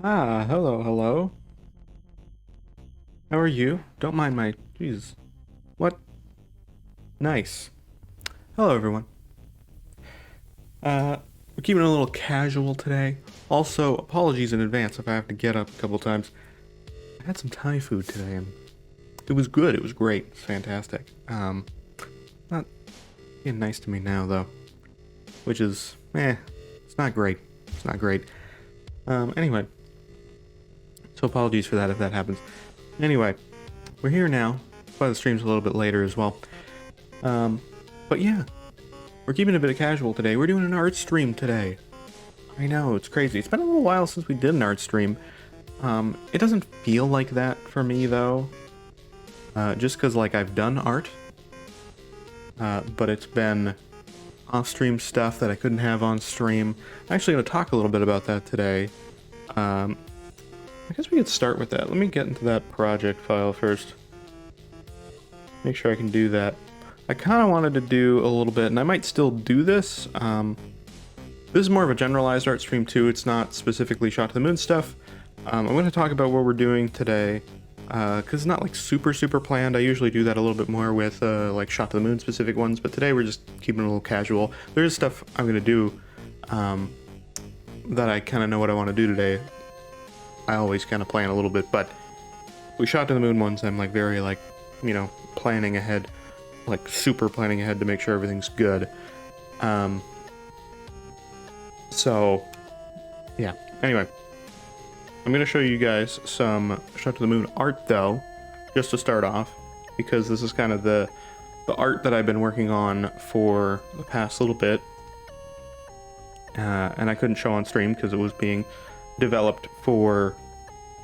Ah, hello, hello. How are you? Don't mind my... Jeez. What? Nice. Hello, everyone. We're keeping it a little casual today. Also, apologies in advance if I have to get up a couple times. I had some Thai food today, and it was good. It was great. It's fantastic. Not being nice to me now, though. Which is, it's not great. It's not great. Anyway. So apologies for that if that happens. Anyway, we're here now. That's why the stream's a little bit later as well. But yeah, we're keeping it a bit of casual today. We're doing an art stream today. I know, it's crazy. It's been a little while since we did an art stream. It doesn't feel like that for me though. Just because like I've done art. But it's been off-stream stuff that I couldn't have on stream. I'm actually going to talk a little bit about that today. I guess we could start with that. Let me get into that project file first. Make sure I can do that. I kind of wanted to do a little bit, and I might still do this. This is more of a generalized art stream too. It's not specifically Shot to the Moon stuff. I'm going to talk about what we're doing today, because it's not like super planned. I usually do that a little bit more with like Shot to the Moon specific ones, but today we're just keeping it a little casual. There is stuff I'm going to do that I kind of know what I want to do today. I always kind of plan a little bit, but we Shot to the Moon ones, I'm like very like, you know, planning ahead, like super planning ahead to make sure everything's good. So yeah, anyway, I'm going to show you guys some Shot to the Moon art though, just to start off, because this is kind of the art that I've been working on for the past little bit. And I couldn't show on stream because it was being developed for,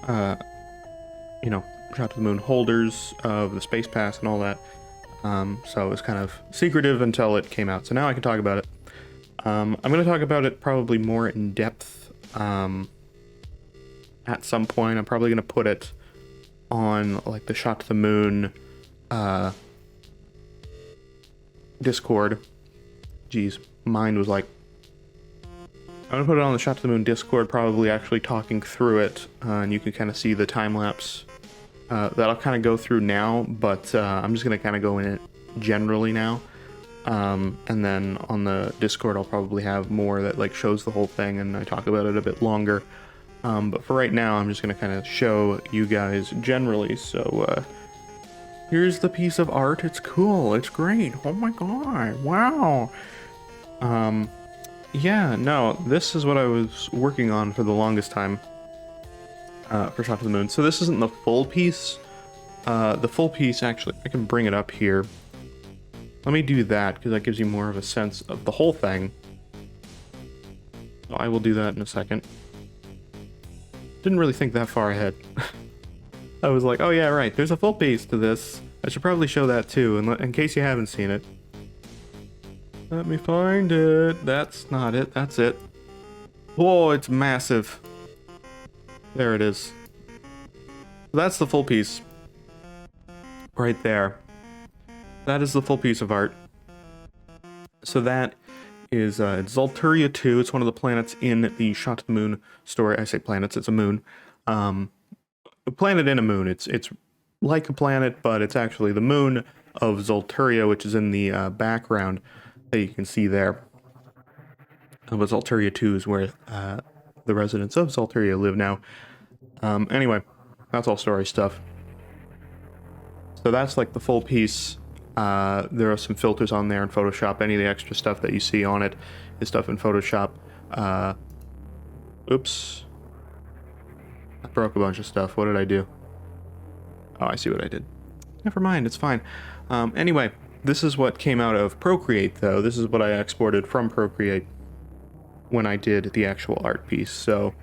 you know, Shot to the Moon holders of the Space Pass and all that. So it was kind of secretive until it came out. So now I can talk about it. I'm going to talk about it probably more in depth at some point. I'm probably going to put it on like the Shot to the Moon Discord. Jeez, mine was like... I'm gonna put it on the Shot to the Moon Discord, probably actually talking through it, and you can kind of see the time lapse that I'll kind of go through now, but I'm just gonna kind of go in it generally now, and then on the Discord I'll probably have more that like shows the whole thing and I talk about it a bit longer. But for right now, I'm just gonna kind of show you guys generally. So here's the piece of art. It's cool. It's great. Oh my god! Wow. Yeah, no, this is what I was working on for the longest time for Shot to the Moon. So this isn't the full piece. The full piece, actually, I can bring it up here. Let me do that, because that gives you more of a sense of the whole thing. So I will do that in a second. Didn't really think that far ahead. I was like, oh yeah, right, there's a full piece to this. I should probably show that too, in case you haven't seen it. Let me find it. That's not it. That's it. Whoa, it's massive. There it is. That's the full piece. Right there. That is the full piece of art. So that is Zolturia 2. It's one of the planets in the Shot to the Moon story. I say planets, it's a moon. A planet in a moon. It's like a planet, but it's actually the moon of Zolturia, which is in the background. That you can see there. But Zolturia 2 is where the residents of Zolturia live now. Anyway, that's all story stuff. So that's like the full piece. There are some filters on there in Photoshop. Any of the extra stuff that you see on it is stuff in Photoshop. Oops. I broke a bunch of stuff. What did I do? Oh, I see what I did. Never mind, it's fine. Anyway. This is what came out of Procreate, though. This is what I exported from Procreate when I did the actual art piece. So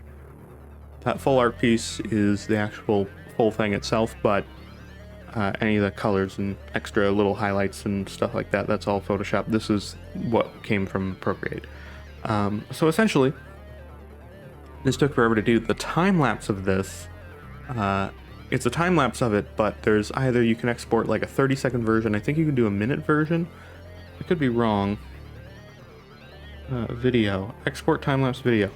that full art piece is the actual full thing itself, but any of the colors and extra little highlights and stuff like that, that's all Photoshop. This is what came from Procreate. So essentially, this took forever to do. The time lapse of this, it's a time lapse of it, but there's either you can export like a 30-second version. I think you can do a minute version. I could be wrong. Video. Export time lapse video.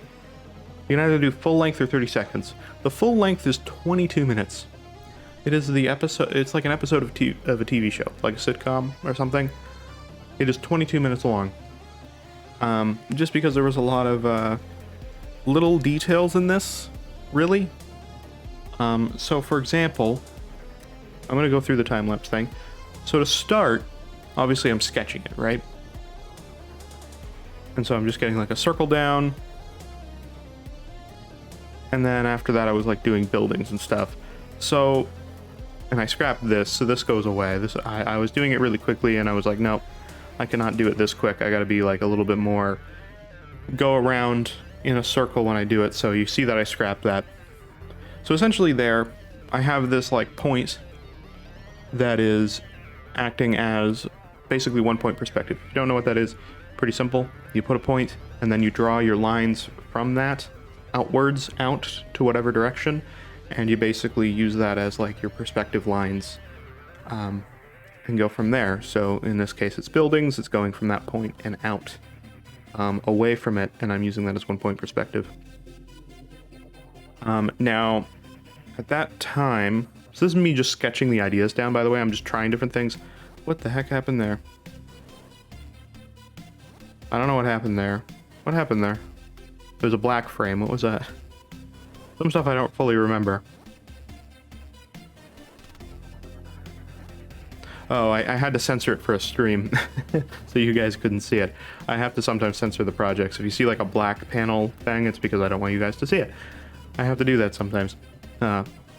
You can either do full length or 30 seconds. The full length is 22 minutes. It is the episode, it's like an episode of a TV show, like a sitcom or something. It is 22 minutes long. Just because there was a lot of little details in this, really. So for example, I'm gonna go through the time-lapse thing. So to start, obviously I'm sketching it, right? And so I'm just getting like a circle down. And then after that I was like doing buildings and stuff. So, and I scrapped this, so this goes away. I was doing it really quickly and I was like, nope, I cannot do it this quick. I gotta be like a little bit more, go around in a circle when I do it. So you see that I scrapped that. So essentially there, I have this like point that is acting as basically 1 point perspective. If you don't know what that is, pretty simple. You put a point and then you draw your lines from that outwards out to whatever direction, and you basically use that as like your perspective lines, and go from there. So in this case it's buildings, it's going from that point and out, away from it, and I'm using that as 1 point perspective. Now at that time, so this is me just sketching the ideas down, by the way. I'm just trying different things. What the heck happened there? I don't know what happened there. What happened there? There's a black frame. What was that? Some stuff I don't fully remember. Oh, I had to censor it for a stream, so you guys couldn't see it. I have to sometimes censor the projects. If you see like a black panel thing, it's because I don't want you guys to see it. I have to do that sometimes.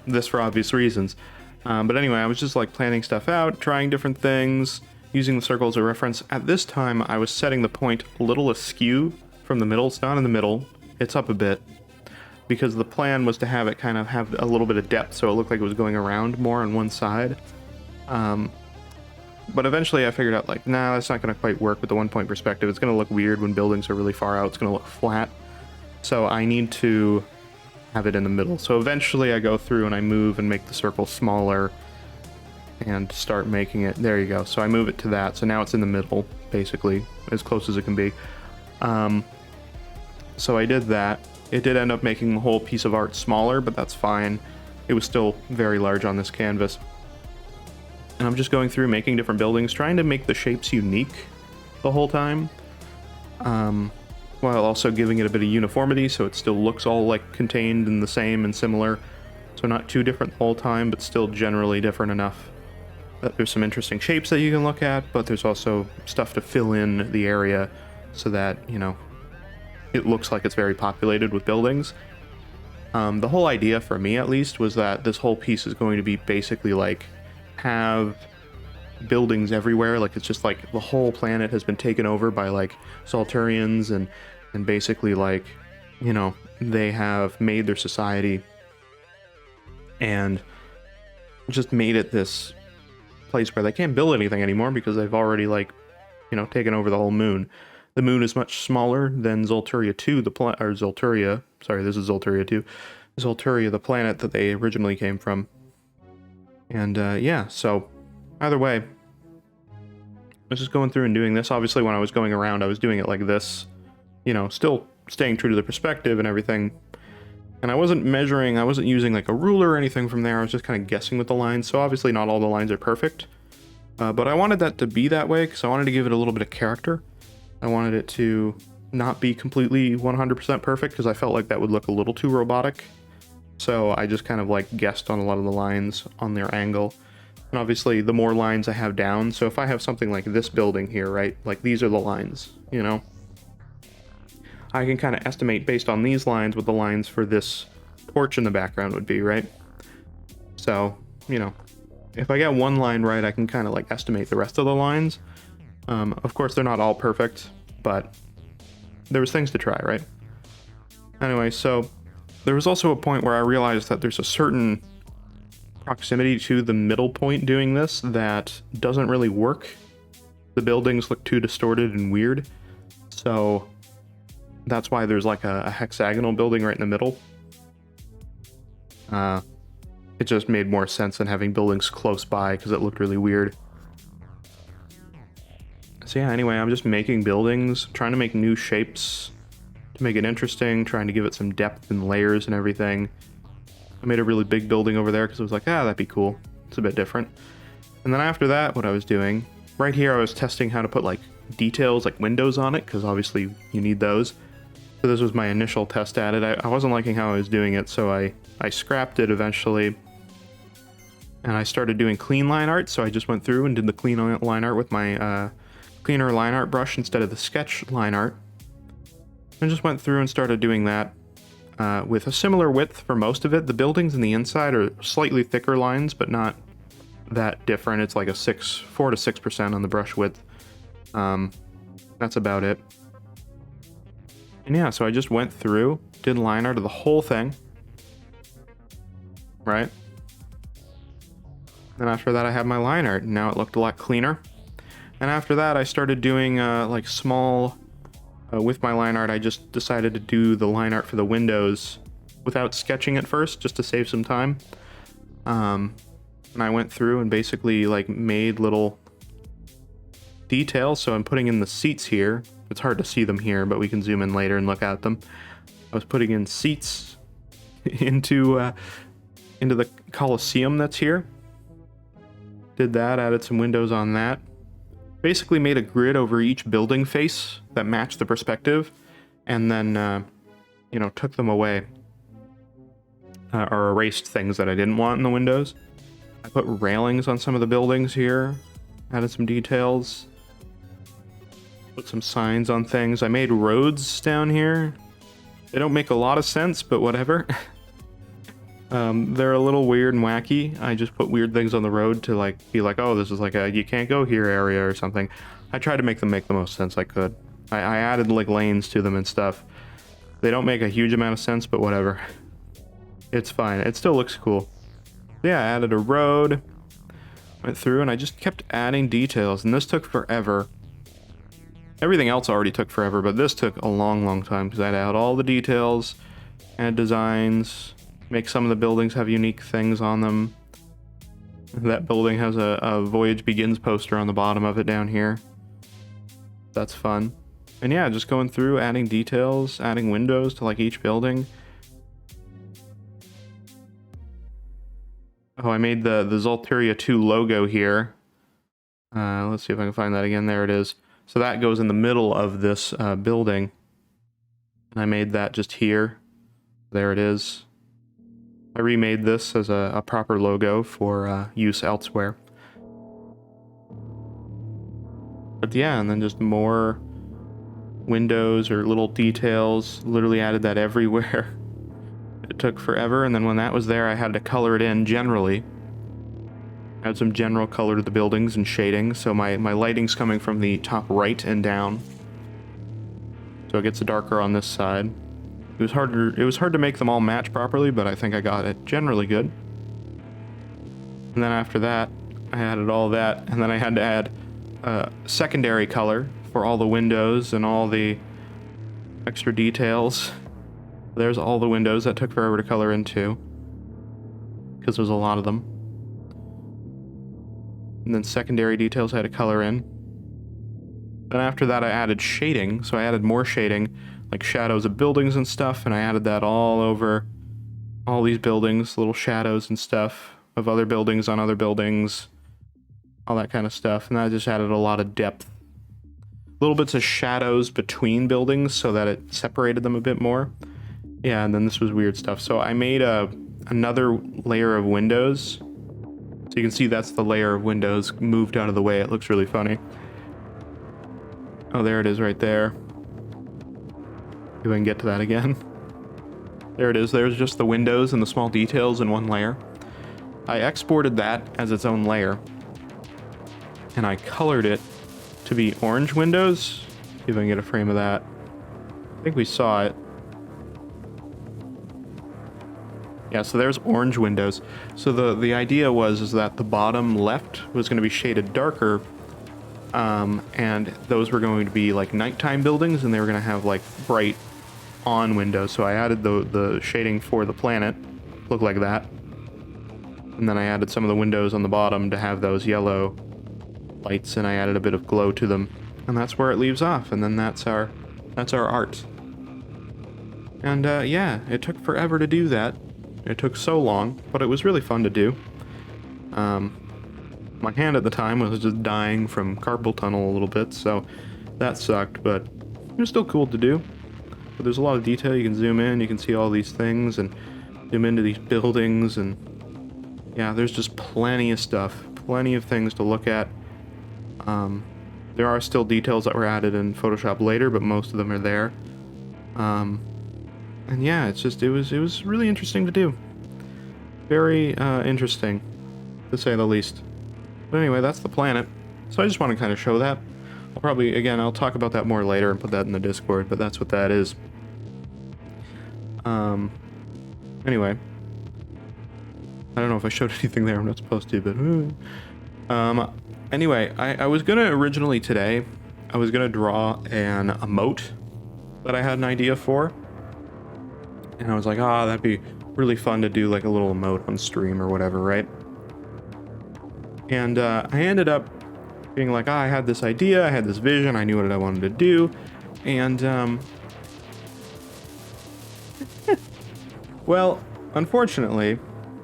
This for obvious reasons. But anyway, I was just like planning stuff out, trying different things, using the circle as a reference. At this time, I was setting the point a little askew from the middle. It's not in the middle, it's up a bit, because the plan was to have it kind of have a little bit of depth, so it looked like it was going around more on one side. But eventually I figured out like, nah, that's not going to quite work with the 1 point perspective. It's going to look weird when buildings are really far out. It's going to look flat. So I need to have it in the middle. So eventually I go through and I move and make the circle smaller and start making it, there you go. So I move it to that. So now it's in the middle, basically, as close as it can be. So I did that. It did end up making the whole piece of art smaller, but that's fine. It was still very large on this canvas. And I'm just going through making different buildings, trying to make the shapes unique the whole time, while also giving it a bit of uniformity so it still looks all like contained and the same and similar. So not too different the whole time, but still generally different enough that there's some interesting shapes that you can look at, but there's also stuff to fill in the area so that, you know, it looks like it's very populated with buildings. The whole idea, for me at least, was that this whole piece is going to be basically like have buildings everywhere. Like it's just like the whole planet has been taken over by like Zolturians, and basically like, you know, they have made their society and just made it this place where they can't build anything anymore because they've already like, you know, taken over the whole moon. The moon is much smaller than Zolturia 2, or Zolturia, sorry, this is Zolturia 2. Zolturia, the planet that they originally came from. And yeah, so either way, I was just going through and doing this. Obviously, when I was going around, I was doing it like this, you know, still staying true to the perspective and everything. And I wasn't measuring, I wasn't using like a ruler or anything from there. I was just kind of guessing with the lines. So obviously not all the lines are perfect, but I wanted that to be that way because I wanted to give it a little bit of character. I wanted it to not be completely 100% perfect because I felt like that would look a little too robotic. So I just kind of like guessed on a lot of the lines on their angle. And obviously the more lines I have down, so if I have something like this building here, right, like these are the lines, you know, I can kind of estimate based on these lines what the lines for this porch in the background would be, right? So, you know, if I get one line right, I can kind of like estimate the rest of the lines. Of course, they're not all perfect, but there was things to try, right? Anyway, so there was also a point where I realized that there's a certain proximity to the middle point doing this that doesn't really work. The buildings look too distorted and weird. So that's why there's like a hexagonal building right in the middle. It just made more sense than having buildings close by because it looked really weird. So yeah, anyway, I'm just making buildings, trying to make new shapes to make it interesting, trying to give it some depth and layers and everything. I made a really big building over there because I was like, ah, that'd be cool. It's a bit different. And then after that, what I was doing, right here I was testing how to put like details, like windows on it, because obviously you need those. So this was my initial test at it. I wasn't liking how I was doing it, so I scrapped it eventually. And I started doing clean line art, so I just went through and did the clean line art with my cleaner line art brush instead of the sketch line art. I just went through and started doing that with a similar width for most of it. The buildings and the inside are slightly thicker lines, but not that different. It's like a 4 to 6% on the brush width. That's about it. And yeah, so I just went through, did line art of the whole thing, right? And after that I had my line art, and now it looked a lot cleaner. And after that I started doing like small, with my line art I just decided to do the line art for the windows without sketching at first, just to save some time. And I went through and basically like made little details. So I'm putting in the seats here. It's hard to see them here, but we can zoom in later and look at them. I was putting in seats into the Coliseum that's here. Did that, added some windows on that. Basically made a grid over each building face that matched the perspective, and then, you know, took them away. Or erased things that I didn't want in the windows. I put railings on some of the buildings here, added some details. Put some signs on things. I made roads down here. They don't make a lot of sense, but whatever. They're a little weird and wacky. I just put weird things on the road to like be like, oh, this is like a you can't go here area or something. I tried to make them make the most sense I could. I added like lanes to them and stuff. They don't make a huge amount of sense, but whatever. It's fine. It still looks cool. Yeah, I added a road. Went through and I just kept adding details, and this took forever. Everything else already took forever, but this took a long time because I had to add all the details, add designs, make some of the buildings have unique things on them. That building has a Voyage Begins poster on the bottom of it down here. That's fun. And yeah, just going through, adding details, adding windows to like each building. Oh, I made the Zolteria 2 logo here. Let's see if I can find that again. There it is. So that goes in the middle of this building. And I made that just here. There it is. I remade this as a proper logo for use elsewhere. But yeah, and then just more windows or little details. Literally added that everywhere. It took forever, and then when that was there, I had to color it in generally. Add some general color to the buildings and shading, so my lighting's coming from the top right and down. So it gets darker on this side. It was hard to make them all match properly, but I think I got it generally good. And then after that, I added all that, and then I had to add secondary color for all the windows and all the extra details. There's all the windows that took forever to color into, because there's a lot of them. And then secondary details I had to color in. Then after that I added shading, so I added more shading, like shadows of buildings and stuff, and I added that all over all these buildings, little shadows and stuff of other buildings on other buildings, all that kind of stuff, and that just added a lot of depth. Little bits of shadows between buildings so that it separated them a bit more. Yeah, and then this was weird stuff. So I made another layer of windows. So you can see that's the layer of windows moved out of the way. It looks really funny. Oh, there it is right there. If I can get to that again. There it is. There's just the windows and the small details in one layer. I exported that as its own layer. And I colored it to be orange windows. See if I can get a frame of that. I think we saw it. Yeah, so there's orange windows. So the idea was that the bottom left was going to be shaded darker, and those were going to be like nighttime buildings, and they were going to have like bright on windows. So I added the shading for the planet, look like that, and then I added some of the windows on the bottom to have those yellow lights, and I added a bit of glow to them, and that's where it leaves off. And then that's our art. And yeah, it took forever to do that. It took so long, but it was really fun to do. My hand at the time was just dying from carpal tunnel a little bit, so that sucked, but it was still cool to do. But there's a lot of detail. You can zoom in, you can see all these things, and zoom into these buildings, and yeah, there's just plenty of stuff, plenty of things to look at. There are still details that were added in Photoshop later, but most of them are there. And yeah, it was really interesting to do. Very interesting, to say the least. But anyway, that's the planet. So I just want to kind of show that. I'll talk about that more later and put that in the Discord, but that's what that is. Anyway. I don't know if I showed anything there, I'm not supposed to, but... Anyway, I was gonna originally today, I was gonna draw an emote that I had an idea for. And I was like, that'd be really fun to do like a little emote on stream or whatever, right? And I ended up being like, I had this idea, I had this vision, I knew what I wanted to do, and well, unfortunately,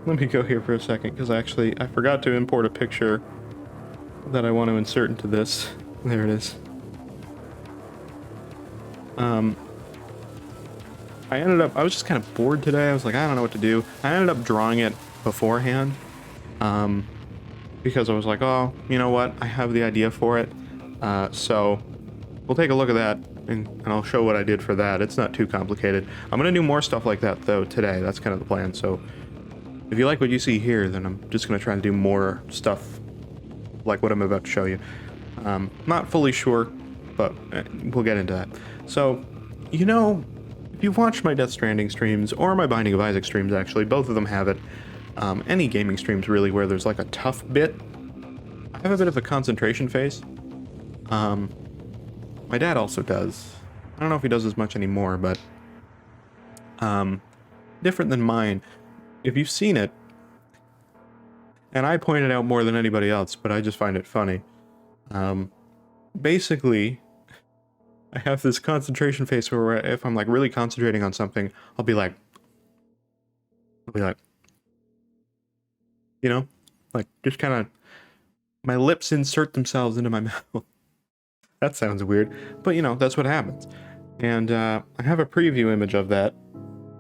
let me go here for a second, because I forgot to import a picture that I want to insert into this. There it is. I was just kind of bored today. I was like, I don't know what to do. I ended up drawing it beforehand, because I was like, oh, you know what? I have the idea for it. So we'll take a look at that, and I'll show what I did for that. It's not too complicated. I'm going to do more stuff like that, though, today. That's kind of the plan. So if you like what you see here, then I'm just going to try to do more stuff like what I'm about to show you. Not fully sure, but we'll get into that. So, you know, if you've watched my Death Stranding streams, or my Binding of Isaac streams, actually, both of them have it. Any gaming streams, really, where there's like a tough bit. I have a bit of a concentration phase. My dad also does. I don't know if he does as much anymore, but different than mine. If you've seen it, and I point it out more than anybody else, but I just find it funny. Basically, I have this concentration phase where if I'm like really concentrating on something, I'll be like, you know, like just kind of, my lips insert themselves into my mouth. That sounds weird, but you know, that's what happens. And I have a preview image of that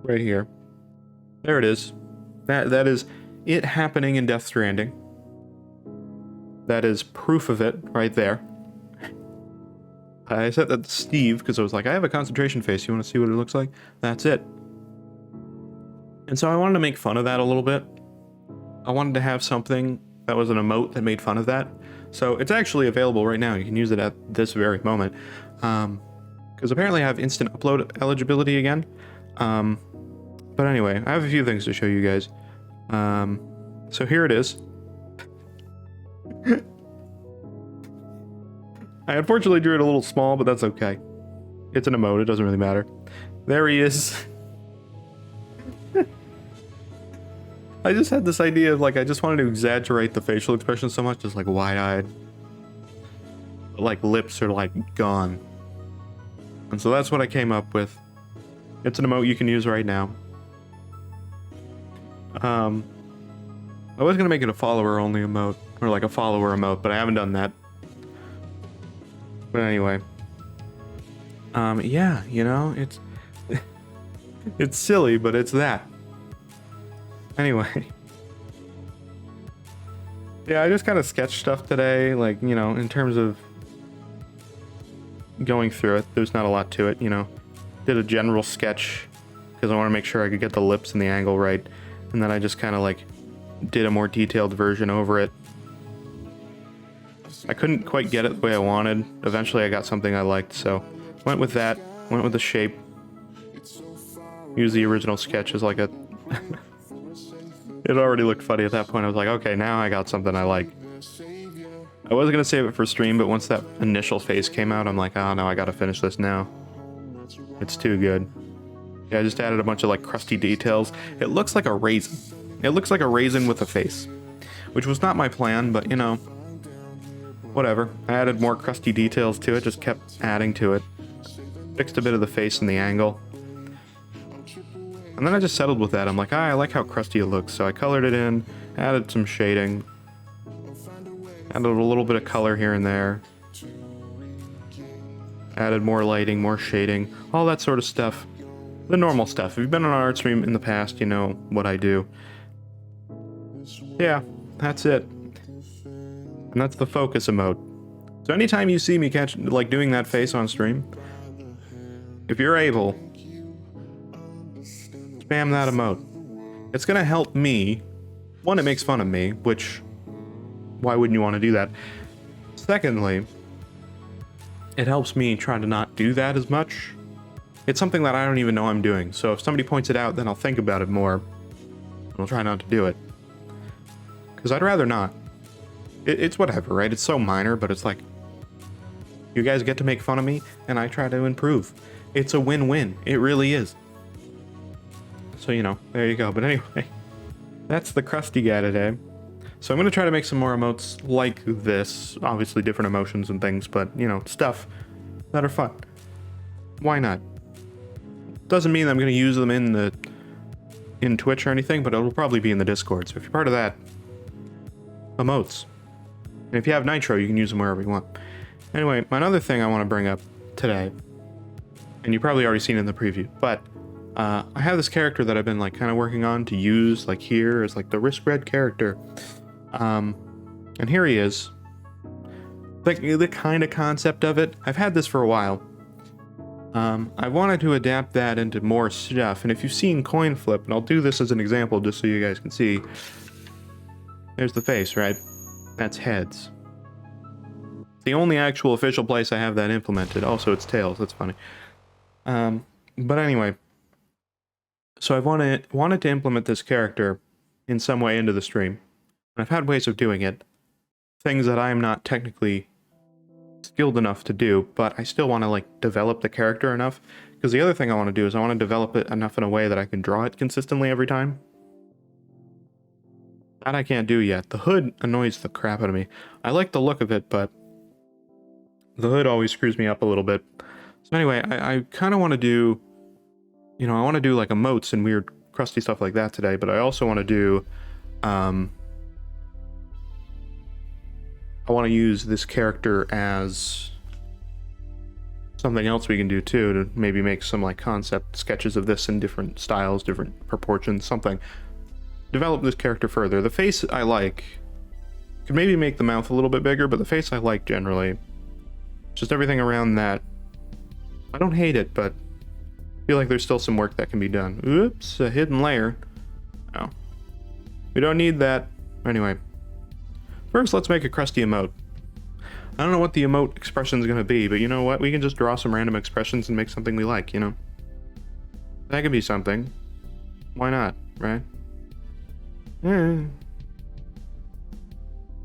right here. There it is. That is it happening in Death Stranding. That is proof of it right there. I said that to Steve because I was like, I have a concentration face. You want to see what it looks like? That's it. And so I wanted to make fun of that a little bit. I wanted to have something that was an emote that made fun of that. So it's actually available right now. You can use it at this very moment. Because apparently I have instant upload eligibility again. But anyway, I have a few things to show you guys. So here it is. I unfortunately drew it a little small, but that's okay. It's an emote, it doesn't really matter. There he is. I just had this idea of like, I just wanted to exaggerate the facial expression so much, just like wide-eyed. Like lips are like gone. And so that's what I came up with. It's an emote you can use right now. I was gonna make it a follower only emote, or like a follower emote, but I haven't done that. But anyway, yeah, you know, it's it's silly, but it's that. Anyway, yeah, I just kind of sketched stuff today, like, you know, in terms of going through it. There's not a lot to it, you know. Did a general sketch because I want to make sure I could get the lips and the angle right, and then I just kind of like did a more detailed version over it. I couldn't quite get it the way I wanted. Eventually I got something I liked, so went with that. Went with the shape. Used the original sketch as like a... It already looked funny at that point. I was like, okay, now I got something I like. I was gonna save it for stream, but once that initial phase came out, I'm like, oh no, I gotta finish this now. It's too good. Yeah, I just added a bunch of like crusty details. It looks like a raisin. It looks like a raisin with a face, which was not my plan, but you know, whatever. I added more crusty details to it, just kept adding to it. Fixed a bit of the face and the angle. And then I just settled with that. I'm like, I like how crusty it looks. So I colored it in, added some shading, added a little bit of color here and there, added more lighting, more shading, all that sort of stuff. The normal stuff. If you've been on an art stream in the past, you know what I do. Yeah, that's it. And that's the focus emote. So anytime you see me doing that face on stream, if you're able, spam that emote. It's gonna help me. One, it makes fun of me, which, why wouldn't you want to do that? Secondly, it helps me try to not do that as much. It's something that I don't even know I'm doing, so if somebody points it out, then I'll think about it more. I'll try not to do it. Because I'd rather not. It's whatever, right? It's so minor, but it's like, you guys get to make fun of me, and I try to improve. It's a win-win. It really is. So, you know, there you go. But anyway, that's the crusty guy today. So I'm going to try to make some more emotes like this. Obviously different emotions and things, but, you know, stuff that are fun. Why not? Doesn't mean I'm going to use them in Twitch or anything, but it'll probably be in the Discord. So if you're part of that, emotes. And if you have Nitro, you can use them wherever you want. Anyway, another thing I want to bring up today, and you've probably already seen it in the preview, but I have this character that I've been like kind of working on to use like here as like the riskRED character. And here he is. Like the kind of concept of it. I've had this for a while. I wanted to adapt that into more stuff, and if you've seen Coin Flip, and I'll do this as an example just so you guys can see. There's the face, right? That's heads. It's the only actual official place I have that implemented. Also, it's tails. That's funny. But anyway, so I've wanted to implement this character in some way into the stream. And I've had ways of doing it. Things that I am not technically skilled enough to do, but I still want to like develop the character enough. Because the other thing I want to do is I want to develop it enough in a way that I can draw it consistently every time. That I can't do yet. The hood annoys the crap out of me. I like the look of it, but the hood always screws me up a little bit. So anyway, I kind of want to do, you know, I want to do like emotes and weird crusty stuff like that today, but I also want to do, I want to use this character as something else we can do too, to maybe make some like concept sketches of this in different styles, different proportions, something. Develop this character further. The face I like. Could maybe make the mouth a little bit bigger, but the face I like generally. Just everything around that. I don't hate it, but I feel like there's still some work that can be done. Oops, a hidden layer. Oh. We don't need that. Anyway. First, let's make a crusty emote. I don't know what the emote expression is going to be, but you know what? We can just draw some random expressions and make something we like, you know? That could be something. Why not, right?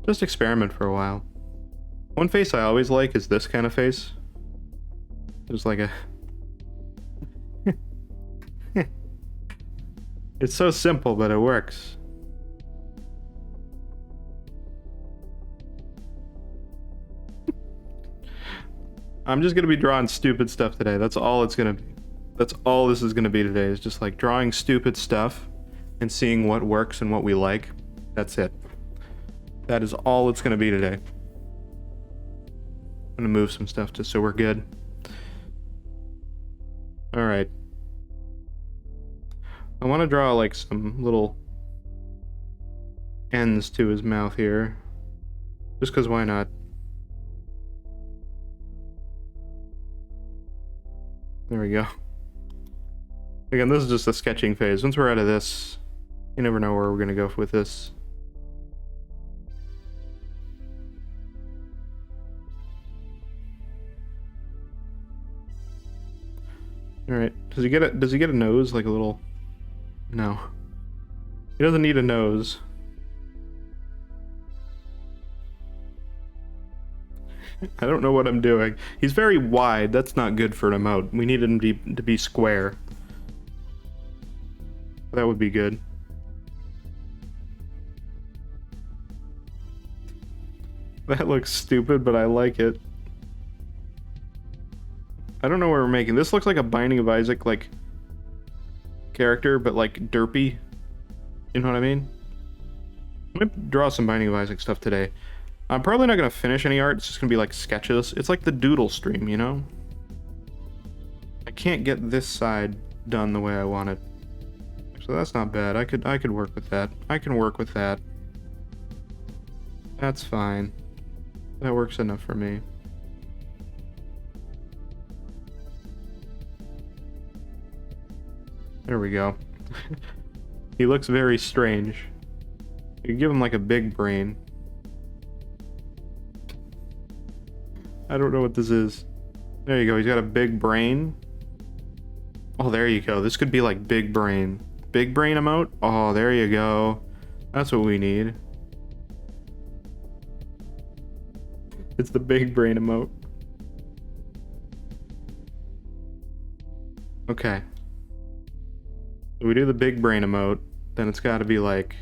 Just experiment for a while. One face I always like is this kind of face. Just like a... It's so simple, but it works. I'm just gonna be drawing stupid stuff today. That's all it's gonna be. That's all this is gonna be today, is just like drawing stupid stuff and seeing what works and what we like. That's it. That is all it's gonna be today. I'm gonna move some stuff just so we're good. Alright. I want to draw like some little ends to his mouth here. Just because why not? There we go. Again, this is just the sketching phase. Once we're out of this, you never know where we're going to go with this. Alright, does he get a nose, like a little... No. He doesn't need a nose. I don't know what I'm doing. He's very wide, that's not good for an emote. We need him to be square. That would be good. That looks stupid, but I like it. I don't know what we're making. This looks like a Binding of Isaac, like, character, but like derpy. You know what I mean? I'm gonna draw some Binding of Isaac stuff today. I'm probably not gonna finish any art. It's just gonna be like sketches. It's like the doodle stream, you know? I can't get this side done the way I want it. So that's not bad. I could work with that. I can work with that. That's fine. That works enough for me. There we go. He looks very strange. You give him like a big brain. I don't know what this is. There you go. He's got a big brain. Oh, there you go. This could be like big brain. Big brain emote? Oh, there you go. That's what we need. It's the big brain emote. Okay. So we do the big brain emote, then it's got to be like...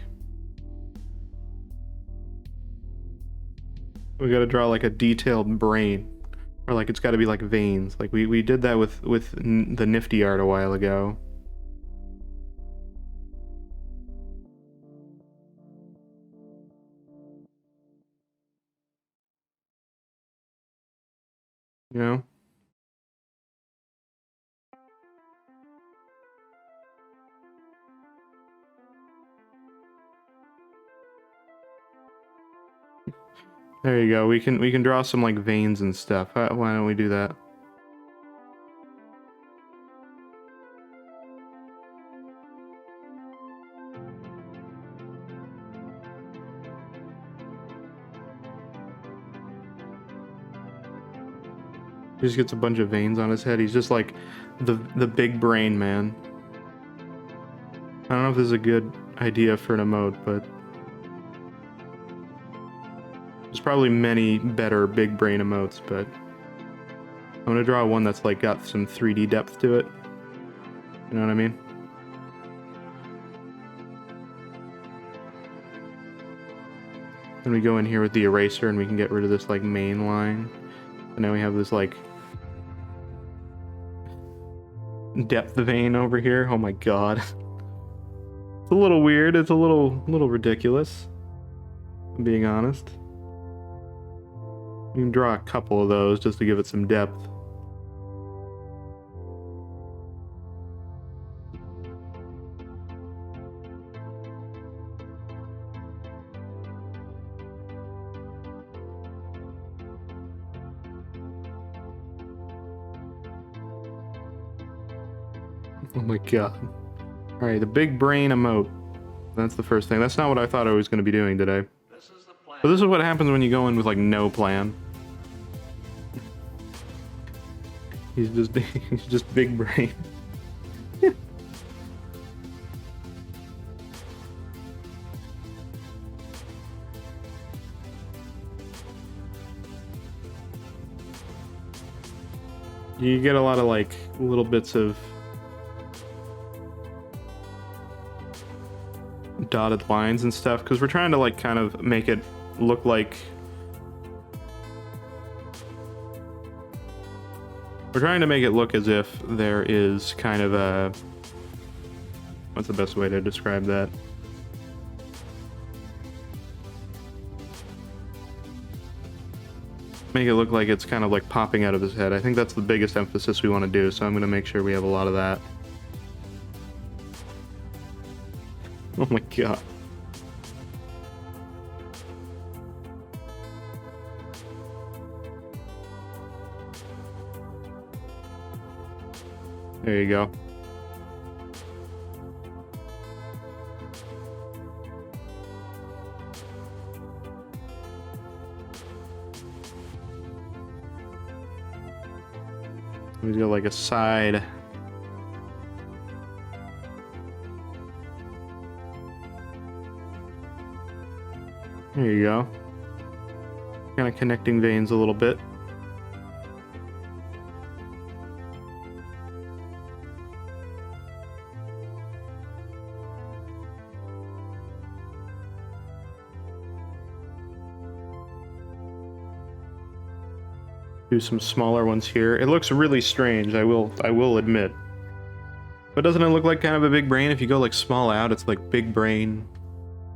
We got to draw like a detailed brain. Or like it's got to be like veins. Like we did that with the Nifty art a while ago. You know? There you go. We can draw some like veins and stuff. Why don't we do that? He just gets a bunch of veins on his head. He's just like the big brain man. I don't know if this is a good idea for an emote, but there's probably many better big brain emotes, but I'm gonna draw one that's like got some 3D depth to it. You know what I mean? Then we go in here with the eraser and we can get rid of this like main line. And now we have this like depth vein over here. Oh my god. It's a little weird. It's a little ridiculous, if I'm being honest. You can draw a couple of those just to give it some depth. Oh my god. Alright, the big brain emote. That's the first thing. That's not what I thought I was going to be doing today. But this is what happens when you go in with like no plan. He's just big brain. You get a lot of like little bits of dotted lines and stuff because we're trying to like kind of make it look like we're trying to make it look as if there is kind of a, what's the best way to describe that? Make it look like it's kind of like popping out of his head. I think that's the biggest emphasis we want to do, so I'm going to make sure we have a lot of that. Oh my god. There you go. He's got like a side. There you go. Kind of connecting veins a little bit. Do some smaller ones here. It looks really strange, I will admit. But doesn't it look like kind of a big brain? If you go like small out, it's like big brain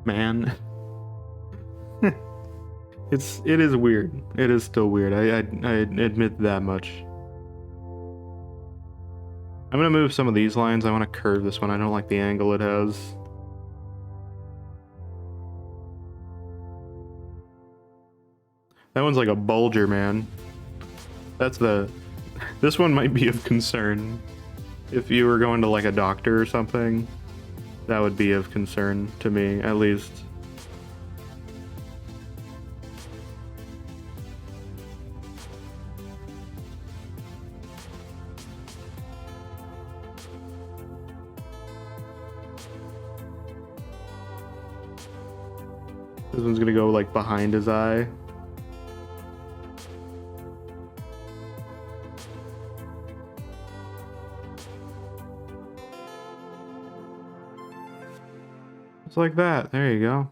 man. It is weird. It is still weird. I admit that much. I'm gonna move some of these lines. I want to curve this one. I don't like the angle it has. That one's like a bulger, man. That's the... This one might be of concern. If you were going to like a doctor or something, that would be of concern to me, at least. This one's gonna go like behind his eye. Just like that. There you go.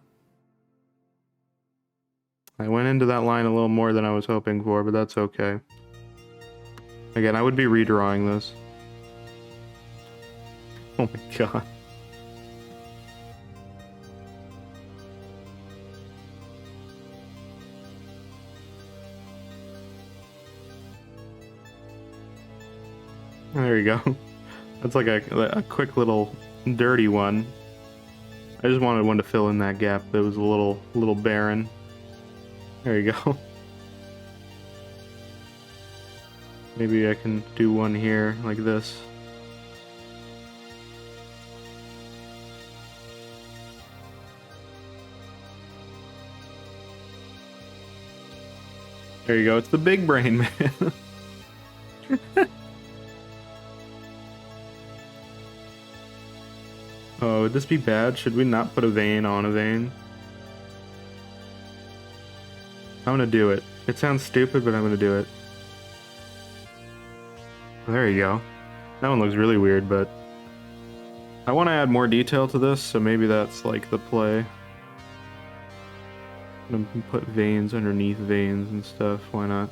I went into that line a little more than I was hoping for, but that's okay. Again, I would be redrawing this. Oh my god. There you go. That's like a quick little dirty one. I just wanted one to fill in that gap that was a little barren. There you go. Maybe I can do one here like this. There you go. It's the big brain man. Oh, would this be bad? Should we not put a vein on a vein? I'm gonna do it. It sounds stupid, but I'm gonna do it. There you go. That one looks really weird, but I want to add more detail to this, so maybe that's like the play. I'm gonna put veins underneath veins and stuff. Why not?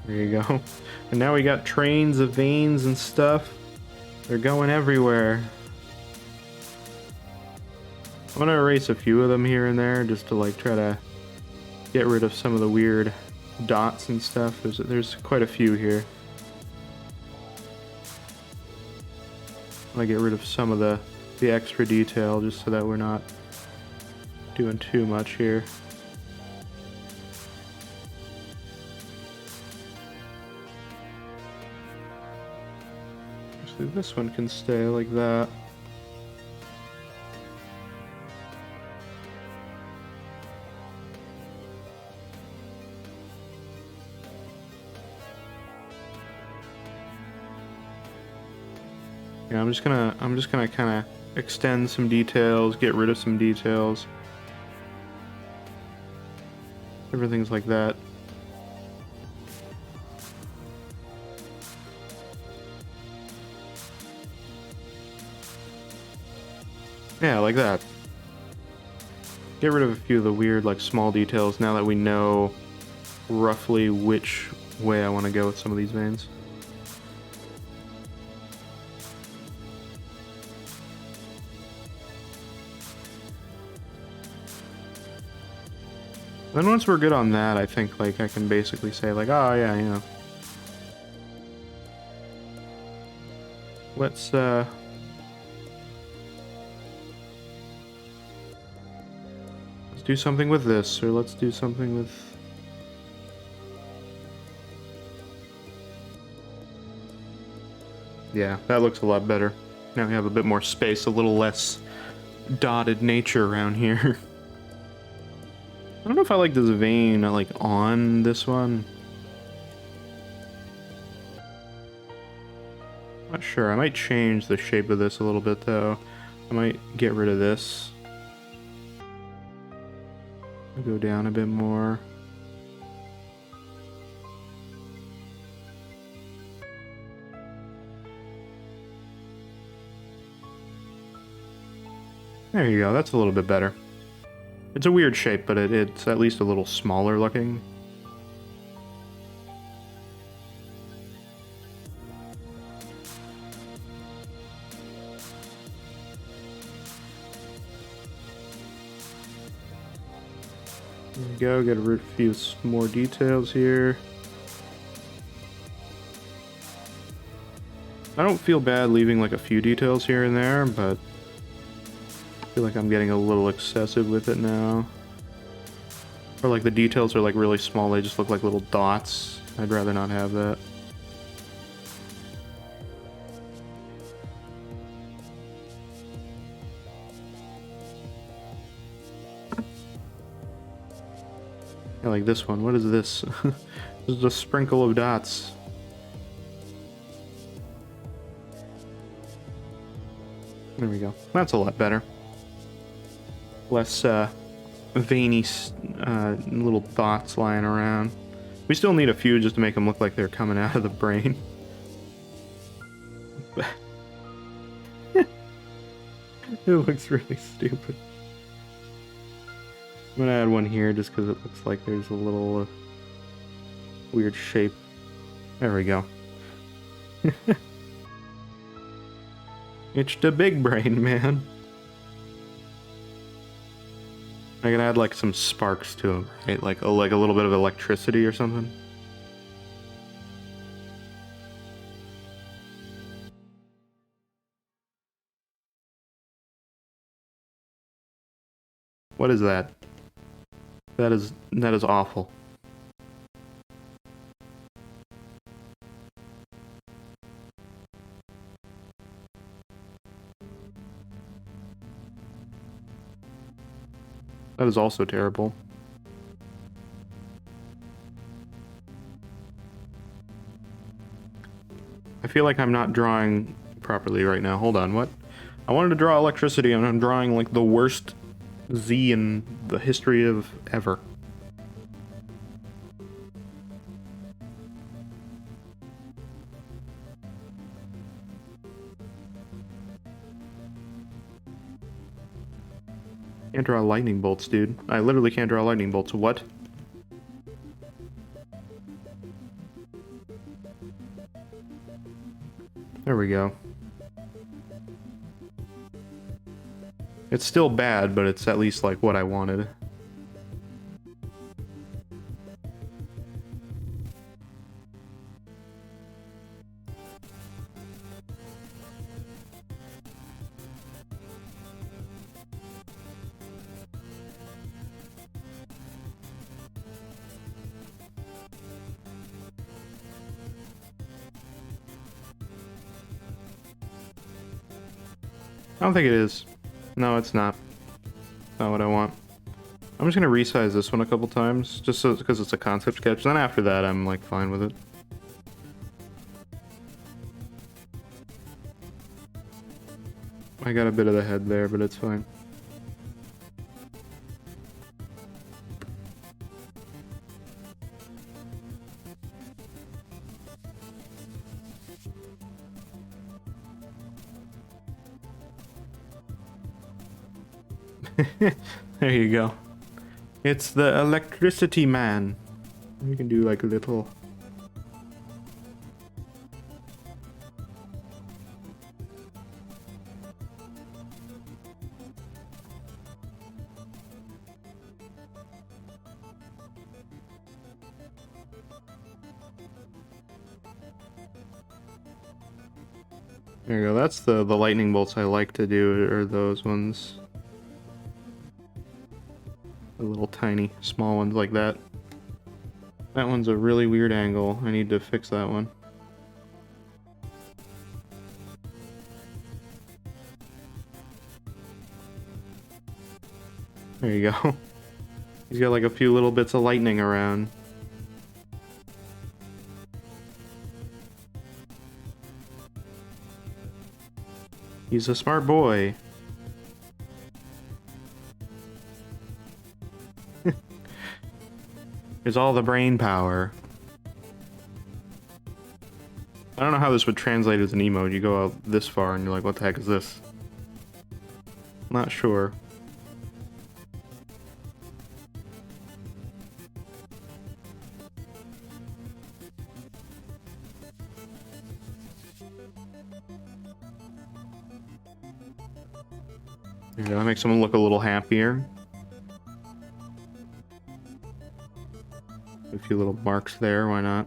There you go. And now we got trains of veins and stuff. They're going everywhere. I'm gonna erase a few of them here and there just to like try to get rid of some of the weird dots and stuff. There's quite a few here. I want to get rid of some of the extra detail just so that we're not doing too much here. Actually, this one can stay like that. Yeah, I'm just gonna kind of extend some details, get rid of some details. Everything's like that. Yeah, like that. Get rid of a few of the weird, like, small details now that we know roughly which way I want to go with some of these veins. Then once we're good on that, I think, like, I can basically say, like, oh, yeah, you know. Let's do something with this, or let's do something with... Yeah, that looks a lot better. Now we have a bit more space, a little less dotted nature around here. I don't know if I like this vein, like, on this one. Not sure. I might change the shape of this a little bit, though. I might get rid of this. Go down a bit more. There you go, that's a little bit better. It's a weird shape, but it's at least a little smaller looking. There we go, get a few more details here. I don't feel bad leaving like a few details here and there, but I feel like I'm getting a little excessive with it now. Or like the details are like really small, they just look like little dots. I'd rather not have that. I like this one. What is this? This is a sprinkle of dots. There we go. That's a lot better. Less veiny little dots lying around. We still need a few just to make them look like they're coming out of the brain. It looks really stupid. I'm gonna add one here just because it looks like there's a little weird shape. There we go. It's the big brain, man. I can add like some sparks to them, right? Like a little bit of electricity or something. What is that? That is awful. That is also terrible. I feel like I'm not drawing properly right now. Hold on, what? I wanted to draw electricity and I'm drawing like the worst Z in the history of ever. Can't draw lightning bolts, dude. I literally can't draw lightning bolts. What? There we go. It's still bad, but it's at least like what I wanted. I don't think it is. No, it's not. Not what I want. I'm just gonna resize this one a couple times, just so because it's a concept sketch. Then after that, I'm like fine with it. I got a bit of the head there, but it's fine. There you go. It's the electricity man. We can do like a little... There you go. That's the lightning bolts I like to do, are those ones. The little tiny, small ones like that. That one's a really weird angle. I need to fix that one. There you go. He's got like a few little bits of lightning around. He's a smart boy. It's all the brain power. I don't know how this would translate as an emote. You go out this far and you're like, what the heck is this? Not sure. There you go, that makes someone look a little happier. A few little marks there, why not?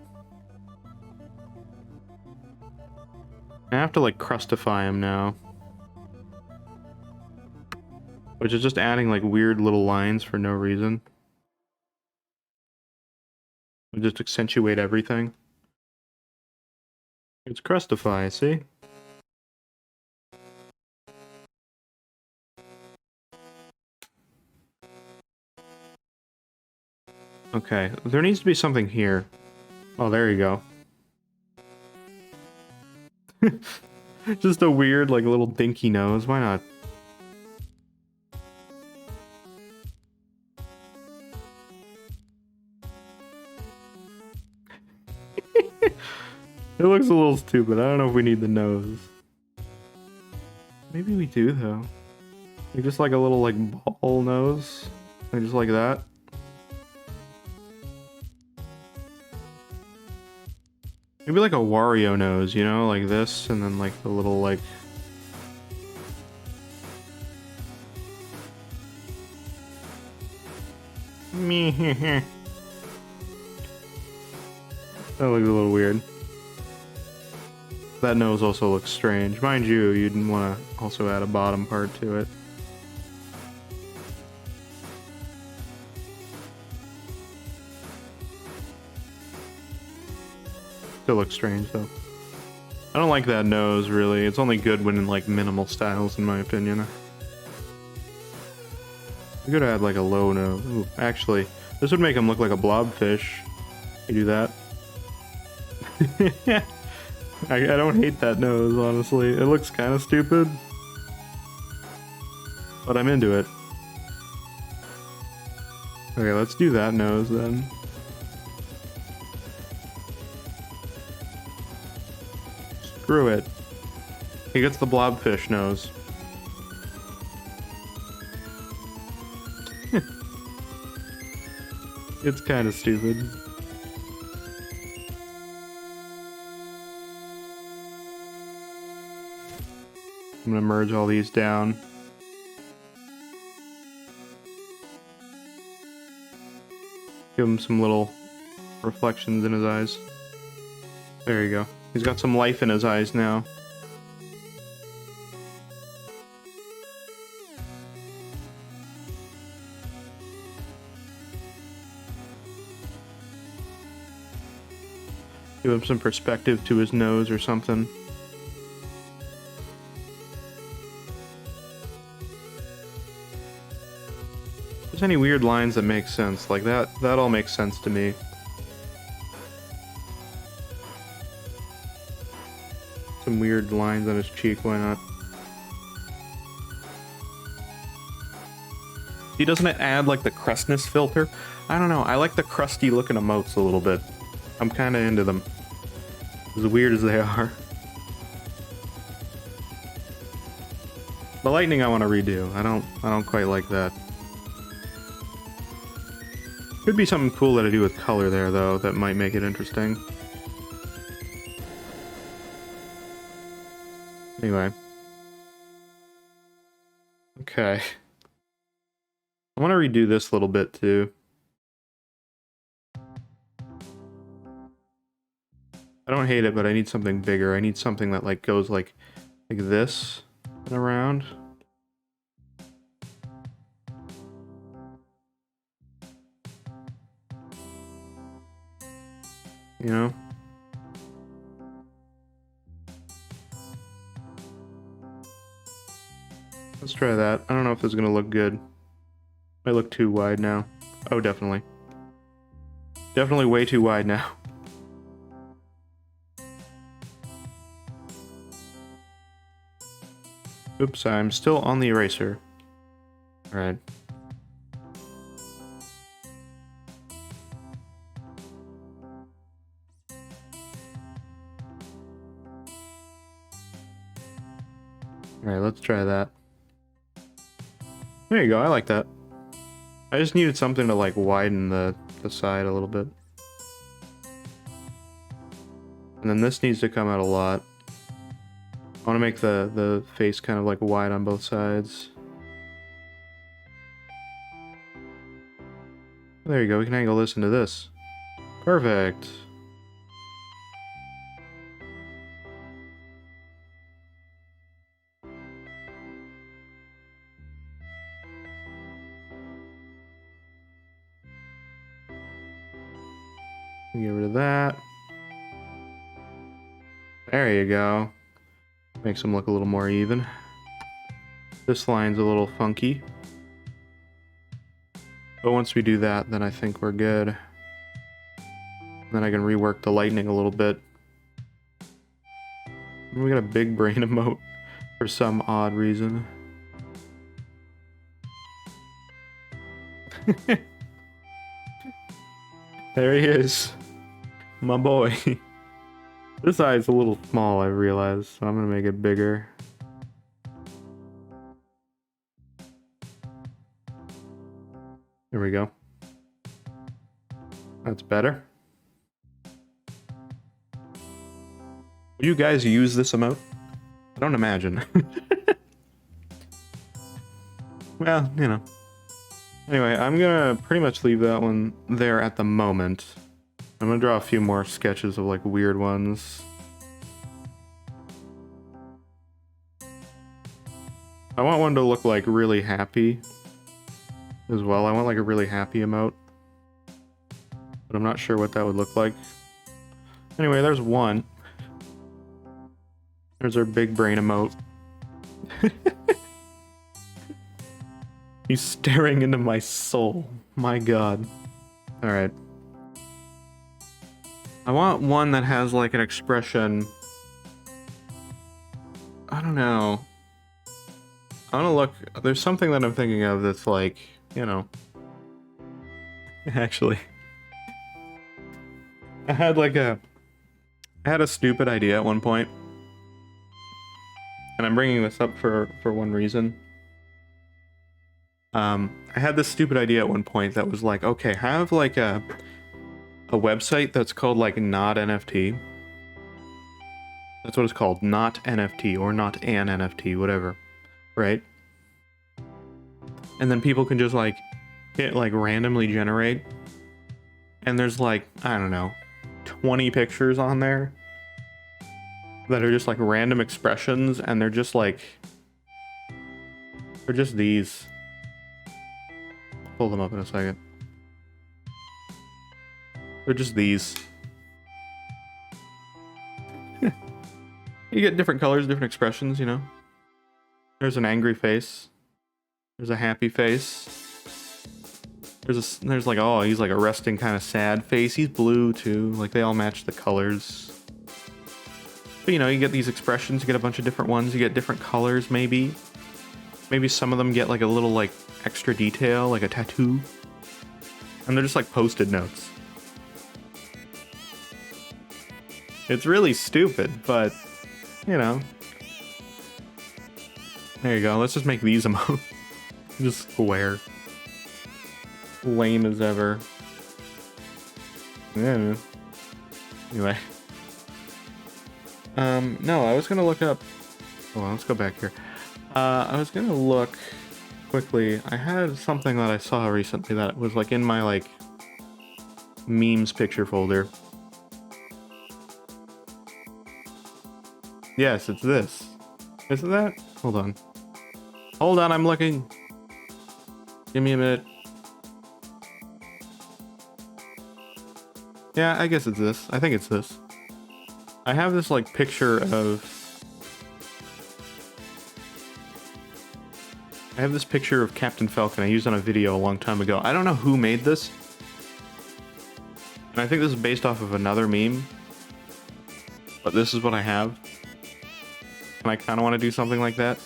I have to like crustify him now. Which is just adding like weird little lines for no reason. We just accentuate everything. It's crustify, see? Okay, there needs to be something here. Oh, there you go. Just a weird, like, little dinky nose. Why not? It looks a little stupid. I don't know if we need the nose. Maybe we do, though. Like, just like a little, like, ball nose. Like, just like that. Maybe like a Wario nose, you know? Like this, and then like the little, like... That looks a little weird. That nose also looks strange. Mind you, you'd want to also add a bottom part to it. Still looks strange though. I don't like that nose really. It's only good when in like minimal styles in my opinion. I could add like a low nose. Ooh, actually, this would make him look like a blobfish. You do that. I don't hate that nose, honestly. It looks kind of stupid. But I'm into it. Okay, let's do that nose then. Screw it. He gets the blobfish nose. It's kind of stupid. I'm gonna merge all these down. Give him some little reflections in his eyes. There you go. He's got some life in his eyes now. Give him some perspective to his nose or something. If there's any weird lines that make sense, like that all makes sense to me. Some weird lines on his cheek, why not? He doesn't add like the crustness filter. I don't know, I like the crusty looking emotes a little bit. I'm kinda into them. As weird as they are. The lightning I want to redo. I don't quite like that. Could be something cool that I do with color there though that might make it interesting. Anyway. Okay. I want to redo this a little bit too. I don't hate it, but I need something bigger. I need something that like goes like this and around. You know? Let's try that. I don't know if this is gonna look good. Might look too wide now. Oh, definitely. Definitely way too wide now. Oops, I'm still on the eraser. Alright. Alright, let's try that. There you go, I like that. I just needed something to like widen the side a little bit. And then this needs to come out a lot. I want to make the face kind of like wide on both sides. There you go, we can angle this into this. Perfect. Get rid of that. There you go. Makes them look a little more even. This line's a little funky. But once we do that, then I think we're good. Then I can rework the lightning a little bit. And we got a big brain emote for some odd reason. There he is. My boy. This eye's a little small, I realize, so I'm gonna make it bigger. There we go. That's better. Will you guys use this emote? I don't imagine. Well, you know. Anyway, I'm gonna pretty much leave that one there at the moment. I'm gonna draw a few more sketches of like weird ones. I want one to look like really happy as well. I want like a really happy emote. But I'm not sure what that would look like. Anyway, there's one. There's our big brain emote. He's staring into my soul. My god. Alright. I want one that has like an expression. I don't know. I want to look. There's something that I'm thinking of that's like, you know. Actually. I had a stupid idea at one point. And I'm bringing this up for one reason. I had this stupid idea at one point that was like, okay, have like a website that's called like not NFT. That's what it's called, not NFT or not an NFT, whatever, right? And then people can just like hit like randomly generate, and there's like, I don't know, 20 pictures on there that are just like random expressions, and they're just like, they're just these. I'll pull them up in a second. They're just these. You get different colors, different expressions, you know? There's an angry face. There's a happy face. There's like, oh, he's like a resting kind of sad face. He's blue too. Like they all match the colors. But you know, you get these expressions, you get a bunch of different ones, you get different colors maybe. Maybe some of them get like a little like extra detail, like a tattoo. And they're just like post-it notes. It's really stupid, but, you know. There you go, let's just make these emotes. Just square. Lame as ever. Yeah. Anyway. No, I was gonna look up... Hold on, let's go back here. I was gonna look quickly. I had something that I saw recently that was like in my like memes picture folder. Yes, it's this. Isn't that? Hold on. Hold on, I'm looking. Give me a minute. Yeah, I guess it's this. I think it's this. I have this like picture of... I have this picture of Captain Falcon I used on a video a long time ago. I don't know who made this. And I think this is based off of another meme. But this is what I have. And I kind of want to do something like that.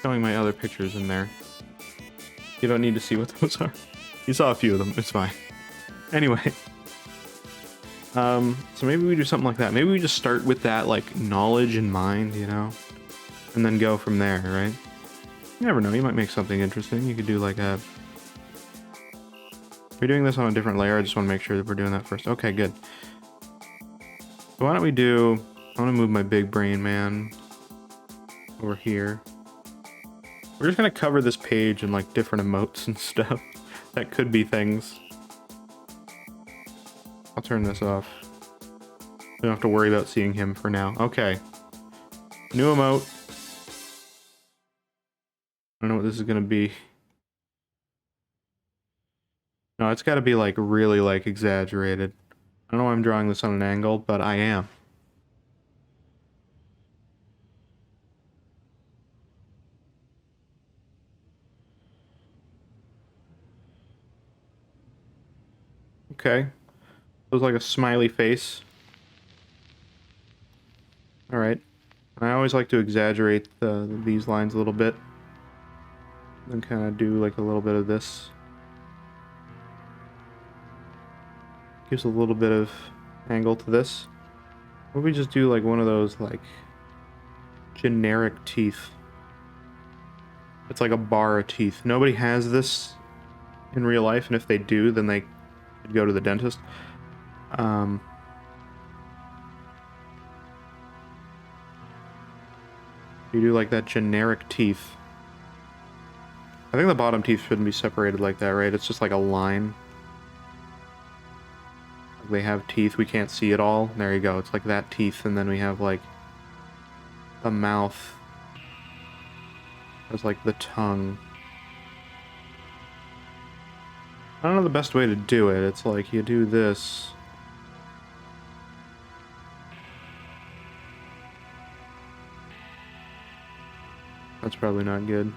Showing my other pictures in there. You don't need to see what those are. You saw a few of them, it's fine. Anyway. So maybe we do something like that. Maybe we just start with that, like, knowledge in mind, you know? And then go from there, right? You never know, you might make something interesting. You could do like a... We're doing this on a different layer, I just want to make sure that we're doing that first. Okay, good. So why don't we do... I want to move my big brain man over here. We're just going to cover this page in like different emotes and stuff. That could be things. I'll turn this off. Don't have to worry about seeing him for now. Okay. New emote. I don't know what this is going to be. No, it's got to be like really like exaggerated. I don't know why I'm drawing this on an angle, but I am. Okay. Looks like a smiley face. Alright. I always like to exaggerate these lines a little bit. And kind of do like a little bit of this. Gives a little bit of angle to this. What if we just do like one of those like generic teeth? It's like a bar of teeth. Nobody has this in real life, and if they do, then they could go to the dentist. You do like that generic teeth. I think the bottom teeth shouldn't be separated like that, right? It's just like a line. They have teeth, we can't see it all. There you go, it's like that teeth, and then we have like the mouth. There's like the tongue. I don't know the best way to do it. It's like you do this. That's probably not good.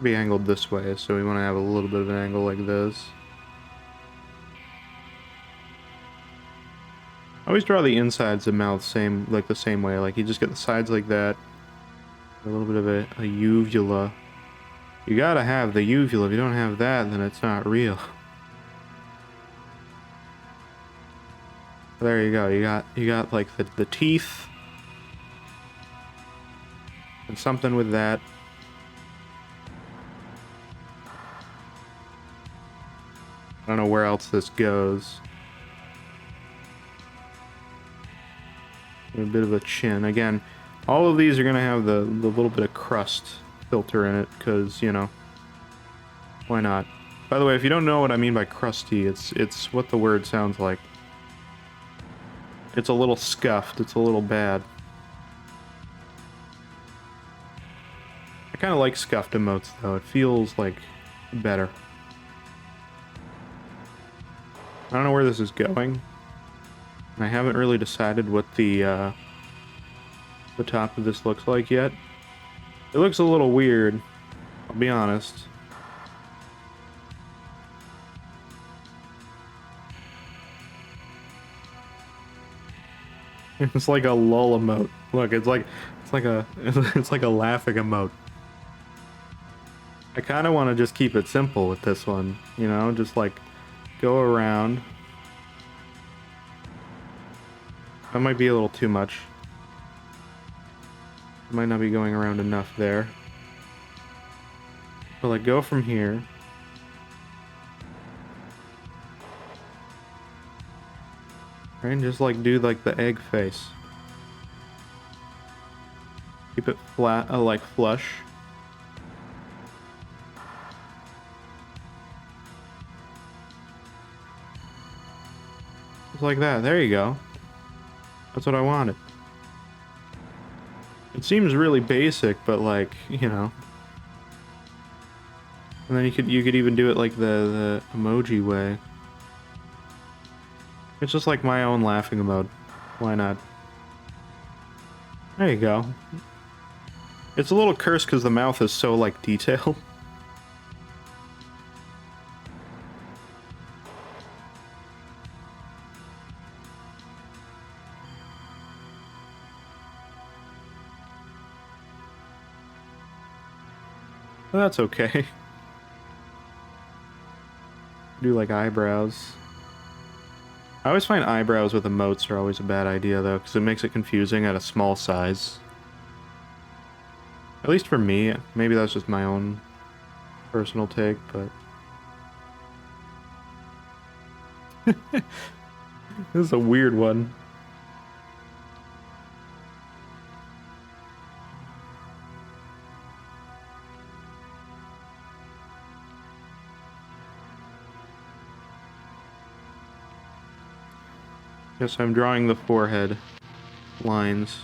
Be angled this way, so we want to have a little bit of an angle like this. I always draw the insides of mouth the same way. Like you just get the sides like that. A little bit of a uvula. You gotta have the uvula. If you don't have that, then it's not real. There you go. You got like the teeth and something with that. I don't know where else this goes. A bit of a chin. Again, all of these are going to have the little bit of crust filter in it, because, you know, why not? By the way, if you don't know what I mean by crusty, it's what the word sounds like. It's a little scuffed, it's a little bad. I kind of like scuffed emotes, though. It feels, like, better. I don't know where this is going. I haven't really decided what the top of this looks like yet. It looks a little weird, I'll be honest. It's like a lull emote. Look, it's like a laughing emote. I kind of want to just keep it simple with this one, you know, just like go around. That might be a little too much. Might not be going around enough there. But like go from here. Right, and just like do like the egg face. Keep it flat, like flush. Just like that, there you go. That's what I wanted. It seems really basic, but like, you know. And then you could even do it like the emoji way. It's just like my own laughing emote. Why not? There you go. It's a little cursed because the mouth is so like detailed. But that's okay. Do like eyebrows. I always find eyebrows with emotes are always a bad idea though, because it makes it confusing at a small size. At least for me. Maybe that's just my own personal take, but... This is a weird one. Yes, I'm drawing the forehead lines.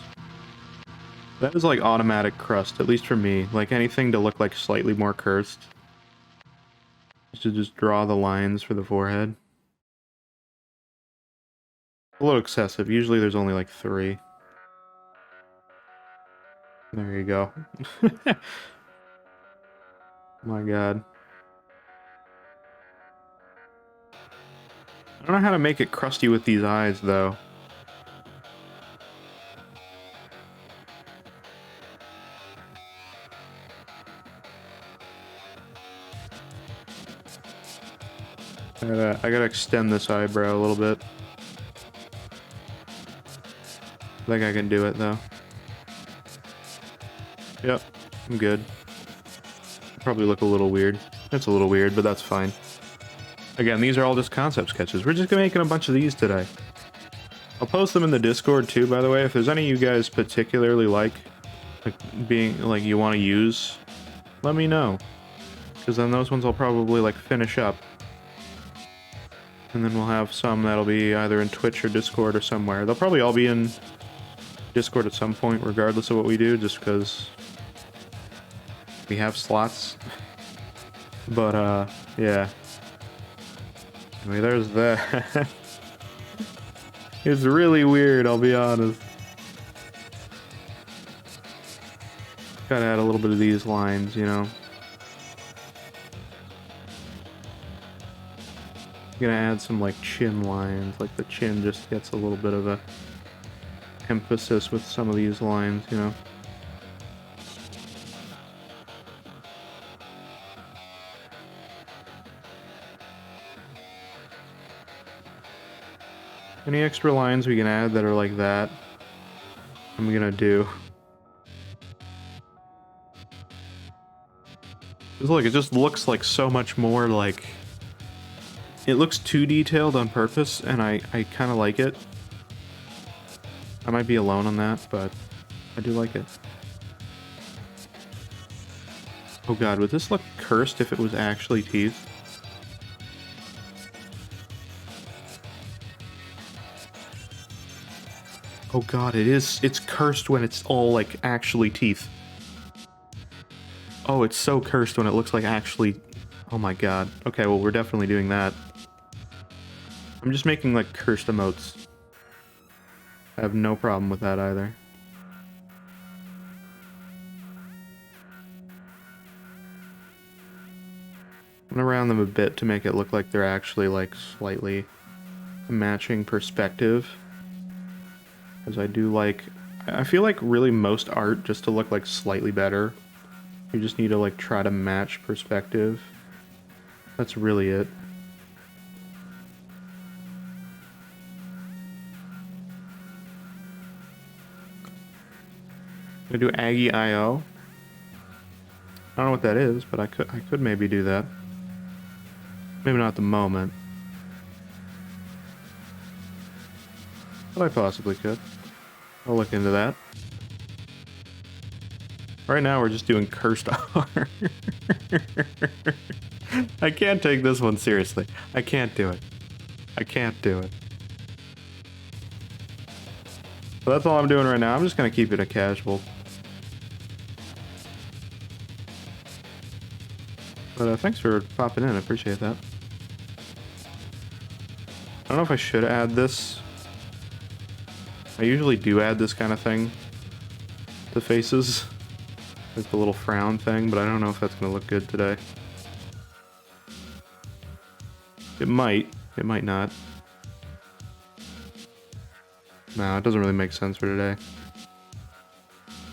That is like automatic crust, at least for me. Like anything to look like slightly more cursed. To just draw the lines for the forehead. A little excessive. Usually there's only like 3. There you go. My god. I don't know how to make it crusty with these eyes, though. I gotta extend this eyebrow a little bit. I think I can do it, though. Yep, I'm good. Probably look a little weird. It's a little weird, but that's fine. Again, these are all just concept sketches. We're just making a bunch of these today. I'll post them in the Discord too, by the way. If there's any you guys particularly like being like you want to use, let me know. Because then those ones I'll probably like finish up. And then we'll have some that'll be either in Twitch or Discord or somewhere. They'll probably all be in Discord at some point, regardless of what we do, just because we have slots. But, yeah. Anyway, there's that. It's really weird, I'll be honest. Gotta add a little bit of these lines, you know. Gonna add some like chin lines, like the chin just gets a little bit of a emphasis with some of these lines, you know. Any extra lines we can add that are like that, I'm gonna do. Because look, it just looks like so much more like... It looks too detailed on purpose, and I kind of like it. I might be alone on that, but I do like it. Oh god, would this look cursed if it was actually teeth? Oh god, it is. It's cursed when it's all, like, actually teeth. Oh, it's so cursed when it looks like actually... Oh my god. Okay, well, we're definitely doing that. I'm just making, like, cursed emotes. I have no problem with that either. I'm gonna round them a bit to make it look like they're actually, like, slightly matching perspective. Because I do like... I feel like really most art, just to look, like, slightly better, you just need to, like, try to match perspective. That's really it. I'm gonna do Aggie IO. I don't know what that is, but I could maybe do that. Maybe not at the moment. But I possibly could. I'll look into that. Right now we're just doing cursed art. I can't take this one seriously. I can't do it. I can't do it. So that's all I'm doing right now. I'm just gonna keep it a casual. But thanks for popping in. I appreciate that. I don't know if I should add this. I usually do add this kind of thing to faces. Like the little frown thing, but I don't know if that's gonna look good today. It might. It might not. No, it doesn't really make sense for today.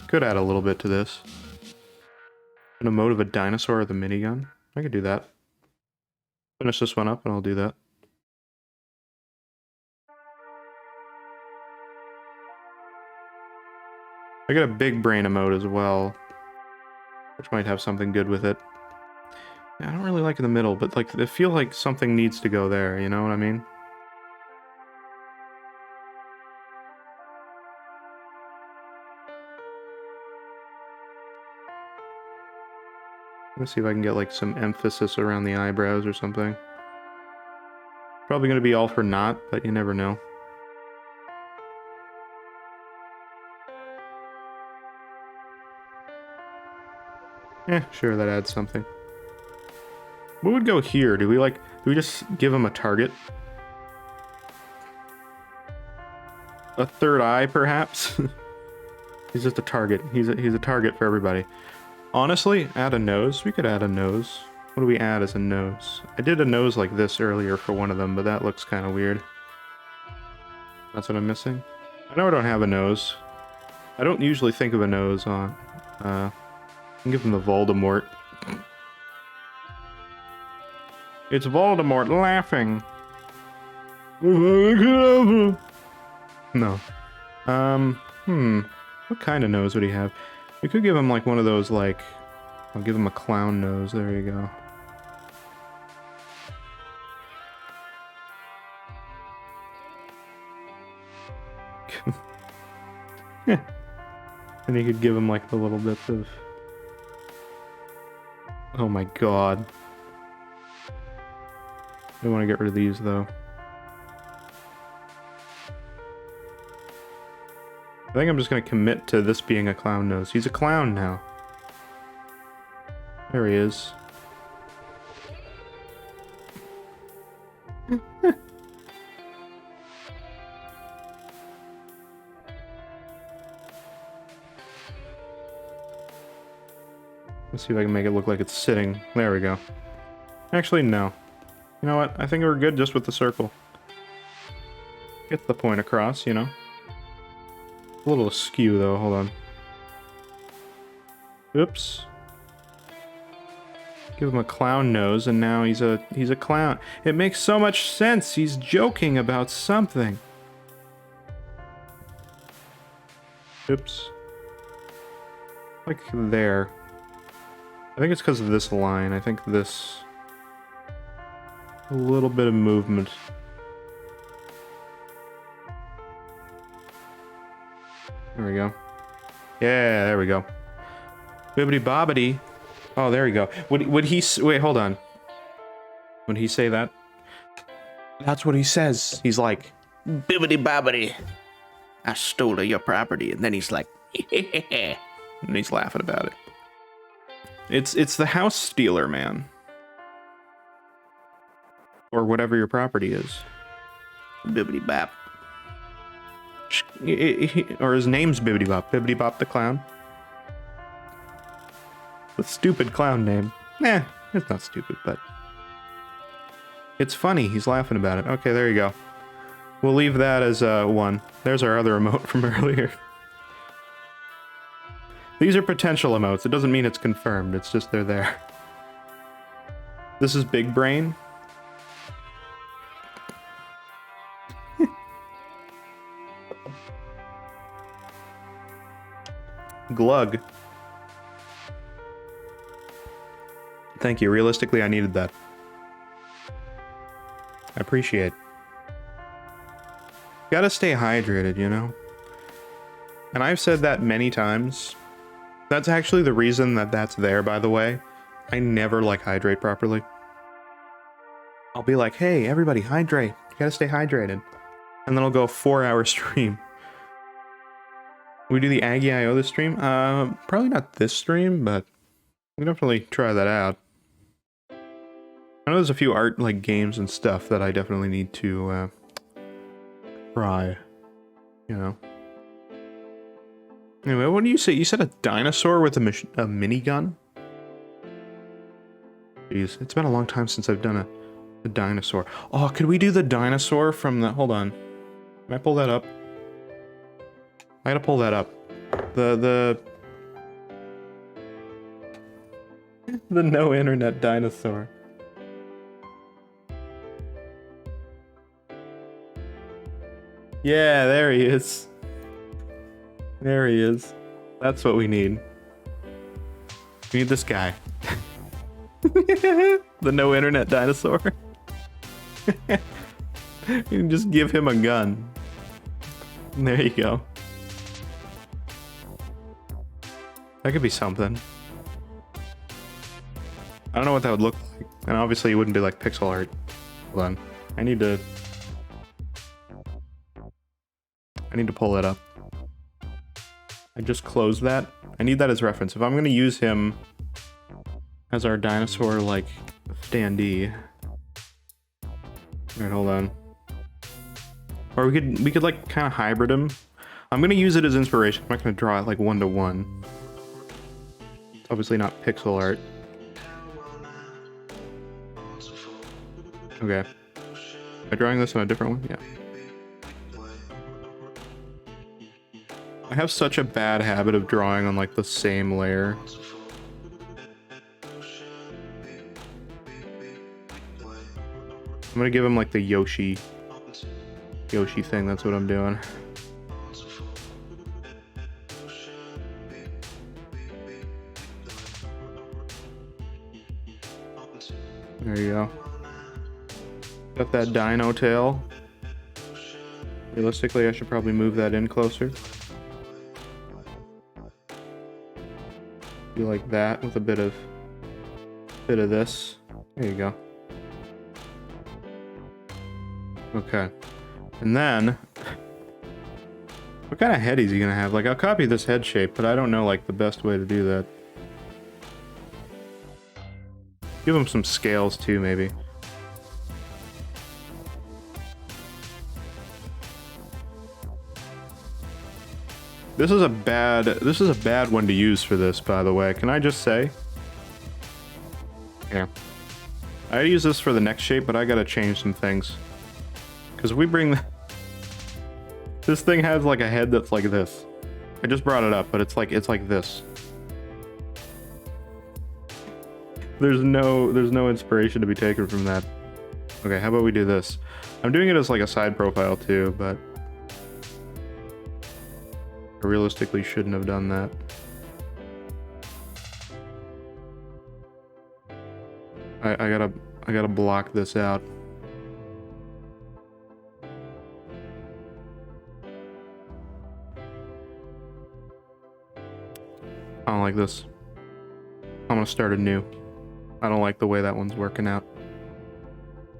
Could add a little bit to this. An emote of a dinosaur with a minigun. I could do that. Finish this one up and I'll do that. I got a big brain emote as well. which might have something good with it. Yeah, I don't really like in the middle, but like I feel like something needs to go there, you know what I mean? Let's see if I can get like some emphasis around the eyebrows or something. Probably gonna be all for naught, but you never know. Sure, that adds something. What would go here? Do we just give him a target? A third eye, perhaps? He's just a target. He's a target for everybody. Honestly, add a nose. We could add a nose. What do we add as a nose? I did a nose like this earlier for one of them, but that looks kind of weird. That's what I'm missing. I know I don't have a nose. I don't usually think of a nose on... I can give him the Voldemort. It's Voldemort laughing. No. What kind of nose would he have? We could give him like one of those, like... I'll give him a clown nose. There you go. Yeah. And you could give him like the little bits of... Oh my god. I want to get rid of these though. I think I'm just going to commit to this being a clown nose. He's a clown now. There he is. Let's see if I can make it look like it's sitting. There we go. Actually, no. You know what? I think we're good just with the circle. Get the point across, you know? A little askew, though. Hold on. Oops. Give him a clown nose, and now he's a clown. It makes so much sense. He's joking about something. Oops. Like there. I think it's because of this line. I think this... A little bit of movement. There we go. Yeah, there we go. Bibbidi bobbidi. Oh, there we go. Would he... Wait, hold on. Would he say that? That's what he says. He's like, bibbidi bobbidi. I stole your property. And then he's like, and he's laughing about it. It's the house stealer, man. Or whatever your property is. Bibbidi bop. Or his name's Bibbidi Bop. Bibbidi Bop the Clown. The stupid clown name. Nah, it's not stupid, but... It's funny. He's laughing about it. Okay, there you go. We'll leave that as 1. There's our other emote from earlier. These are potential emotes. It doesn't mean it's confirmed. It's just they're there. This is Big Brain. Glug. Thank you. Realistically, I needed that. I appreciate. Gotta stay hydrated, you know? And I've said that many times. That's actually the reason that that's there, by the way. I never like hydrate properly. I'll be like, hey, everybody, hydrate. You gotta stay hydrated. And then I'll go a 4-hour stream. We do the Aggie IO this stream? Probably not this stream, but we can definitely try that out. I know there's a few art, like, games and stuff that I definitely need to, try. You know. Anyway, what do you say? You said a dinosaur with a minigun? Jeez, it's been a long time since I've done a dinosaur. Oh, could we do the dinosaur from the... Hold on. Can I pull that up? I gotta pull that up. The no internet dinosaur. Yeah, there he is. There he is. That's what we need. We need this guy. The no internet dinosaur. You can just give him a gun. There you go. That could be something. I don't know what that would look like. And obviously it wouldn't be like pixel art. Hold on. I need to pull it up. I just closed that. I need that as reference. If I'm gonna use him as our dinosaur like standee. Alright, hold on. Or we could like kind of hybrid him. I'm gonna use it as inspiration. I'm not gonna draw it like 1-to-1. It's obviously not pixel art. Okay. Am I drawing this on a different one? Yeah. I have such a bad habit of drawing on like the same layer. I'm gonna give him like the Yoshi thing, that's what I'm doing. There you go. Got that dino tail. Realistically, I should probably move that in closer. Do like that with a bit of this. There you go. Okay. And then what kind of head is he gonna have? Like, I'll copy this head shape, but I don't know like the best way to do that. Give him some scales too, maybe. This is a bad one to use for this, by the way. Can I just say? Here. I use this for the next shape, but I gotta change some things. Because we bring this thing has like a head that's like this. I just brought it up, but it's like this. There's no inspiration to be taken from that. Okay, how about we do this? I'm doing it as like a side profile too, but I realistically shouldn't have done that. I gotta block this out. I don't like this. I'm gonna start anew. I don't like the way that one's working out.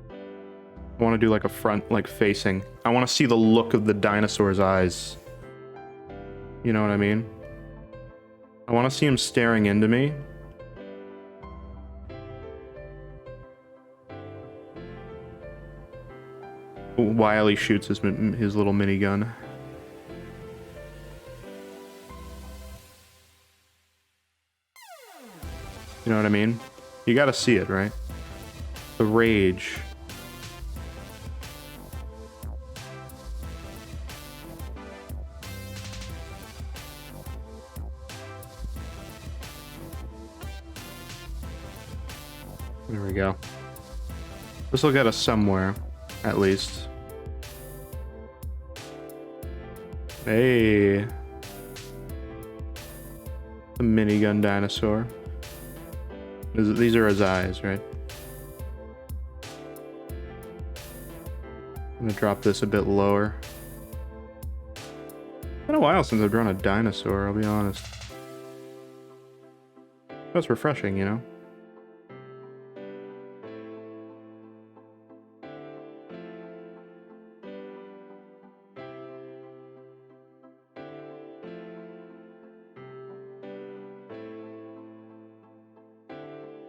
I want to do like a front, like facing. I want to see the look of the dinosaur's eyes. You know what I mean? I want to see him staring into me. While he shoots his little minigun. You know what I mean? You gotta see it, right? The rage. There we go. This will get us somewhere, at least. Hey. The minigun dinosaur. These are his eyes, right? I'm gonna drop this a bit lower. It's been a while since I've drawn a dinosaur, I'll be honest. That's refreshing, you know?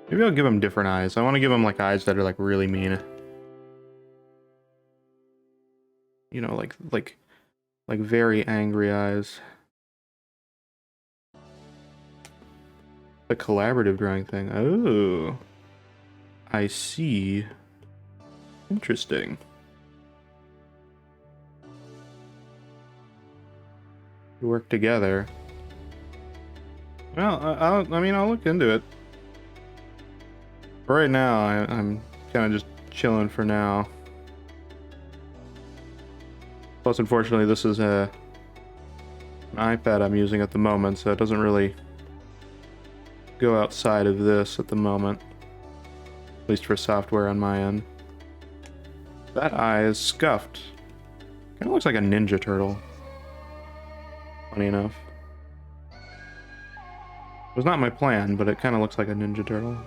Maybe I'll give him different eyes. I want to give him like eyes that are like really mean. You know, like very angry eyes. The collaborative drawing thing. Oh, I see. Interesting. We work together. Well, I mean, I'll look into it. Right now, I'm kind of just chilling for now. Plus, unfortunately, this is an iPad I'm using at the moment, so it doesn't really go outside of this at the moment. At least for software on my end. That eye is scuffed. Kind of looks like a Ninja Turtle. Funny enough. It was not my plan, but it kind of looks like a Ninja Turtle.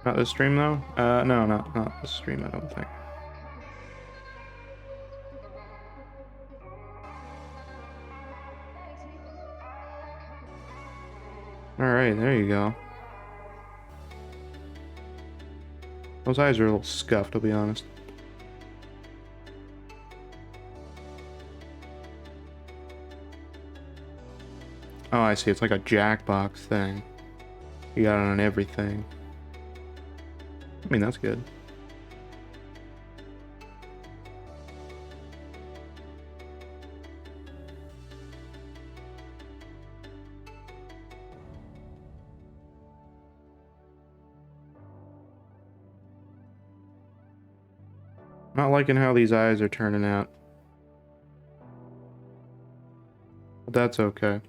Not this stream though? No, not this stream, I don't think. Alright, there you go. Those eyes are a little scuffed, I'll be honest. Oh, I see. It's like a Jackbox thing. You got it on everything. I mean, that's good. Not liking how these eyes are turning out. But that's okay.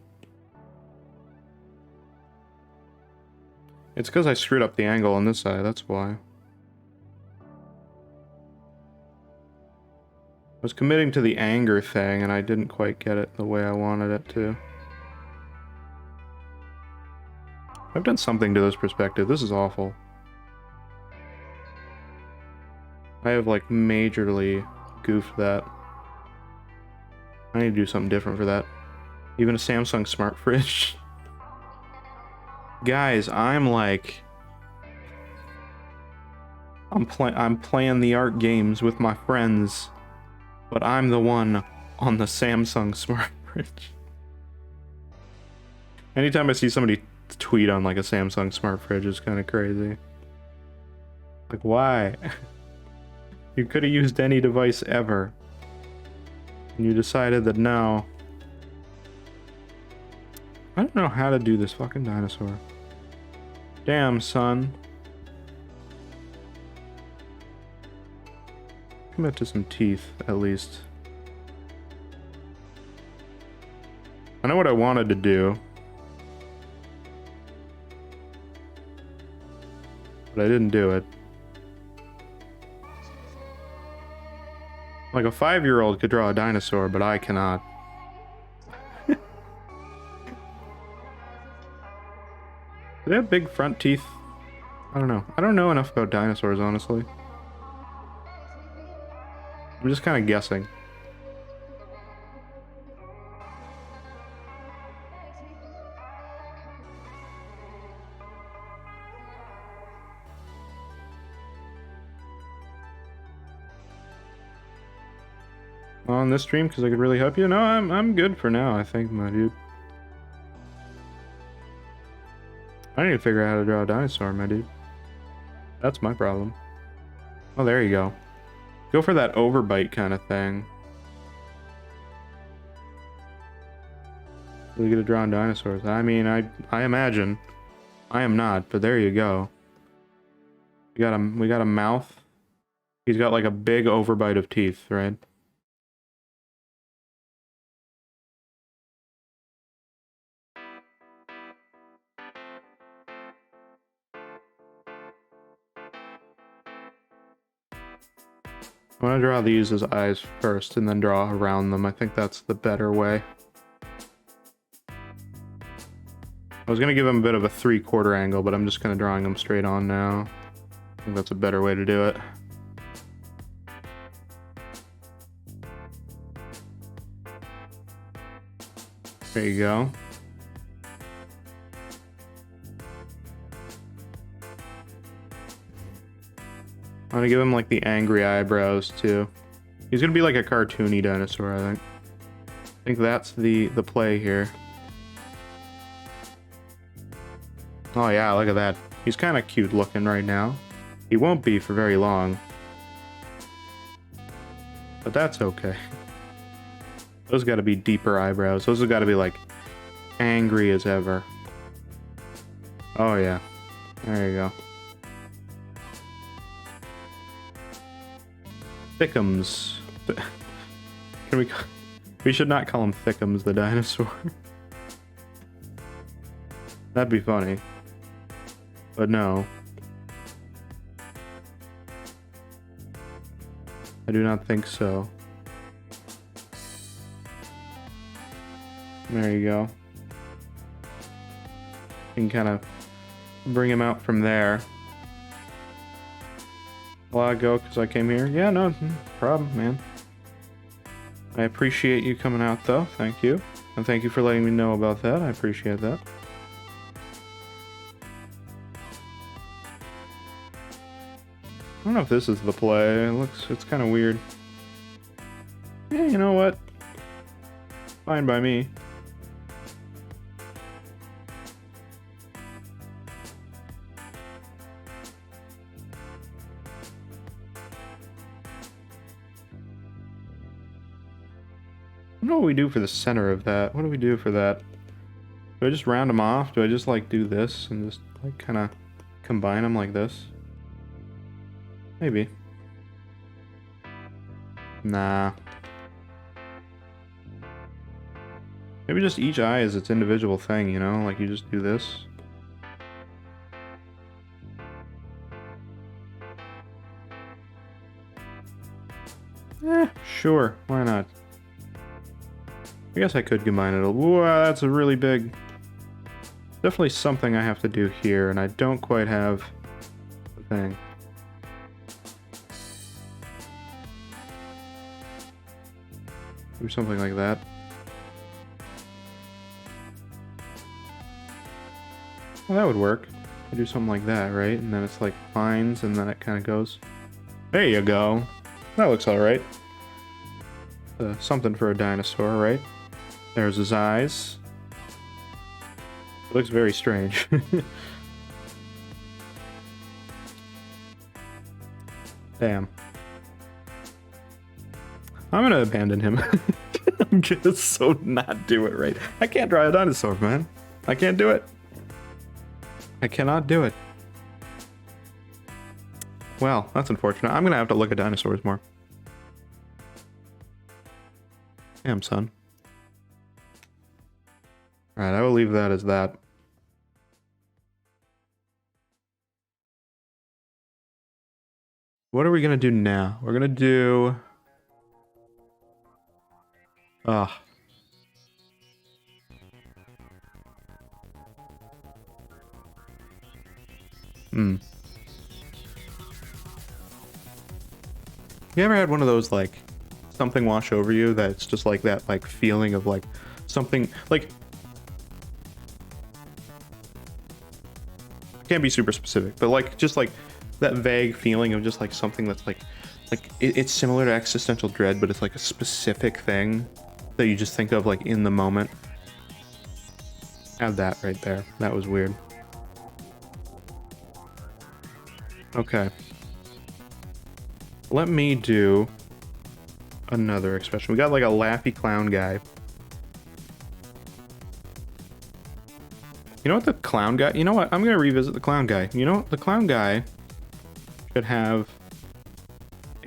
It's because I screwed up the angle on this eye, that's why. I was committing to the anger thing and I didn't quite get it the way I wanted it to. I've done something to this perspective. This is awful. I have like majorly goofed that. I need to do something different for that. Even a Samsung smart fridge. Guys, I'm like... I'm playing the art games with my friends, but I'm the one on the Samsung smart fridge. Anytime I see somebody tweet on like a Samsung smart fridge, it's kind of crazy. Like, why? You could have used any device ever. And you decided that no. I don't know how to do this fucking dinosaur. Damn, son. Commit to some teeth, at least. I know what I wanted to do. But I didn't do it. Like a 5-year-old could draw a dinosaur, but I cannot. Do they have big front teeth? I don't know. I don't know enough about dinosaurs, honestly. I'm just kind of guessing. On this stream because I could really help you? No, I'm good for now, I think, my dude. I need to figure out how to draw a dinosaur, my dude. That's my problem. Oh, there you go. Go for that overbite kind of thing. Really good at drawing dinosaurs. I mean, I imagine. I am not, but there you go. We got a mouth. He's got like a big overbite of teeth, right? I want to draw these as eyes first and then draw around them. I think that's the better way. I was going to give him a bit of a 3/4 angle, but I'm just kind of drawing them straight on now. I think that's a better way to do it. There you go. I'm gonna give him like the angry eyebrows too. He's gonna be like a cartoony dinosaur, I think. I think that's the play here. Oh yeah, look at that. He's kind of cute looking right now. He won't be for very long. But that's okay. Those gotta be deeper eyebrows. Those have gotta be like angry as ever. Oh yeah. There you go. Thickums. Can we We should not call him Thickums the dinosaur. That'd be funny. But no. I do not think so. There you go. You can kind of bring him out from there. Will I go because I came here? Yeah, no problem, man. I appreciate you coming out, though. Thank you. And thank you for letting me know about that. I appreciate that. I don't know if this is the play. It's kind of weird. Yeah, you know what? Fine by me. I don't know what we do for the center of that. What do we do for that? Do I just round them off? Do I just like do this and just like kind of combine them like this? Maybe. Nah. Maybe just each eye is its individual thing, you know? Like you just do this. Sure. Why not? I guess I could combine it. Wow, that's a really big... Definitely something I have to do here, and I don't quite have the thing. Do something like that. Well, that would work. I do something like that, right? And then it's like lines, and then it kind of goes. There you go. That looks alright. Something for a dinosaur, right? There's his eyes. It looks very strange. Damn. I'm gonna abandon him. I'm gonna so not do it right. I can't draw a dinosaur, man. I can't do it. I cannot do it. Well, that's unfortunate. I'm gonna have to look at dinosaurs more. Damn, son. Alright, I will leave that as that. What are we gonna do now? We're gonna do... Ah. You ever had one of those, like, something wash over you that's just like that, like, feeling of, like, something, like... Can't be super specific, but, like, just, like, that vague feeling of just, like, something that's, like it's similar to existential dread, but it's, like, a specific thing that you just think of, like, in the moment. Have that right there. That was weird. Okay. Let me do another expression. We got like a laughy clown guy. You know what the clown guy... You know what? I'm going to revisit the clown guy. You know what? The clown guy should have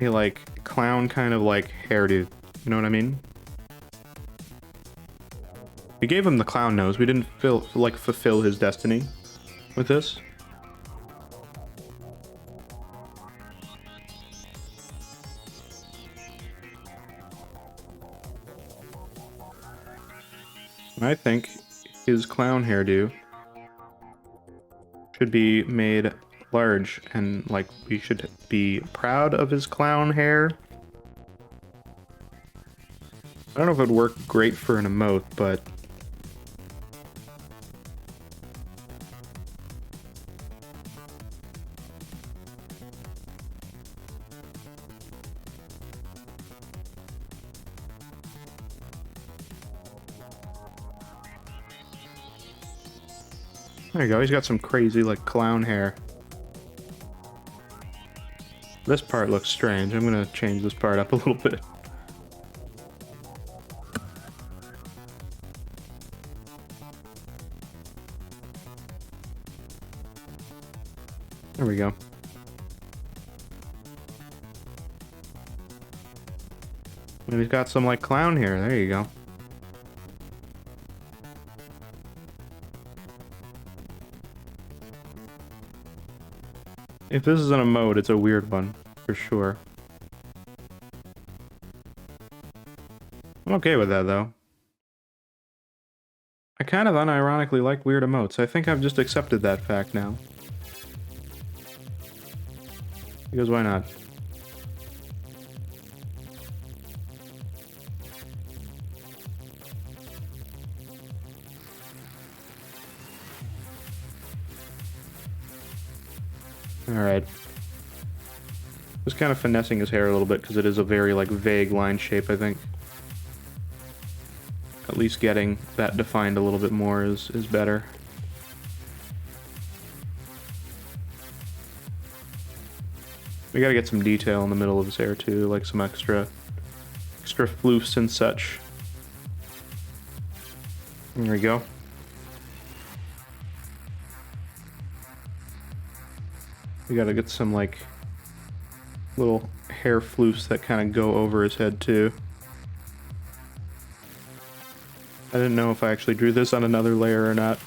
a like clown kind of like hairdo. You know what I mean? We gave him the clown nose. We didn't fulfill his destiny with this. I think his clown hairdo should be made large, and like we should be proud of his clown hair. I don't know if it would work great for an emote, but there you go. He's got some crazy, like, clown hair. This part looks strange. I'm gonna change this part up a little bit. There we go. And he's got some like clown here. There you go. If this is an emote, it's a weird one, for sure. I'm okay with that, though. I kind of unironically like weird emotes. I think I've just accepted that fact now. Because why not? Alright. Just kind of finessing his hair a little bit because it is a very, like, vague line shape, I think. At least getting that defined a little bit more is better. We gotta get some detail in the middle of his hair too, like some extra floofs and such. There we go. We gotta get some like little hair floofs that kind of go over his head too. I didn't know if I actually drew this on another layer or not.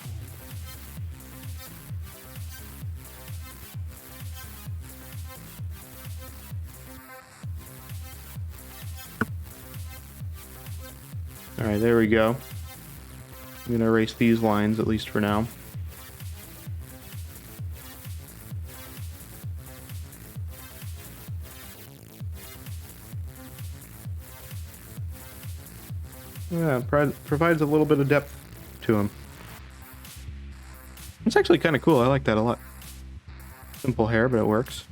Alright, there we go. I'm gonna erase these lines, at least for now. Yeah, provides a little bit of depth to him. It's actually kind of cool. I like that a lot. Simple hair, but it works.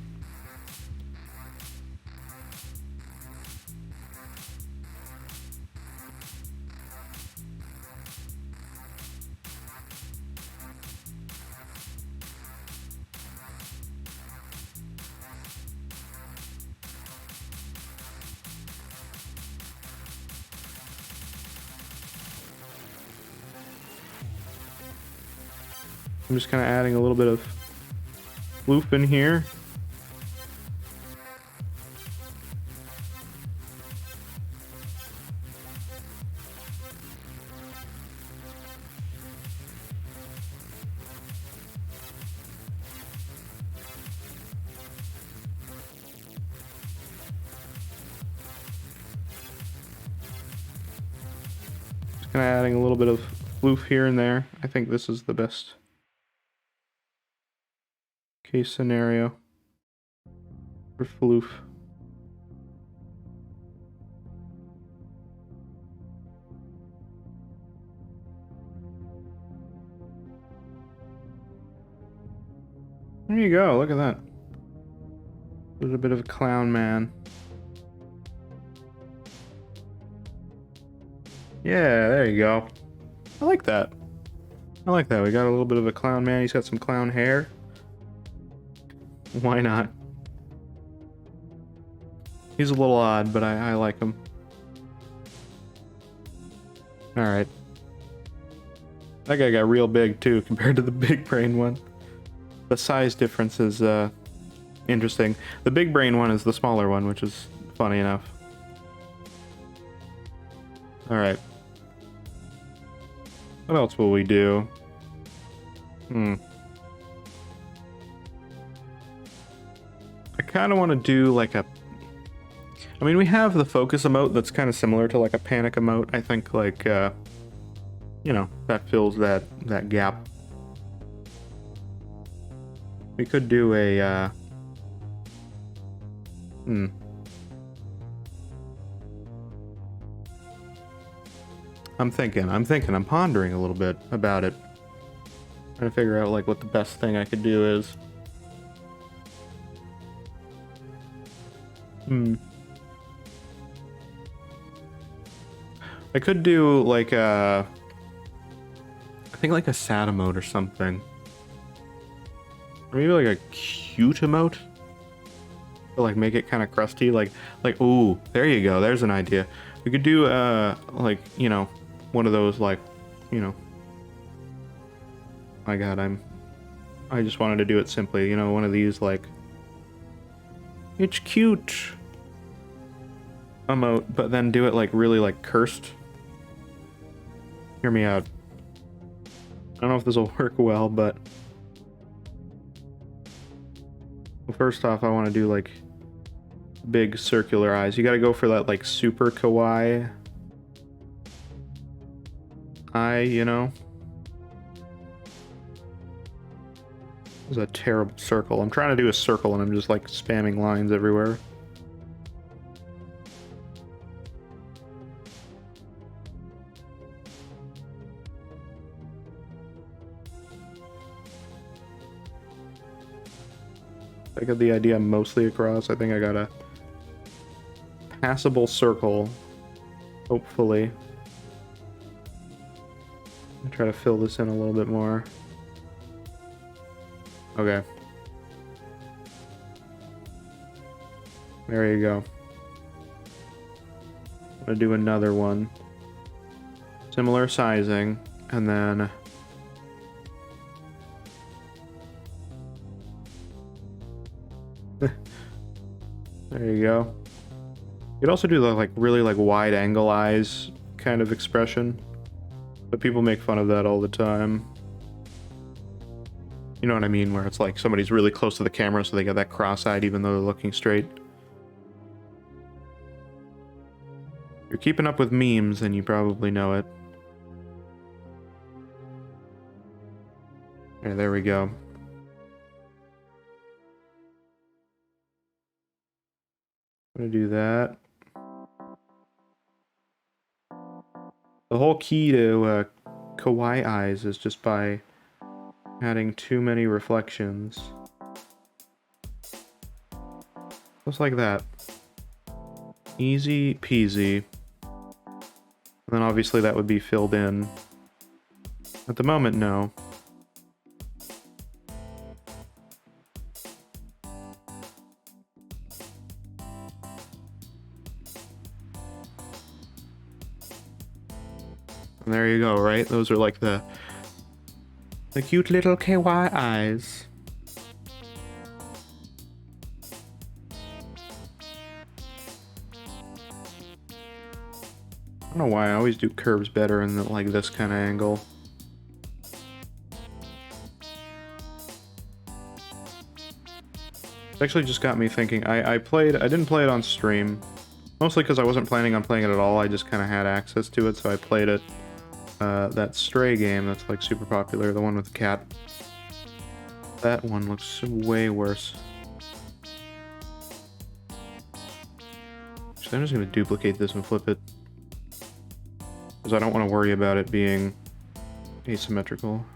I'm just kind of adding a little bit of loop in here. Just kind of adding a little bit of floof here and there. I think this is the best case scenario for floof. There you go, look at that. There's a bit of a clown man. Yeah, there you go. I like that. I like that. We got a little bit of a clown man. He's got some clown hair. Why not? He's a little odd, but I like him. Alright. That guy got real big, too, compared to the big brain one. The size difference is, interesting. The big brain one is the smaller one, which is funny enough. Alright. What else will we do? I kind of want to do like a... I mean, we have the focus emote that's kind of similar to like a panic emote. I think like, you know, that fills that gap. We could do a, I'm pondering a little bit about it. Trying to figure out like what the best thing I could do is. I could do like a... I think like a sad emote or something. Or maybe like a cute emote? Or like make it kind of crusty, like, ooh, there you go, there's an idea. We could do, like, you know, one of those, like, you know... My god, I just wanted to do it simply, you know, one of these, like... It's cute! emote, but then do it like really like cursed. Hear me out. I don't know if this will work well, but first off, I want to do like big circular eyes. You gotta go for that like super kawaii eye, you know? It was a terrible circle. I'm trying to do a circle and I'm just like spamming lines everywhere. I got the idea mostly across. I think I got a passable circle, hopefully. I'll try to fill this in a little bit more. Okay. There you go. I'm gonna do another one. Similar sizing, and then there you go. You could also do the like really like wide angle eyes kind of expression, but people make fun of that all the time. You know what I mean? Where it's like somebody's really close to the camera, so they got that cross-eyed even though they're looking straight. If you're keeping up with memes, then you probably know it. Okay, there we go. I'm gonna do that. The whole key to kawaii eyes is just by adding too many reflections. Just like that. Easy peasy. And then obviously that would be filled in. At the moment, no. And there you go, right? Those are like the cute little kawaii eyes. I don't know why I always do curves better in like this kind of angle. It actually just got me thinking. I didn't play it on stream, mostly because I wasn't planning on playing it at all. I just kind of had access to it, so I played it. That Stray game that's like super popular, the one with the cat. That one looks way worse. Actually, I'm just going to duplicate this and flip it, because I don't want to worry about it being asymmetrical.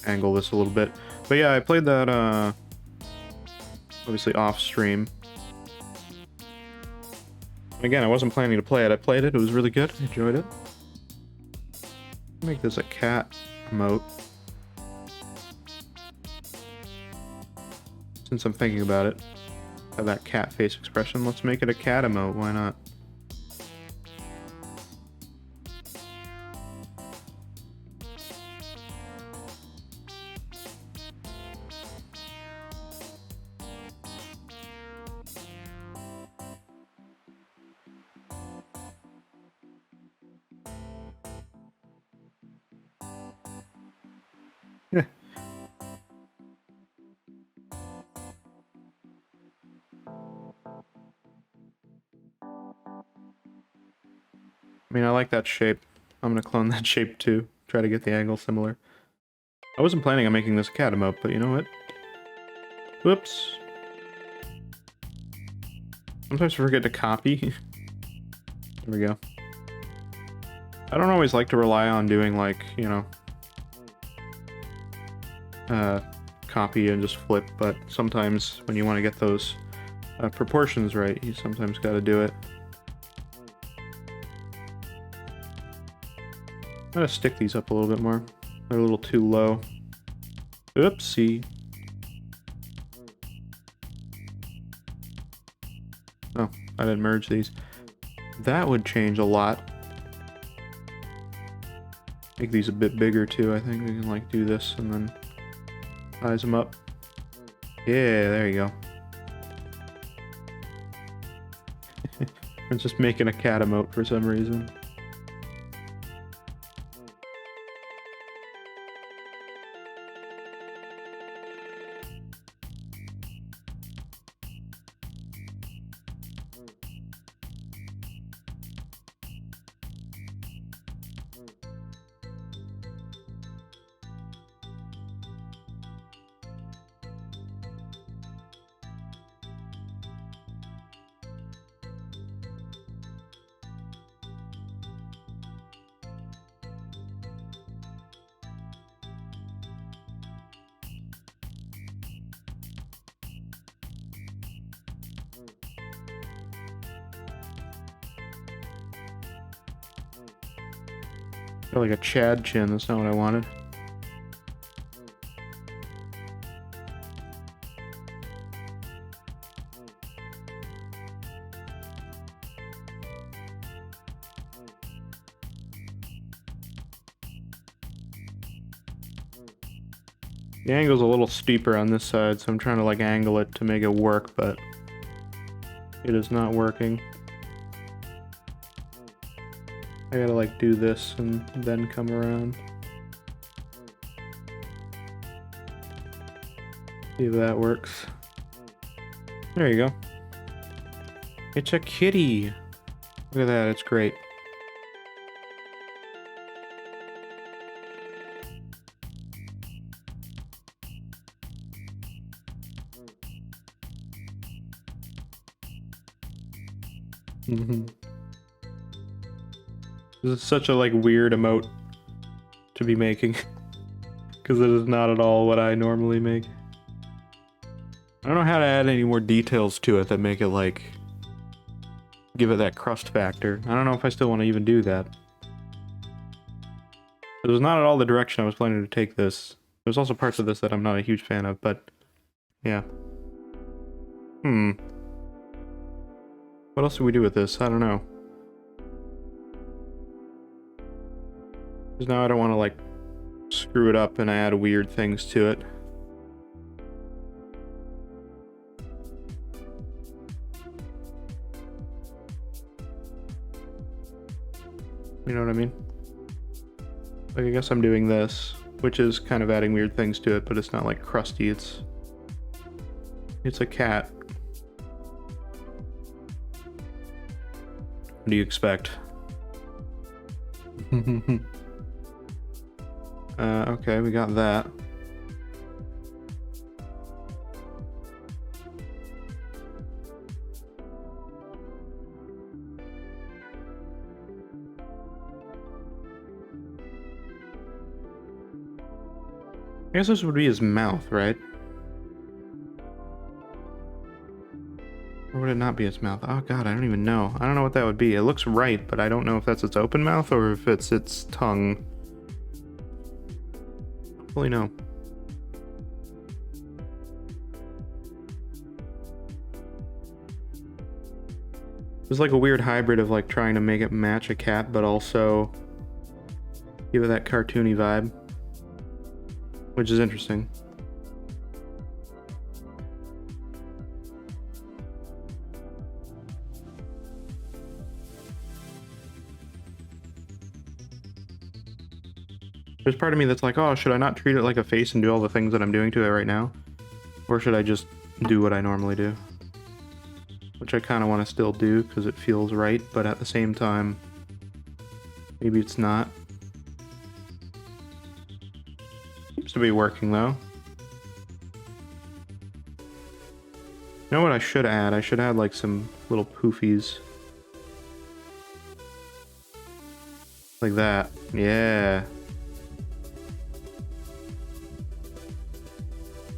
Angle this a little bit. But yeah, I played that obviously off stream. Again, I wasn't planning to play it. I played it. It was really good. I enjoyed it. Make this a cat emote. Since I'm thinking about it, have that cat face expression. Let's make it a cat emote. Why not? Yeah. I mean, I like that shape. I'm gonna clone that shape too. Try to get the angle similar. I wasn't planning on making this a cat emote, but you know what? Whoops. Sometimes I forget to copy. There we go. I don't always like to rely on doing like, you know, copy and just flip, but sometimes when you want to get those proportions right, you sometimes got to do it. I'm gonna stick these up a little bit more. They're a little too low. Oopsie. Oh, I didn't merge these. That would change a lot. Make these a bit bigger too, I think. We can like do this and then size them up. Yeah, there you go. I'm just making a cat emote for some reason. Got like a Chad chin, that's not what I wanted. The angle's a little steeper on this side, so I'm trying to like angle it to make it work, but it is not working. I gotta like do this and then come around. See if that works. There you go. It's a kitty. Look at that, it's great. This is such a like weird emote to be making because it is not at all what I normally make. I don't know how to add any more details to it that make it like give it that crust factor. I don't know if I still want to even do that. It was not at all the direction I was planning to take this. There's also parts of this that I'm not a huge fan of, but yeah. What else do we do with this? I don't know. Because now I don't want to like screw it up and add weird things to it. You know what I mean? Like I guess I'm doing this, which is kind of adding weird things to it, but it's not like crusty, it's a cat. What do you expect? Okay, we got that. I guess this would be his mouth, right? Or would it not be its mouth? Oh god, I don't even know. I don't know what that would be. It looks right, but I don't know if that's its open mouth or if it's its tongue. Hopefully no. It's like a weird hybrid of like trying to make it match a cat, but also give it that cartoony vibe, which is interesting. There's part of me that's like, oh, should I not treat it like a face and do all the things that I'm doing to it right now? Or should I just do what I normally do? Which I kind of want to still do because it feels right, but at the same time, maybe it's not. Seems to be working though. You know what I should add? I should add like some little poofies. Like that. Yeah.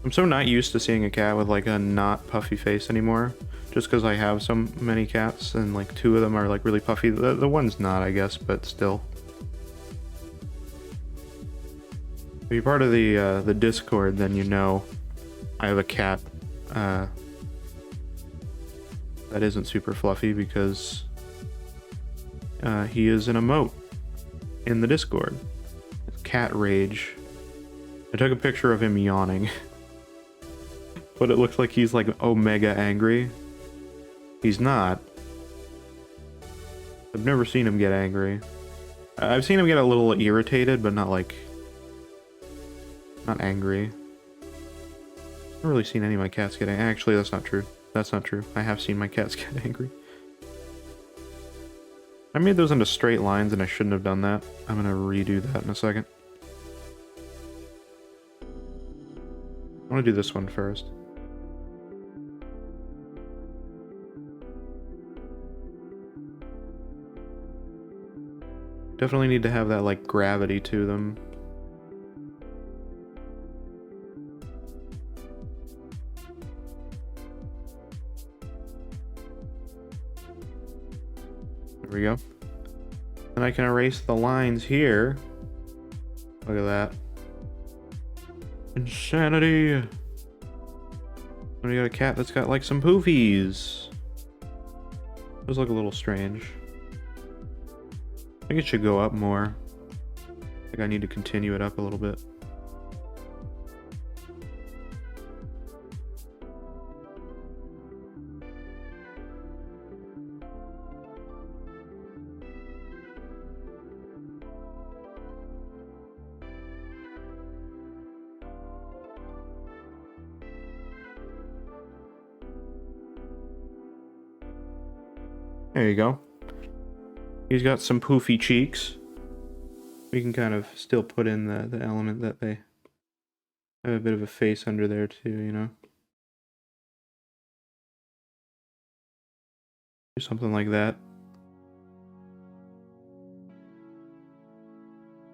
I'm so not used to seeing a cat with like a not puffy face anymore. Just because I have so many cats and like 2 of them are like really puffy. The one's not, I guess, but still. If you're part of the Discord, then you know I have a cat that isn't super fluffy because he is an emote in the Discord. Cat rage. I took a picture of him yawning. But it looks like he's like omega angry. He's not. I've never seen him get angry. I've seen him get a little irritated, but not like... not angry. I've not really seen any of my cats get angry. Actually, that's not true. That's not true. I have seen my cats get angry. I made those into straight lines and I shouldn't have done that. I'm gonna redo that in a second. I want to do this one first. Definitely need to have that like gravity to them. There we go. And I can erase the lines here. Look at that. Insanity! And we got a cat that's got like some poofies. Those look a little strange. I think it should go up more. I think I need to continue it up a little bit. There you go. He's got some poofy cheeks. We can kind of still put in the element that they have a bit of a face under there too, you know? Do something like that.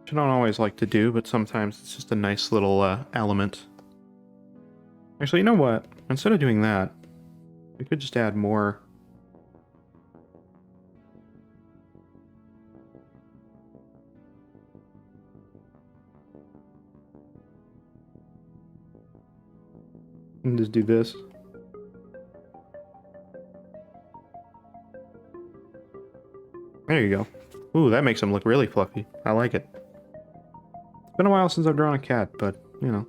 Which I don't always like to do, but sometimes it's just a nice little element. Actually, you know what? Instead of doing that, we could just add more. And just do this. There you go. Ooh, that makes him look really fluffy. I like it. It's been a while since I've drawn a cat, but, you know.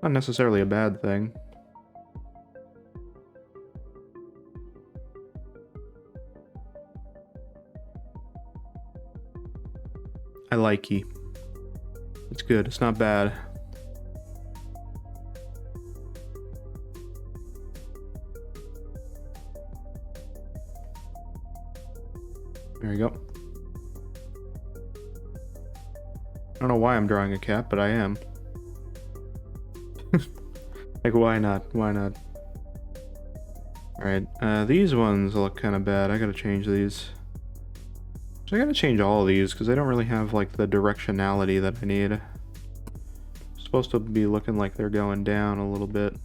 Not necessarily a bad thing. I likey. It's good. It's not bad. There you go. I don't know why I'm drawing a cat, but I am. Like, why not? Why not? Alright, these ones look kind of bad. I gotta change these. So I gotta change all of these, because they don't really have, like, the directionality that I need. It's supposed to be looking like they're going down a little bit.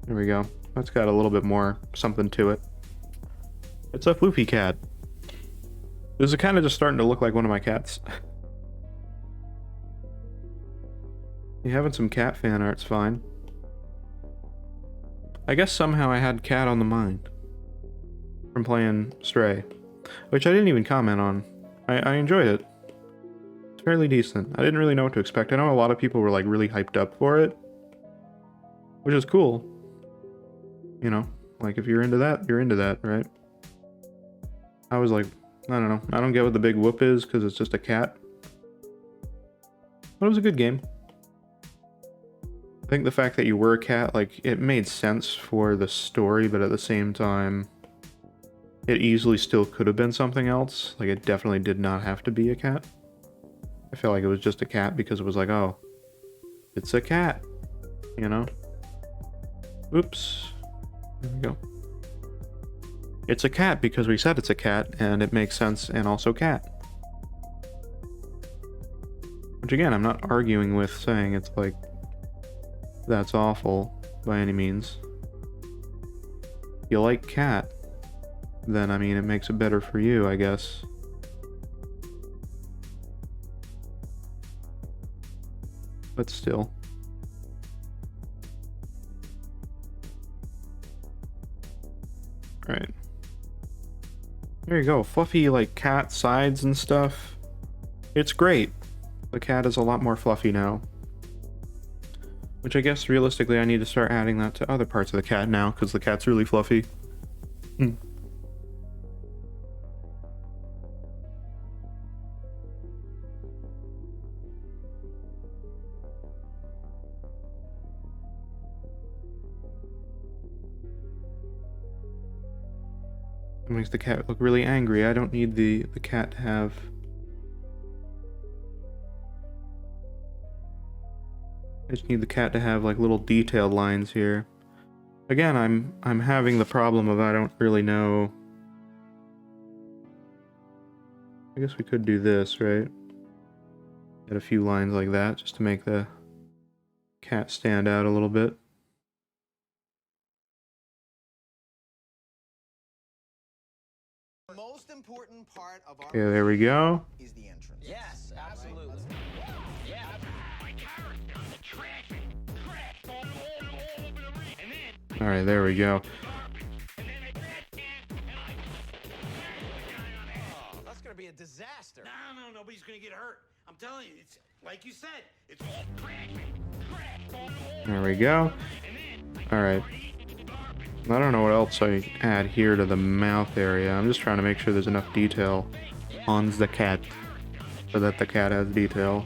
There we go. That's got a little bit more something to it. It's a floofy cat. This is kind of just starting to look like one of my cats. You having some cat fan art's fine. I guess somehow I had cat on the mind from playing Stray, which I didn't even comment on. I enjoyed it. It's fairly decent. I didn't really know what to expect. I know a lot of people were like really hyped up for it, which is cool. You know, like if you're into that, you're into that, right? I was like, I don't know. I don't get what the big whoop is because it's just a cat. But it was a good game. I think the fact that you were a cat, like, it made sense for the story, but at the same time, it easily still could have been something else. Like, it definitely did not have to be a cat. I feel like it was just a cat because it was like, oh, it's a cat, you know? Oops. There we go. It's a cat because we said it's a cat, and it makes sense, and also cat. Which again, I'm not arguing with saying it's like, that's awful by any means. If you like cat, then I mean, it makes it better for you, I guess. but still. Right. There you go. Fluffy, like, cat sides and stuff. It's great. The cat is a lot more fluffy now. Which I guess, realistically, I need to start adding that to other parts of the cat now, because the cat's really fluffy. It makes the cat look really angry. I don't need the cat to have... I just need the cat to have like little detailed lines here. Again, I'm having the problem of I don't really know. I guess we could do this, right? Add a few lines like that just to make the cat stand out a little bit. Most important part of our Okay, there we go. is the entrance. Yes, absolutely. Yeah. All right, there we go. Oh, that's gonna be a disaster. No, nobody's gonna get hurt. I'm telling you, it's like you said, it's There we go. All right. I don't know what else I add here to the mouth area. I'm just trying to make sure there's enough detail on the cat so that the cat has detail.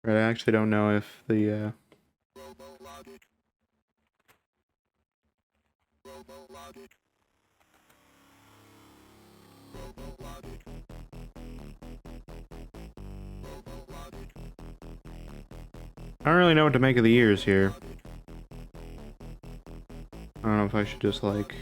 Right, I actually don't know if the I don't really know what to make of the ears here. I don't know if I should just like...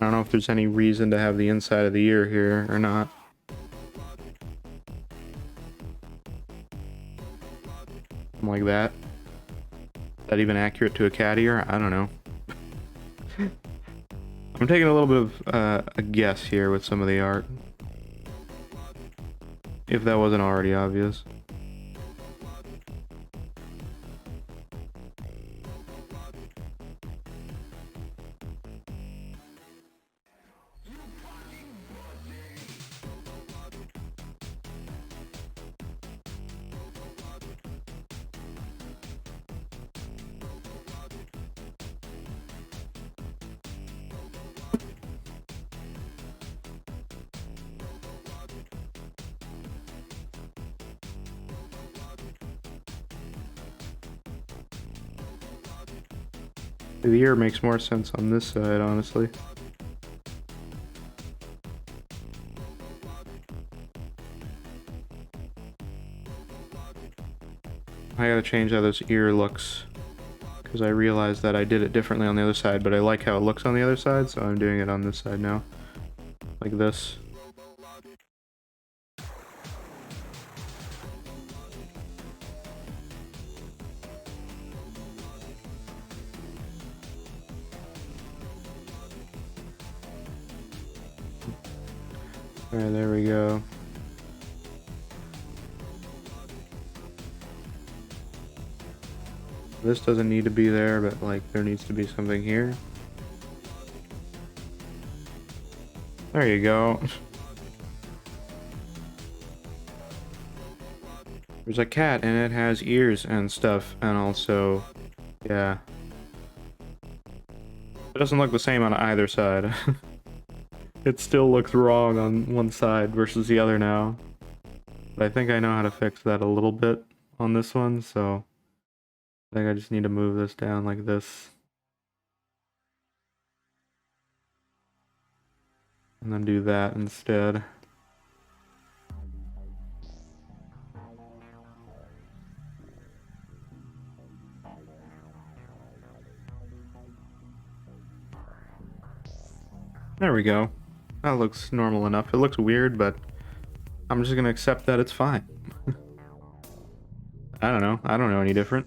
I don't know if there's any reason to have the inside of the ear here or not. Something like that. Is that even accurate to a cat ear? I don't know. I'm taking a little bit of a guess here with some of the art. If that wasn't already obvious. The ear makes more sense on this side, honestly. I gotta change how this ear looks, because I realized that I did it differently on the other side, but I like how it looks on the other side, so I'm doing it on this side now. Like this. Alright, there we go. This doesn't need to be there, but like there needs to be something here. There you go. There's a cat and it has ears and stuff, and also, yeah. It doesn't look the same on either side. It still looks wrong on one side versus the other now. But I think I know how to fix that a little bit on this one, so I think I just need to move this down like this. And then do that instead. There we go. That looks normal enough. It looks weird, but I'm just gonna accept that it's fine. I don't know. I don't know any different.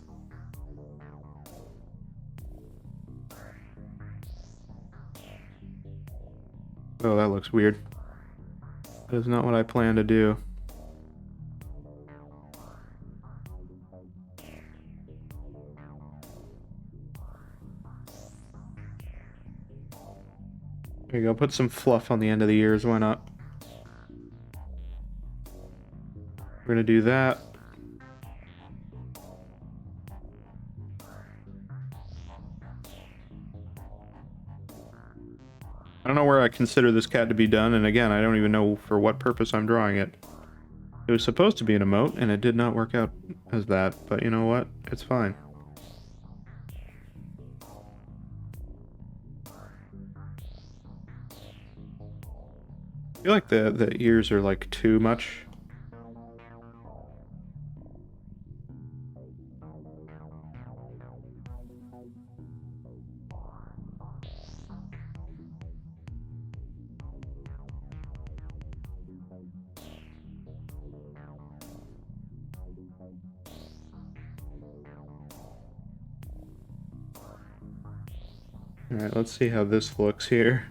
Oh, that looks weird. That is not what I plan to do. There you go. Put some fluff on the end of the ears. Why not? We're gonna do that. I don't know where I consider this cat to be done, and again, I don't even know for what purpose I'm drawing it. It was supposed to be an emote, and it did not work out as that, but you know what? It's fine. I feel like the ears are like too much. Alright, let's see how this looks here.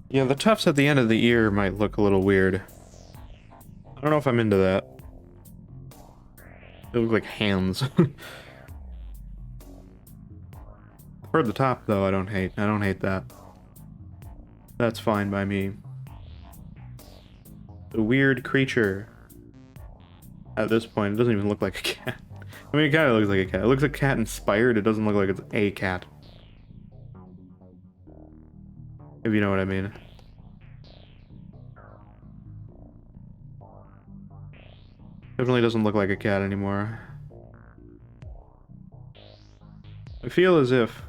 Yeah, the tufts at the end of the ear might look a little weird. I don't know if I'm into that. They look like hands. For the top, though, I don't hate that. That's fine by me. The weird creature. At this point, it doesn't even look like a cat. I mean, it kind of looks like a cat. It looks like cat inspired. It doesn't look like it's a cat. If you know what I mean. Definitely doesn't look like a cat anymore. I feel as if...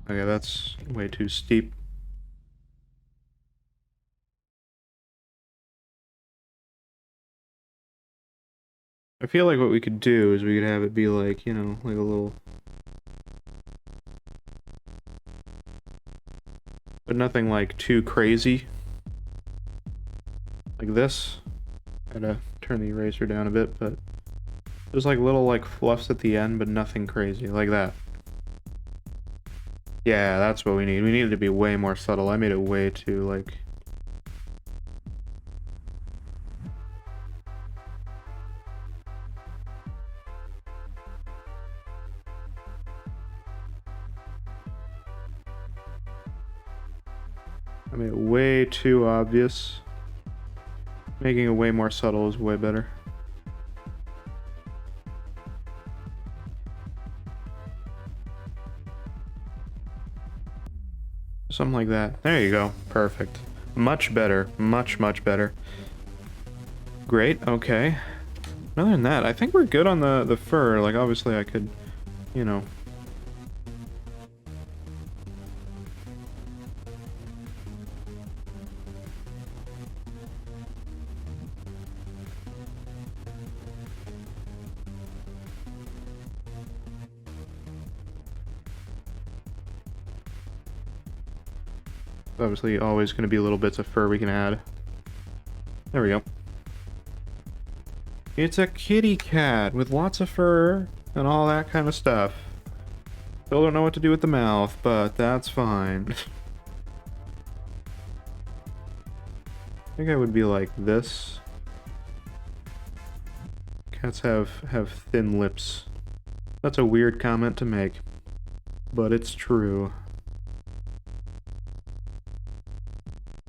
Okay, that's way too steep. I feel like what we could do is we could have it be like, you know, like a little... But nothing like too crazy. Like this. Gotta turn the eraser down a bit, but... There's like little like fluffs at the end, but nothing crazy, like that. Yeah, that's what we need. We need it to be way more subtle. I made it way too, like... I made it way too obvious. Making it way more subtle is way better. Something like that. There you go. Perfect. Much better. Much, much better. Great. Okay. Other than that, I think we're good on the fur. Like, obviously I could, you know... Obviously always going to be little bits of fur we can add. There we go. It's a kitty cat with lots of fur and all that kind of stuff. Still don't know what to do with the mouth, but that's fine. I think I would be like this. Cats have thin lips. That's a weird comment to make, but it's true.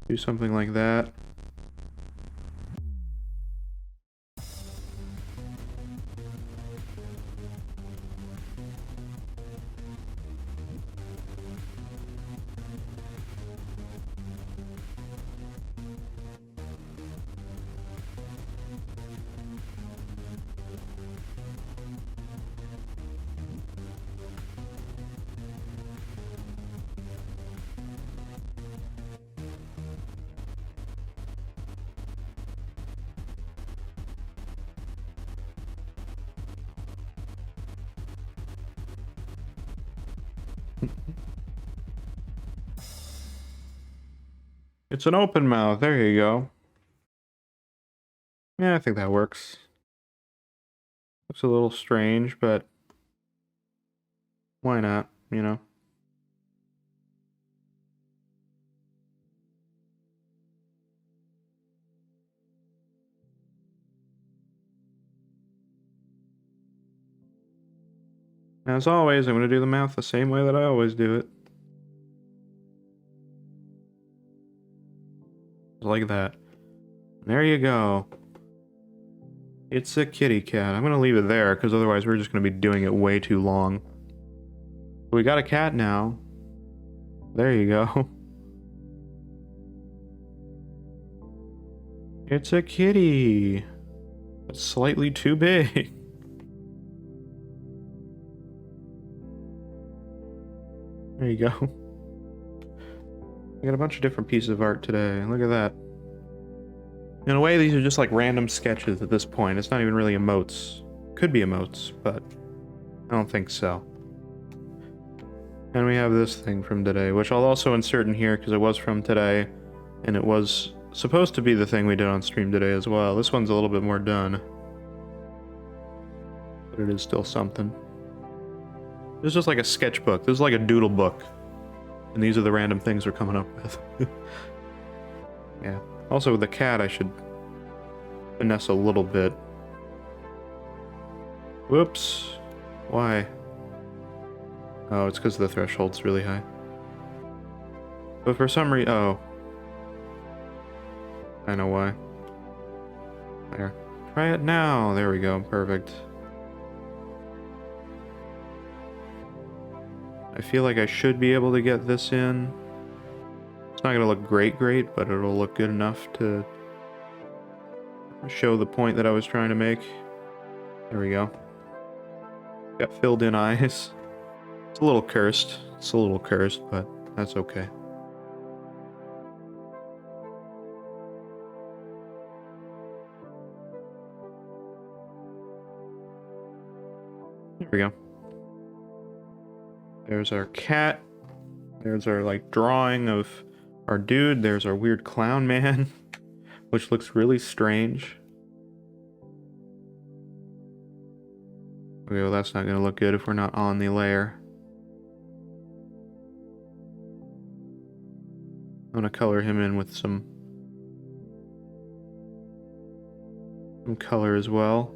Do something like that. It's an open mouth. There you go. Yeah, I think that works. Looks a little strange, but why not, you know? As always, I'm going to do the mouth the same way that I always do it. Like that. There you go. It's a kitty cat. I'm going to leave it there, because otherwise we're just going to be doing it way too long. We got a cat now. There you go. It's a kitty. It's slightly too big. There you go. I got a bunch of different pieces of art today. Look at that. In a way, these are just like random sketches at this point. It's not even really emotes. Could be emotes, but I don't think so. And we have this thing from today, which I'll also insert in here because it was from today, and it was supposed to be the thing we did on stream today as well. This one's a little bit more done, but it is still something. This is just like a sketchbook. This is like a doodle book. And these are the random things we're coming up with. Yeah. Also, with the cat, I should finesse a little bit. Whoops. Why? Oh, it's because the threshold's really high. But for some reason... Oh. I know why. There. Try it now. There we go. Perfect. I feel like I should be able to get this in. It's not going to look great, but it'll look good enough to show the point that I was trying to make. There we go. Got filled in eyes. It's a little cursed. It's a little cursed, but that's okay. There we go. There's our cat. There's our, like, drawing of our dude. There's our weird clown man, which looks really strange. Okay, well, that's not going to look good if we're not on the layer. I'm going to color him in with some color as well.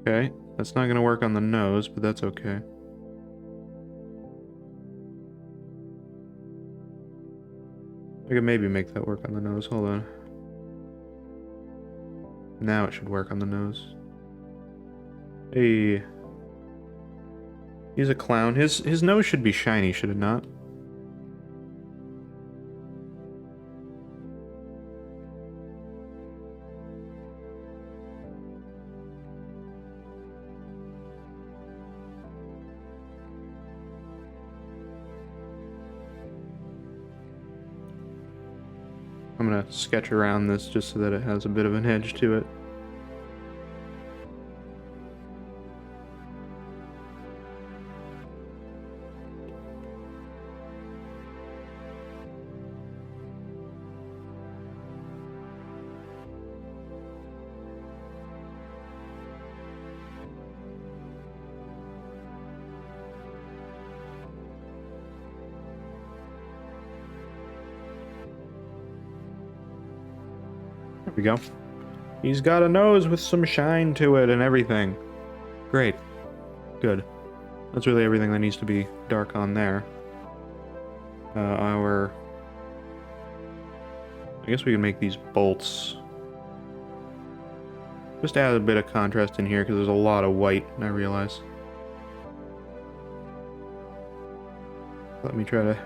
Okay. That's not going to work on the nose, but that's okay. I could maybe make that work on the nose. Hold on. Now it should work on the nose. Hey. He's a clown. His nose should be shiny, should it not? I'm gonna sketch around this just so that it has a bit of an edge to it. There we go. He's got a nose with some shine to it and everything. Great. Good. That's really everything that needs to be dark on there. I guess we can make these bolts. Just add a bit of contrast in here because there's a lot of white, I realize. Let me try to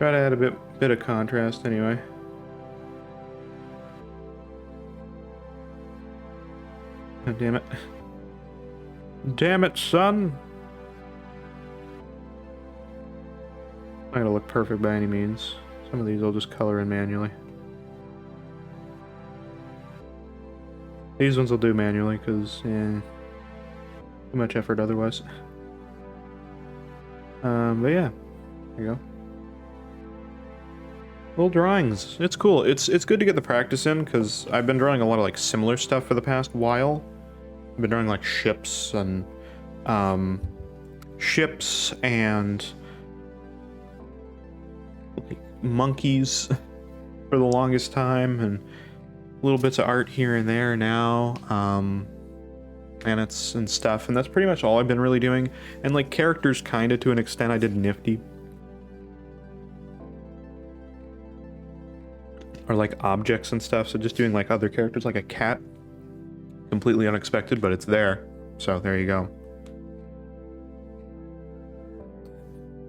add a bit of contrast anyway. Oh, damn it. Damn it, son! Not gonna look perfect by any means. Some of these I'll just color in manually. These ones will do manually, because, too much effort otherwise. But yeah, there you go. Little drawings. It's cool. It's good to get the practice in, because I've been drawing a lot of, like, similar stuff for the past while. I've been drawing, like, ships and like, monkeys for the longest time, and little bits of art here and there now, planets and stuff, and that's pretty much all I've been really doing. And like characters, kind of to an extent. I did Nifty, or like objects and stuff, so just doing like other characters, like a cat. Completely unexpected, but it's there, so there you go.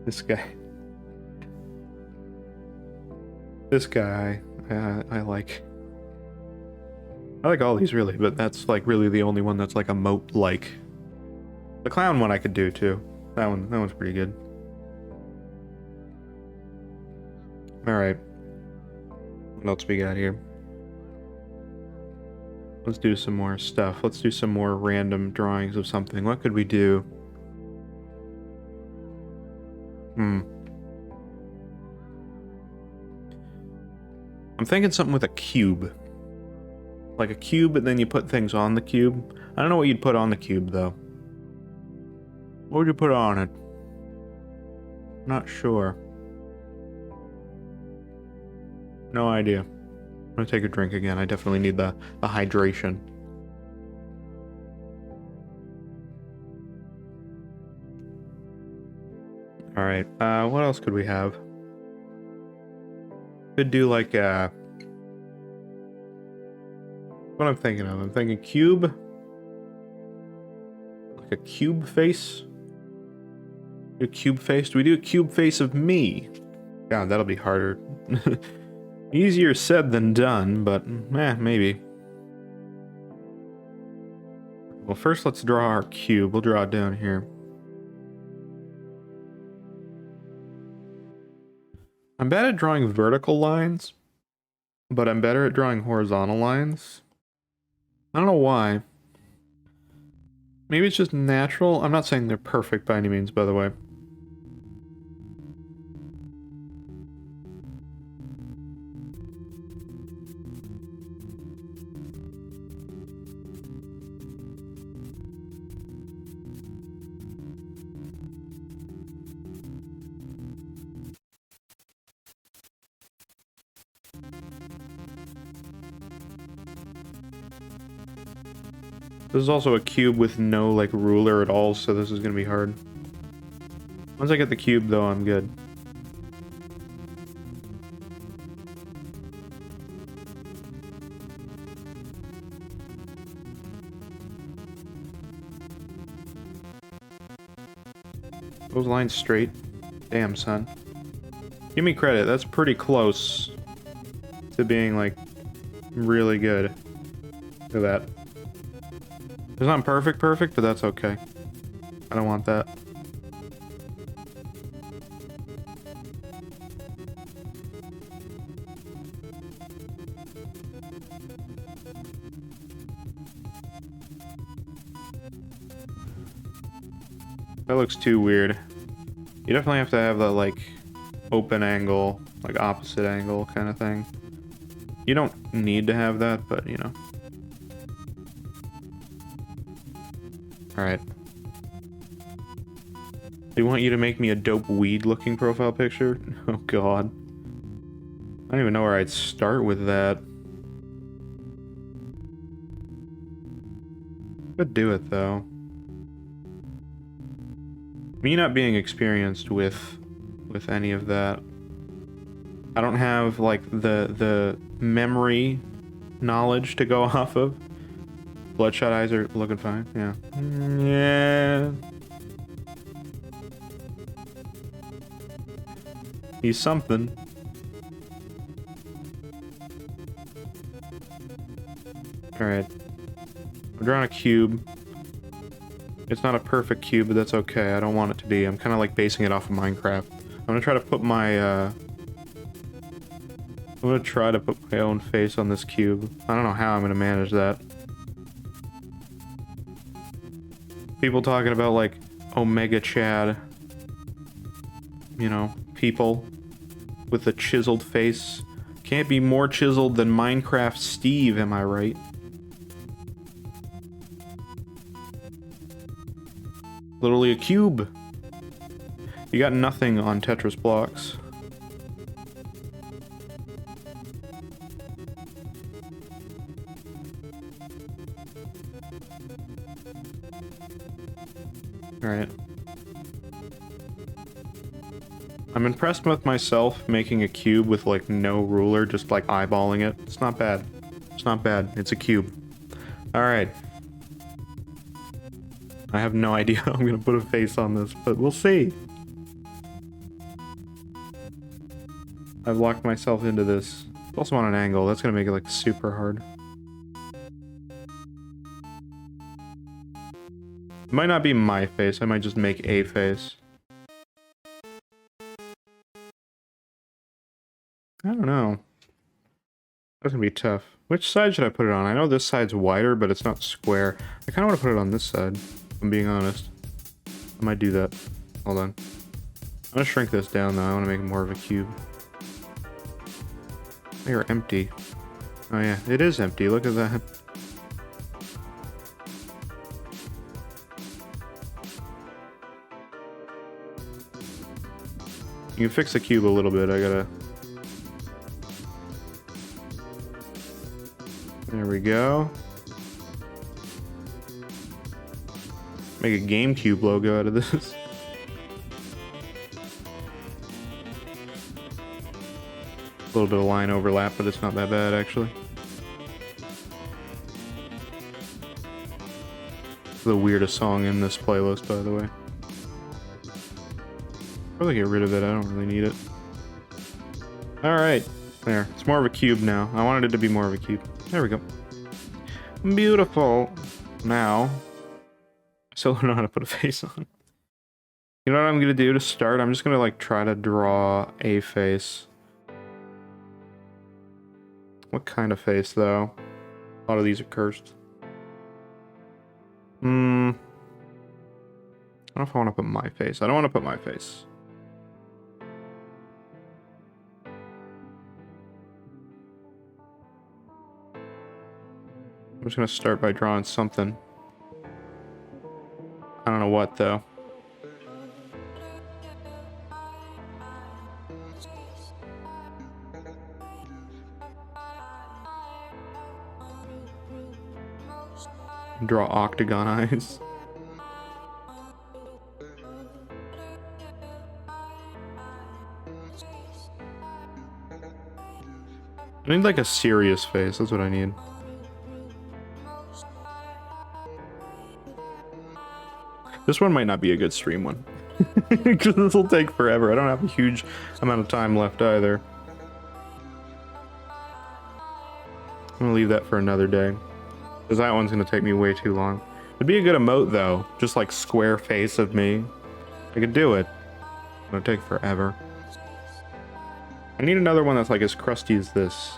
This guy, I like all these really, but that's like really the only one that's like a moat like. The clown one I could do too. That one's pretty good. Alright. What else we got here? Let's do some more stuff. Let's do some more random drawings of something. What could we do? I'm thinking something with a cube. Like a cube, and then you put things on the cube. I don't know what you'd put on the cube, though. What would you put on it? Not sure. No idea. I'm gonna take a drink again. I definitely need the hydration. Alright, what else could we have? Could do like a... What I'm thinking of? I'm thinking cube. Like a cube face. Do a cube face? Do we do a cube face of me? God, that'll be harder. Easier said than done, but maybe. Well, first let's draw our cube. We'll draw it down here. I'm bad at drawing vertical lines, but I'm better at drawing horizontal lines. I don't know why. Maybe it's just natural. I'm not saying they're perfect by any means, by the way. This is also a cube with no, like, ruler at all, so this is gonna be hard. Once I get the cube, though, I'm good. Those lines straight. Damn, son. Give me credit, that's pretty close to being, like, really good. Look at that. It's not perfect, but that's okay. I don't want that. That looks too weird. You definitely have to have that, like, open angle, like opposite angle kind of thing. You don't need to have that, but, you know. Alright. They want you to make me a dope weed-looking profile picture? Oh god. I don't even know where I'd start with that. Could do it, though. Me not being experienced with any of that. I don't have, like, the memory knowledge to go off of. Bloodshot eyes are looking fine, yeah. Yeah. He's something. Alright. I'm drawing a cube. It's not a perfect cube, but that's okay. I don't want it to be. I'm kind of like basing it off of Minecraft. I'm gonna try to put my, I'm gonna try to put my own face on this cube. I don't know how I'm gonna manage that. People talking about like Omega Chad. You know, people with a chiseled face. Can't be more chiseled than Minecraft Steve, am I right? Literally a cube. You got nothing on Tetris blocks. Alright. I'm impressed with myself making a cube with like no ruler, just like eyeballing it. It's not bad. It's not bad. It's a cube. Alright. I have no idea how I'm gonna put a face on this, but we'll see. I've locked myself into this. It's also on an angle. That's gonna make it like super hard. It might not be my face. I might just make a face. I don't know. That's gonna be tough. Which side should I put it on? I know this side's wider, but it's not square. I kind of want to put it on this side, if I'm being honest. I might do that. Hold on. I'm gonna shrink this down though. I want to make it more of a cube. They're empty. Oh yeah, it is empty. Look at that. You can fix the cube a little bit. I gotta... There we go. Make a GameCube logo out of this. A little bit of line overlap, but it's not that bad actually. The weirdest song in this playlist, by the way. Probably get rid of it, I don't really need it. Alright, there. It's more of a cube now. I wanted it to be more of a cube. There we go. Beautiful. Now, I still don't know how to put a face on. You know what I'm gonna do to start? I'm just gonna like try to draw a face. What kind of face though? A lot of these are cursed. I don't know if I want to put my face. I don't want to put my face. I'm just gonna start by drawing something. I don't know what though. Draw octagon eyes. I need like a serious face, that's what I need. This one might not be a good stream one. Because this will take forever. I don't have a huge amount of time left either. I'm gonna leave that for another day. Because that one's gonna take me way too long. It'd be a good emote though. Just like square face of me. I could do it. It'll take forever. I need another one that's like as crusty as this.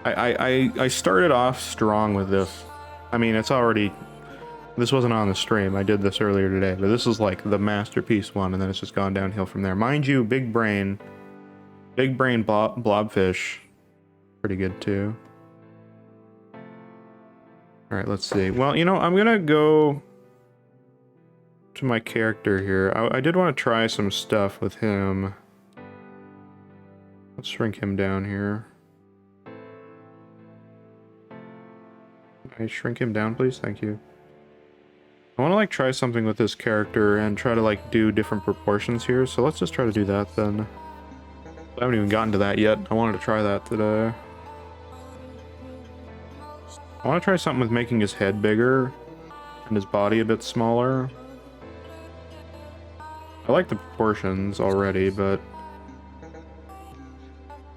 I started off strong with this. I mean, it's already... This wasn't on the stream. I did this earlier today. But this is like the masterpiece one. And then it's just gone downhill from there. Mind you, big brain. Big brain blobfish. Pretty good too. Alright, let's see. Well, you know, I'm gonna go to my character here. I did want to try some stuff with him. Let's shrink him down here. Can I shrink him down, please? Thank you. I want to like try something with this character and try to like do different proportions here. So let's just try to do that then. I haven't even gotten to that yet. I wanted to try that today. I want to try something with making his head bigger and his body a bit smaller. I like the proportions already, but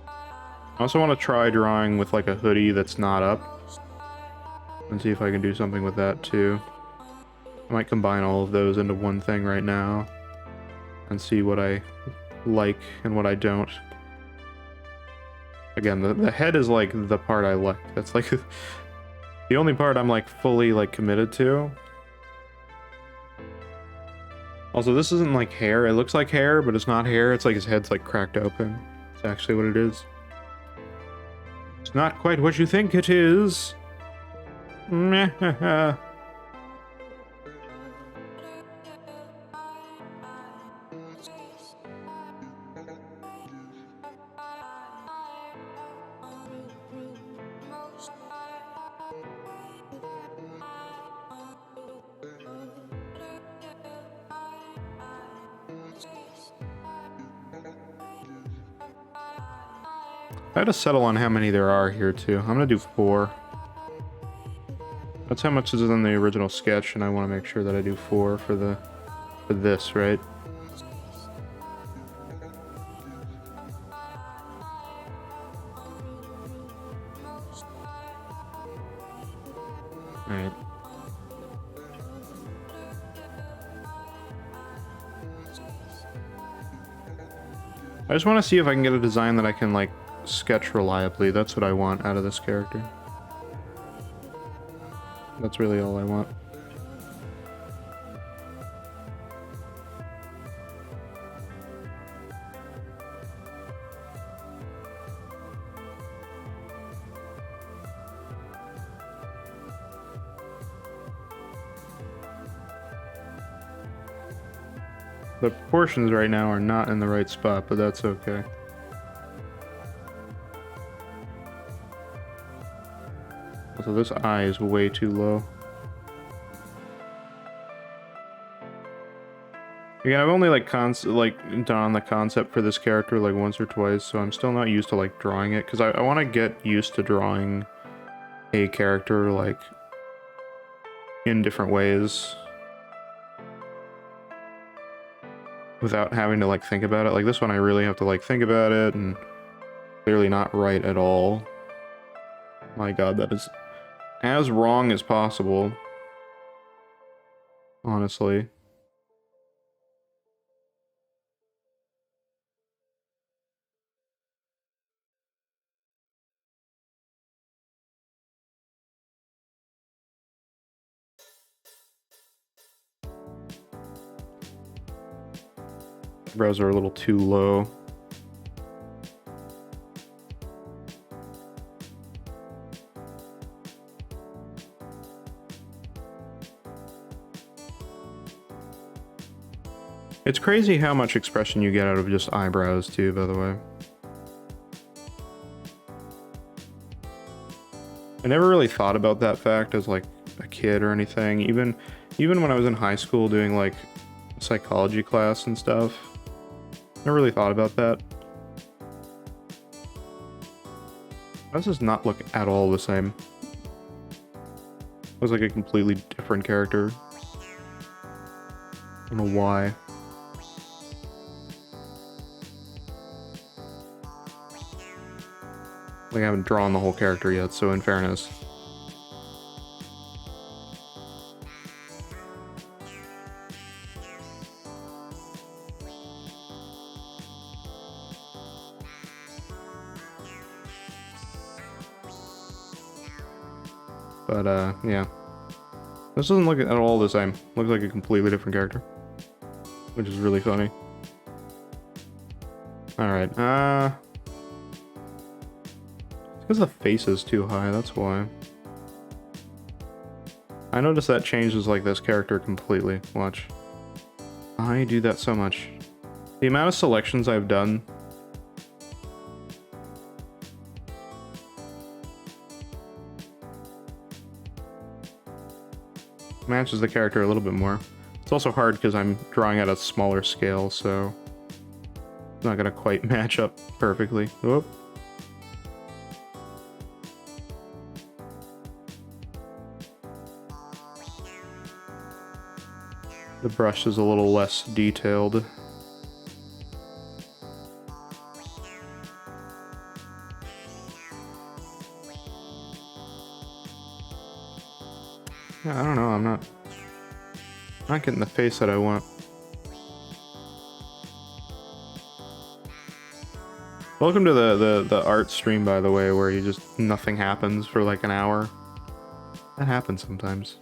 I also want to try drawing with like a hoodie that's not up and see if I can do something with that too. I might combine all of those into one thing right now and see what I like and what I don't. Again, the head is like the part I like. That's like the only part I'm like fully like committed to. Also, this isn't like hair. It looks like hair, but it's not hair. It's like his head's like cracked open. It's actually what it is. It's not quite what you think it is. Meh. I had to settle on how many there are here too. I'm gonna do 4. That's how much is in the original sketch, and I want to make sure that I do 4 for this, right? Alright. I just want to see if I can get a design that I can, like, sketch reliably. That's what I want out of this character. That's really all I want. The proportions right now are not in the right spot, but that's okay. So this eye is way too low. Again, I've only like done the concept for this character like once or twice, so I'm still not used to like drawing it, because I want to get used to drawing a character like in different ways without having to like think about it. Like this one I really have to like think about it, and clearly not right at all. My god, that is as wrong as possible, honestly. Brows are a little too low. It's crazy how much expression you get out of just eyebrows too, by the way. I never really thought about that fact as like a kid or anything. Even when I was in high school doing like psychology class and stuff, never really thought about that. This does not look at all the same. Looks like a completely different character. I don't know why. Like I haven't drawn the whole character yet, so in fairness. But, yeah. This doesn't look at all the same. Looks like a completely different character. Which is really funny. Alright, because the face is too high, that's why. I noticed that changes like this character completely. Watch. I do that so much. The amount of selections I've done. Matches the character a little bit more. It's also hard because I'm drawing at a smaller scale, so it's not gonna quite match up perfectly. Whoop. The brush is a little less detailed. Yeah, I don't know, I'm not getting the face that I want. Welcome to the art stream, by the way, where you just nothing happens for like an hour. That happens sometimes.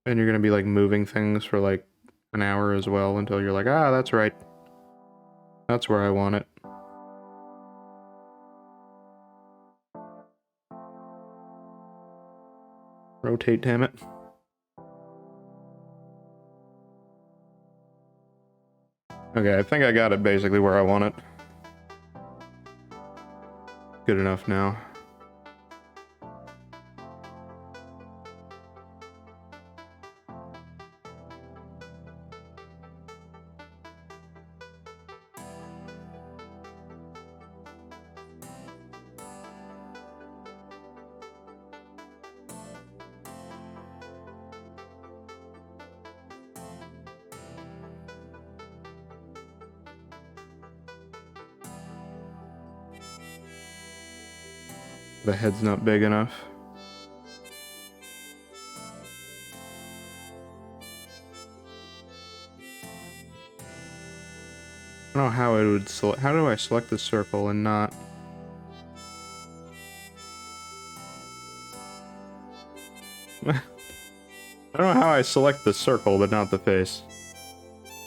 And you're gonna be like moving things for like an hour as well until you're like, ah, that's right. That's where I want it. Rotate, damn it. Okay, I think I got it basically where I want it. Good enough now. The head's not big enough. I don't know how it would select. How do I select the circle and not? I don't know how I select the circle but not the face.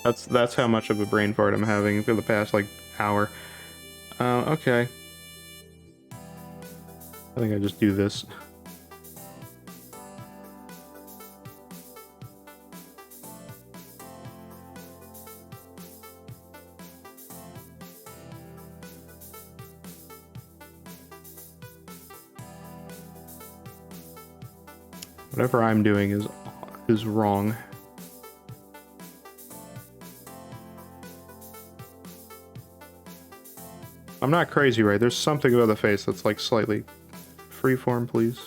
That's how much of a brain fart I'm having for the past like hour. Okay. I think I just do this. Whatever I'm doing is wrong. I'm not crazy, right? There's something about the face that's like slightly freeform, please.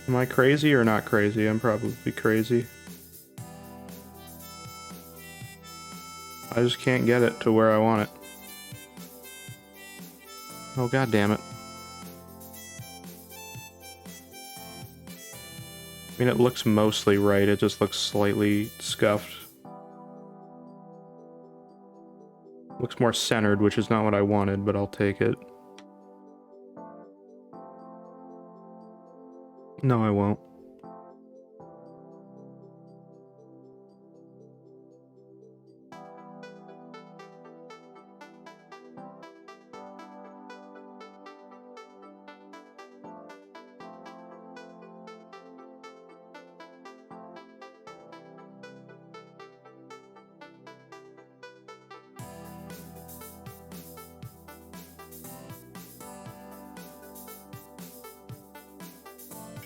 Am I crazy or not crazy? I'm probably crazy. I just can't get it to where I want it. Oh, god damn it. I mean, it looks mostly right, it just looks slightly scuffed. Looks more centered, which is not what I wanted, but I'll take it. No, I won't.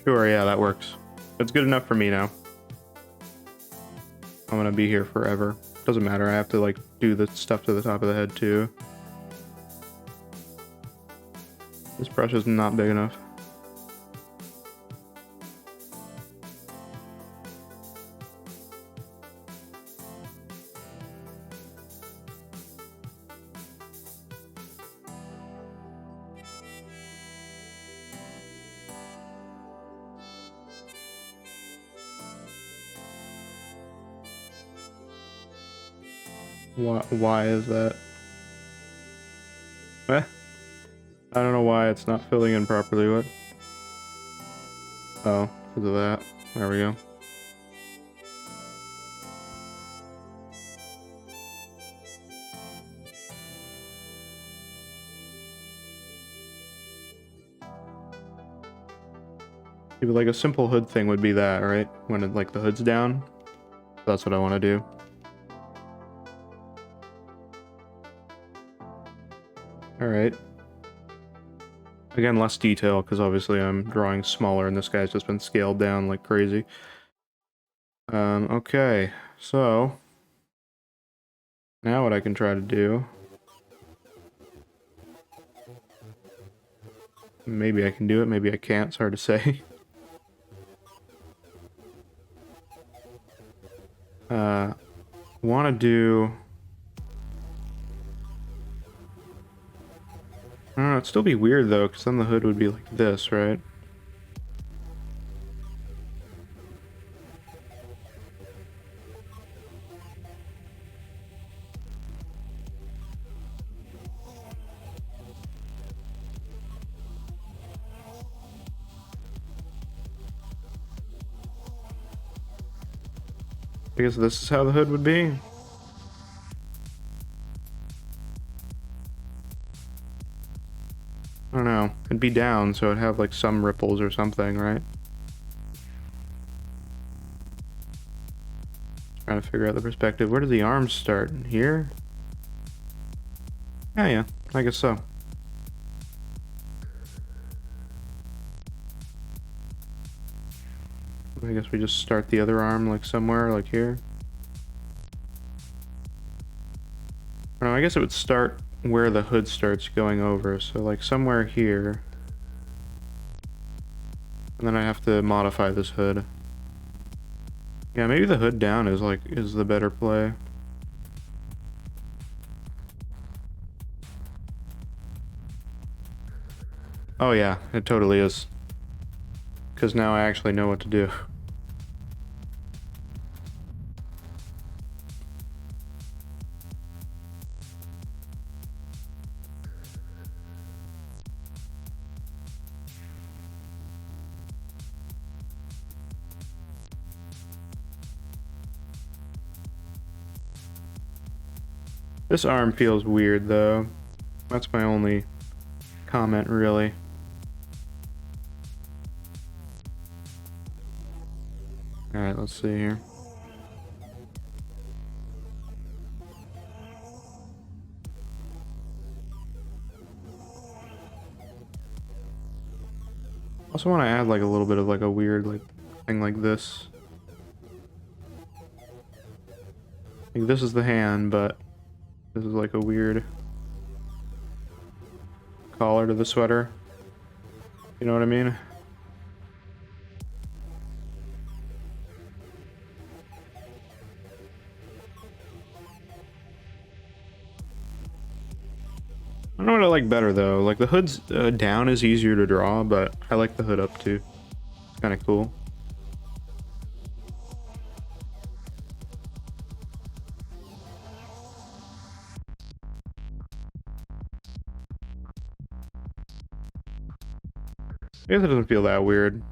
Sure, yeah, that works. It's good enough for me now. I'm gonna be here forever. Doesn't matter, I have to, like, do the stuff to the top of the head, too. This brush is not big enough. Why is that? Eh? I don't know why it's not filling in properly. What? Oh, because of that. There we go. Yeah, but like a simple hood thing would be that, right? When it, like the hood's down. That's what I want to do. Alright. Again, less detail, because obviously I'm drawing smaller and this guy's just been scaled down like crazy. Okay, so... now what I can try to do... maybe I can do it, maybe I can't, it's hard to say. Want to do... I don't know, it'd still be weird though, because then the hood would be like this, right? I guess this is how the hood would be. I don't know. It'd be down, so it'd have like some ripples or something, right? Trying to figure out the perspective. Where do the arms start? Here? Yeah, I guess so. I guess we just start the other arm like somewhere, like here. No, I guess it would start where the hood starts going over, so like somewhere here. And then I have to modify this hood. Yeah, maybe the hood down is the better play. Oh yeah, it totally is. Because now I actually know what to do. This arm feels weird though. That's my only comment really. Alright, let's see here. Also want to add like a little bit of like a weird like thing like this. Like this is the hand, but this is like a weird collar to the sweater. You know what I mean? I don't know what I like better though. Like the hood's down is easier to draw, but I like the hood up too. It's kind of cool. I guess it doesn't feel that weird.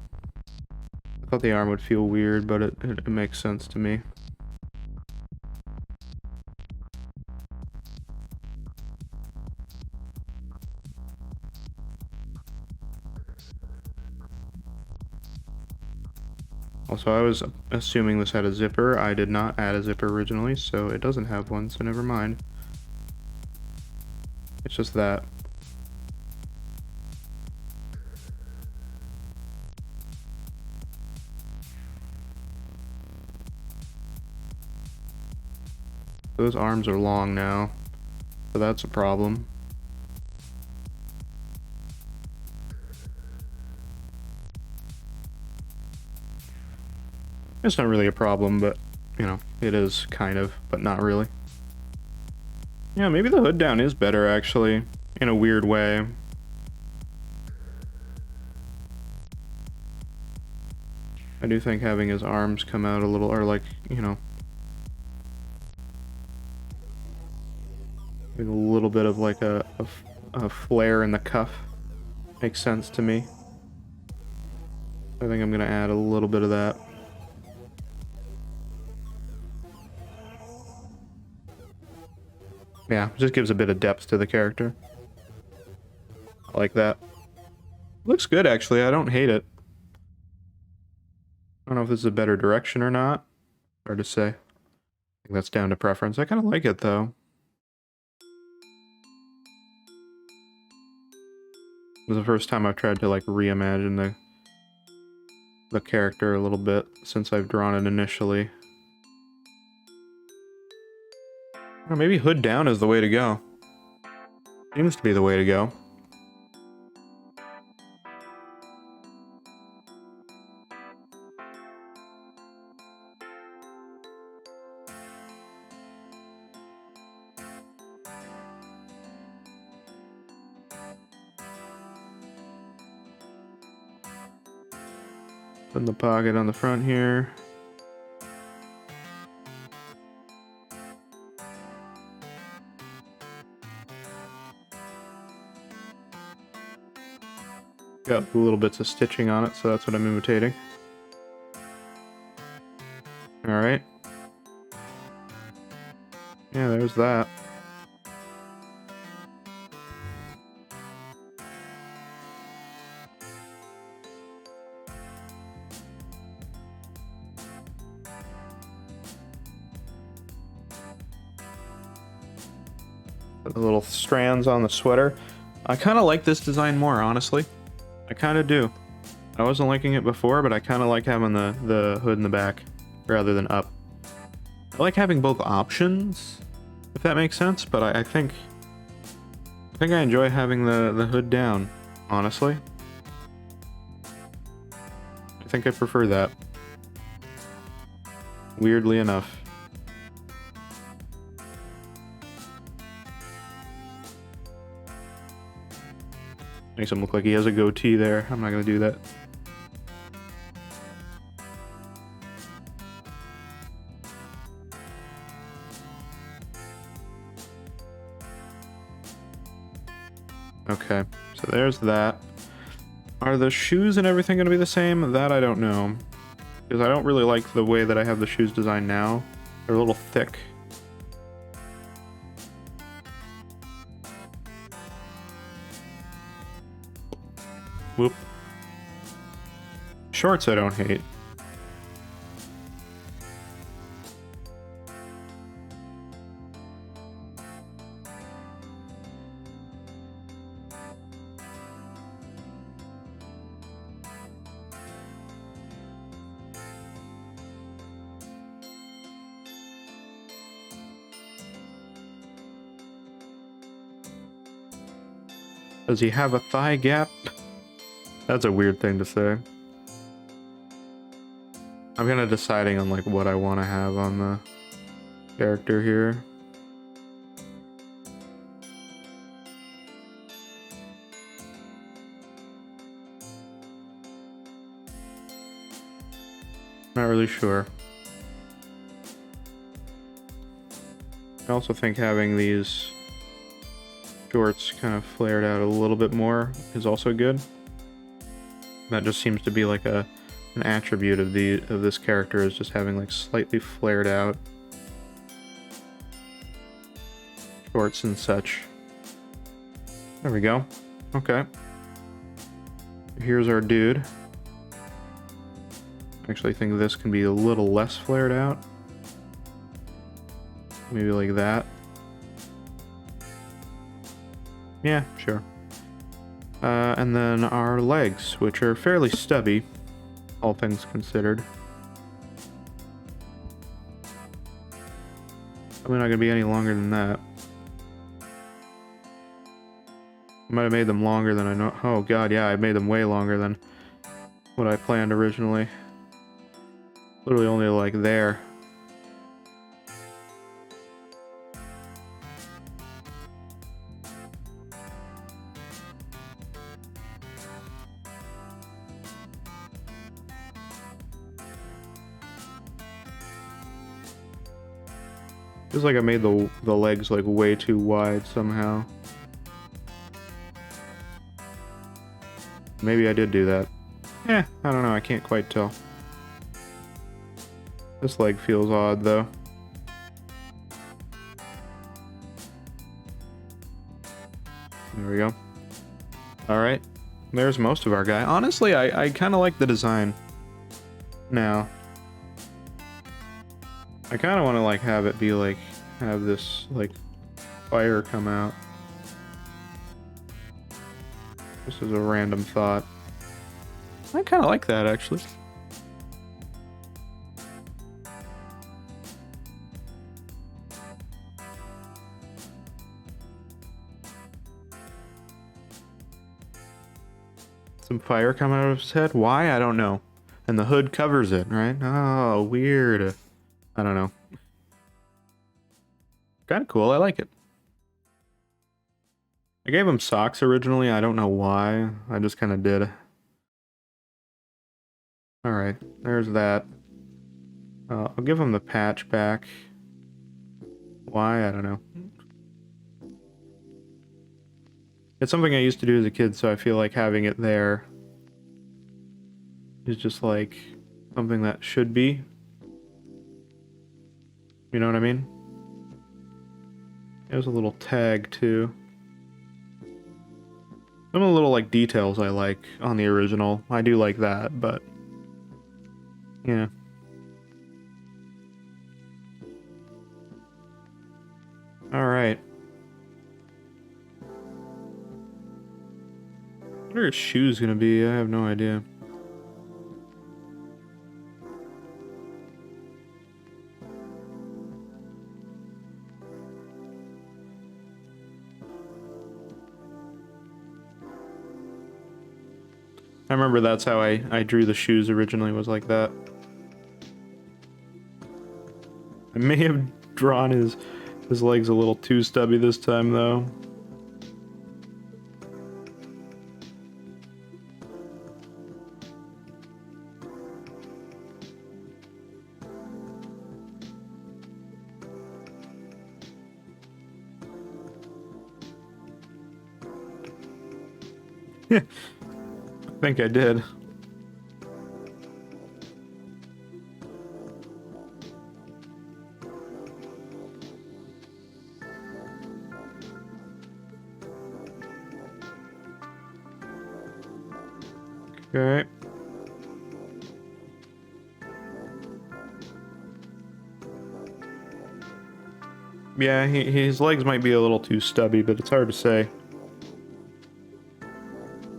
I thought the arm would feel weird, but it makes sense to me. Also, I was assuming this had a zipper. I did not add a zipper originally, so it doesn't have one, so never mind. It's just that. Those arms are long now, so that's a problem. It's not really a problem, but, you know, it is kind of, but not really. Yeah, maybe the hood down is better, actually, in a weird way. I do think having his arms come out a little, or like, you know, a little bit of like a flare in the cuff makes sense to me. I think I'm gonna add a little bit of that. Yeah, just gives a bit of depth to the character. I like that. Looks good, actually. I don't hate it. I don't know if this is a better direction or not. Hard to say. I think that's down to preference. I kind of like it, though. This is the first time I've tried to, like, reimagine the character a little bit since I've drawn it initially. Or maybe hood down is the way to go. Seems to be the way to go. Put in the pocket on the front here. Got little bits of stitching on it, so that's what I'm imitating. Alright. Yeah, there's that. The little strands on the sweater. I kind of like this design more, honestly. I kind of do. I wasn't liking it before, but I kind of like having the hood in the back rather than up. I like having both options, if that makes sense, but I think I enjoy having the hood down, honestly. I think I prefer that. Weirdly enough. Makes him look like he has a goatee there. I'm not gonna do that. Okay, so there's that. Are the shoes and everything gonna be the same? That I don't know. Because I don't really like the way that I have the shoes designed now. They're a little thick. Whoop. Shorts I don't hate. Does he have a thigh gap? That's a weird thing to say. I'm kind of deciding on like what I want to have on the character here. Not really sure. I also think having these shorts kind of flared out a little bit more is also good. That just seems to be like an attribute of this character, is just having like slightly flared out shorts and such. There we go. Okay. Here's our dude. I actually think this can be a little less flared out. Maybe like that. Yeah, sure. And then our legs, which are fairly stubby, all things considered. Probably not gonna be any longer than that. I might have made them longer than I know. Oh god, yeah, I made them way longer than what I planned originally. Literally only like there. Feels like I made the legs like way too wide somehow. Maybe I did do that. I don't know, I can't quite tell. This leg feels odd though. There we go. Alright, there's most of our guy. Honestly, I kind of like the design now. I kind of want to like have it be like, have this like fire come out. This is a random thought. I kind of like that actually. Some fire coming out of his head. Why? I don't know. And the hood covers it, right? Oh, weird. I don't know. Kind of cool. I like it. I gave him socks originally. I don't know why. I just kind of did. Alright. There's that. I'll give him the patch back. Why? I don't know. It's something I used to do as a kid, so I feel like having it there is just like something that should be. You know what I mean? There's a little tag too. Some of the little like details I like on the original. I do like that, but yeah. All right. What are his shoes gonna be? I have no idea. I remember that's how I drew the shoes originally, was like that. I may have drawn his legs a little too stubby this time, though. I think I did. Okay. Yeah, his legs might be a little too stubby, but it's hard to say.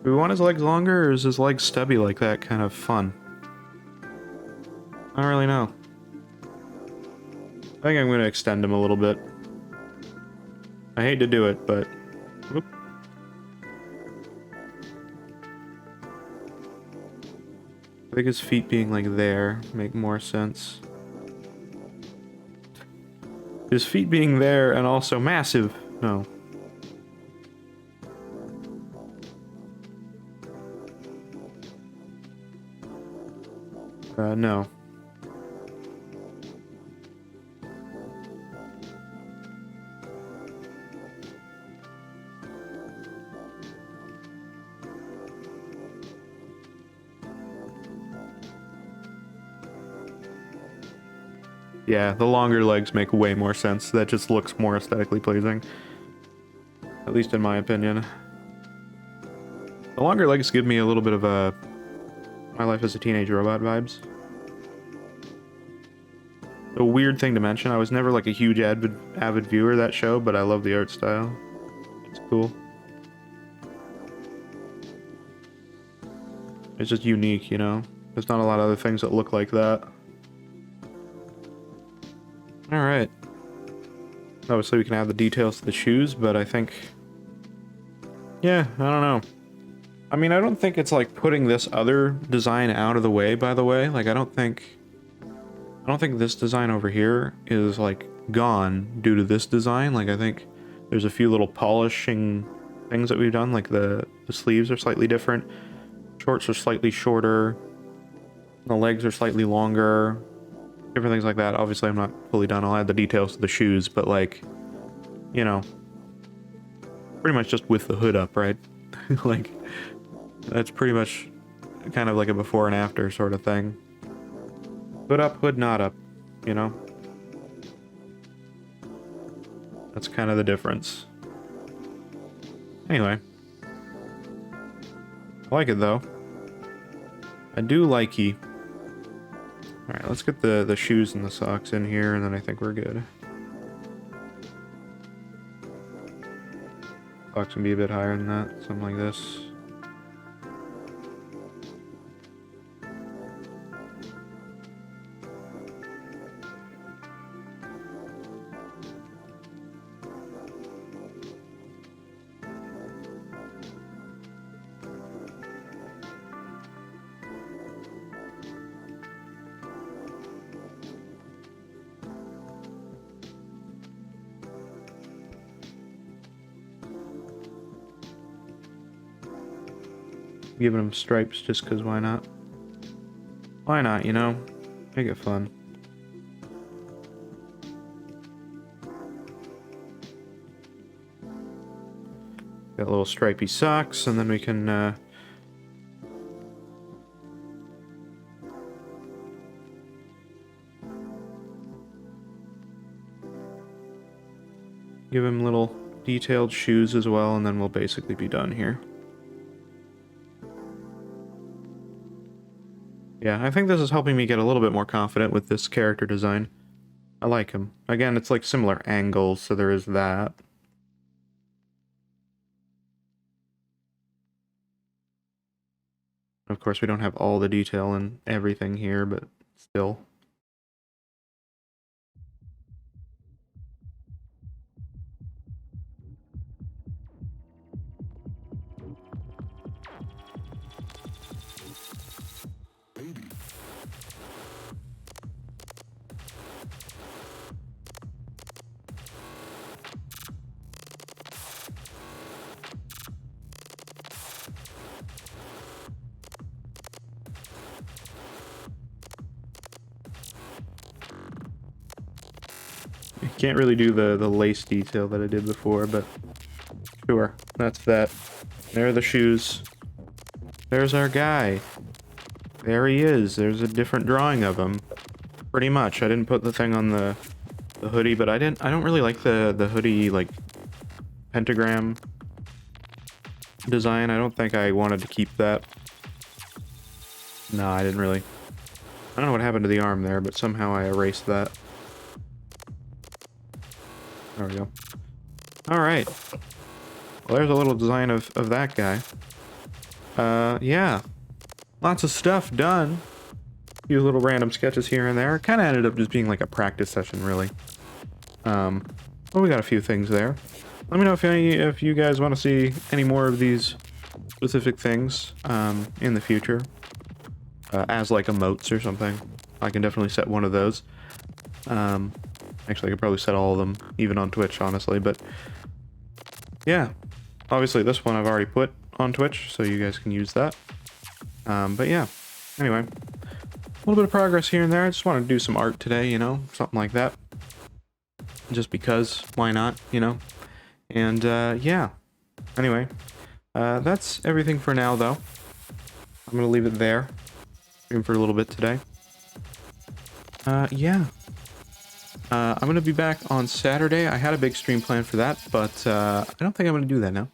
Do we want his legs longer, or is his legs stubby like that kind of fun? I don't really know. I think I'm going to extend him a little bit. I hate to do it, but... Whoop. I think his feet being like there make more sense. His feet being there and also massive. No. No. Yeah, the longer legs make way more sense. That just looks more aesthetically pleasing. At least in my opinion. The longer legs give me a little bit of a My Life as a Teenage Robot vibes. A weird thing to mention, I was never like a huge avid viewer of that show, but I love the art style. It's cool. It's just unique, you know? There's not a lot of other things that look like that. Alright. Obviously we can add the details to the shoes, but I think... Yeah, I don't know. I mean, I don't think it's like putting this other design out of the way, by the way. Like, I don't think this design over here is like gone due to this design. Like, I think there's a few little polishing things that we've done. Like the sleeves are slightly different. Shorts are slightly shorter. The legs are slightly longer. Different things like that. Obviously, I'm not fully done. I'll add the details to the shoes, but like, you know, pretty much just with the hood up, right? Like, that's pretty much kind of like a before and after sort of thing. Hood up, hood not up, you know? That's kind of the difference. Anyway. I like it, though. I do likey. Alright, let's get the shoes and the socks in here, and then I think we're good. Socks can be a bit higher than that, something like this. Giving them stripes just because why not? Why not, you know? Make it fun. Got little stripy socks, and then we can give him little detailed shoes as well, and then we'll basically be done here. Yeah, I think this is helping me get a little bit more confident with this character design. I like him. Again, it's like similar angles, so there is that. Of course, we don't have all the detail and everything here, but still. Can't really do the lace detail that I did before, but sure, that's that. There are the shoes. There's our guy. There he is. There's a different drawing of him. Pretty much. I didn't put the thing on the hoodie, but I don't really like the hoodie like pentagram design. I don't think I wanted to keep that. No, I didn't really. I don't know what happened to the arm there, but somehow I erased that. There we go. Alright. Well, there's a little design of that guy. Yeah. Lots of stuff done. A few little random sketches here and there. Kind of ended up just being like a practice session, really. Well, we got a few things there. Let me know if you guys want to see any more of these specific things in the future. As like emotes or something. I can definitely set one of those. Actually, I could probably set all of them, even on Twitch, honestly, but yeah. Obviously, this one I've already put on Twitch, so you guys can use that. But yeah, anyway. A little bit of progress here and there. I just wanted to do some art today, you know, something like that. Just because, why not, you know? And, yeah. Anyway, that's everything for now, though. I'm gonna leave it there. Stream for a little bit today. Yeah. I'm going to be back on Saturday. I had a big stream planned for that, but I don't think I'm going to do that now.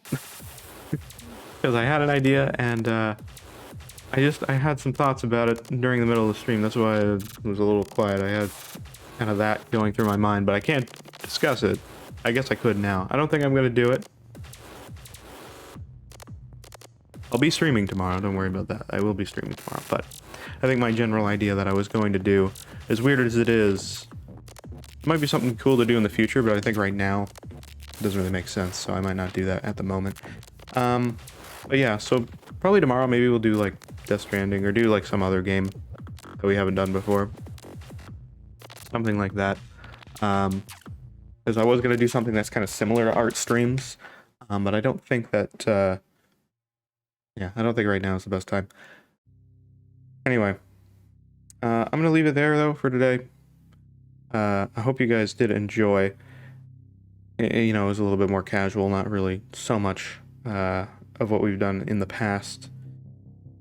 Because I had an idea, and I had some thoughts about it during the middle of the stream. That's why I was a little quiet. I had kind of that going through my mind, but I can't discuss it. I guess I could now. I don't think I'm going to do it. I'll be streaming tomorrow. Don't worry about that. I will be streaming tomorrow, but I think my general idea that I was going to do, as weird as it is, might be something cool to do in the future, but I think right now it doesn't really make sense, so I might not do that at the moment. But yeah, so probably tomorrow maybe we'll do like Death Stranding or do like some other game that we haven't done before. Something like that. Because I was going to do something that's kind of similar to art streams, but I don't think that, yeah, I don't think right now is the best time. Anyway, I'm going to leave it there though for today. I hope you guys did enjoy. You know, it was a little bit more casual, not really so much of what we've done in the past.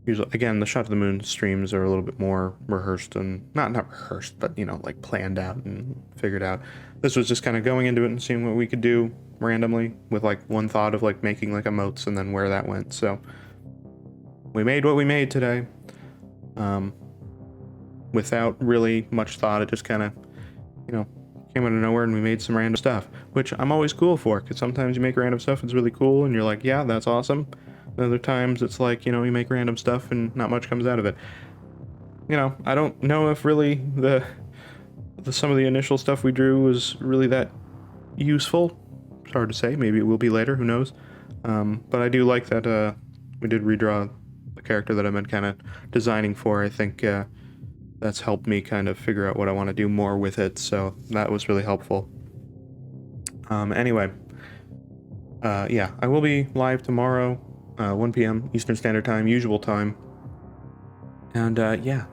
Usually, again, the Shot to the Moon streams are a little bit more rehearsed and not rehearsed, but you know, like planned out and figured out. This was just kind of going into it and seeing what we could do randomly with like one thought of like making like emotes and then where that went. So we made what we made today. Without really much thought, it just kind of, you know, came out of nowhere and we made some random stuff, which I'm always cool for, because sometimes you make random stuff, it's really cool, and you're like, yeah, that's awesome. And other times it's like, you know, you make random stuff and not much comes out of it. You know, I don't know if really some of the initial stuff we drew was really that useful. It's hard to say, maybe it will be later, who knows. But I do like that we did redraw the character that I've been kind of designing for. I think that's helped me kind of figure out what I want to do more with it, so that was really helpful. Anyway, yeah, I will be live tomorrow, 1 p.m. Eastern Standard Time, usual time. And yeah,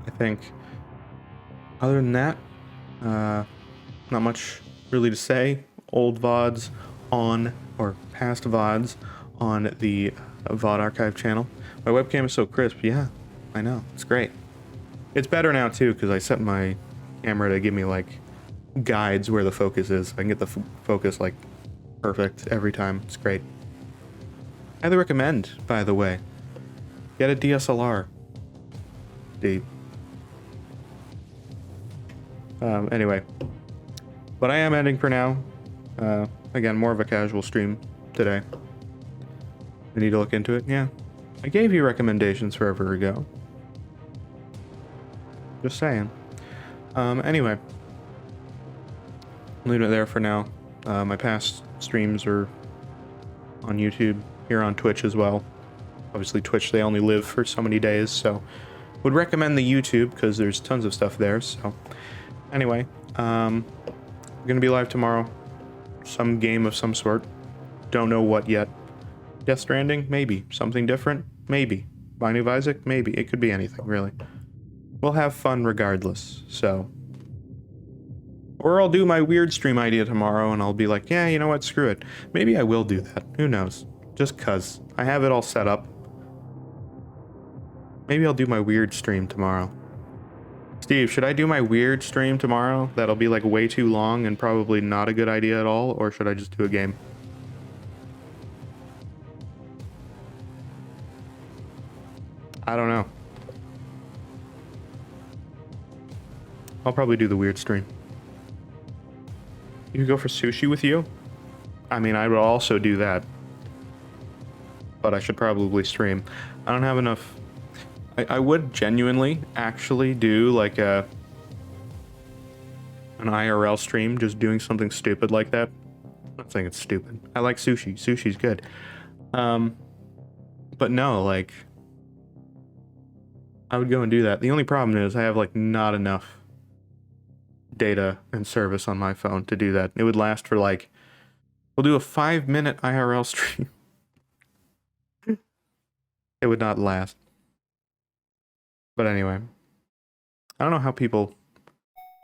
I think other than that, not much really to say. Old VODs on, or past VODs on the VOD archive channel. My webcam is so crisp, yeah, I know, it's great. It's better now too, because I set my camera to give me like guides where the focus is. I can get the focus like perfect every time. It's great. Highly recommend, by the way. Get a DSLR. Deep. Anyway. But I am ending for now. Again, more of a casual stream today. I need to look into it. Yeah. I gave you recommendations forever ago. Just saying. Anyway. Leave it there for now. My past streams are on YouTube, here on Twitch as well. Obviously Twitch, they only live for so many days, so would recommend the YouTube because there's tons of stuff there. So anyway, I'm gonna be live tomorrow. Some game of some sort. Don't know what yet. Death Stranding? Maybe. Something different? Maybe. Binding of Isaac? Maybe. It could be anything, really. We'll have fun regardless, so. Or I'll do my weird stream idea tomorrow and I'll be like, yeah, you know what, screw it. Maybe I will do that. Who knows? Just cuz. I have it all set up. Maybe I'll do my weird stream tomorrow. Steve, should I do my weird stream tomorrow? That'll be like way too long and probably not a good idea at all, or should I just do a game? I don't know. I'll probably do the weird stream. You could go for sushi with you? I mean, I would also do that. But I should probably stream. I don't have enough. I would genuinely actually do like an IRL stream, just doing something stupid like that. I'm not saying it's stupid. I like sushi. Sushi's good. But no, like, I would go and do that. The only problem is I have like not enough data and service on my phone to do that. It would last for like, we'll do a 5-minute IRL stream. It would not last. But anyway, I don't know how people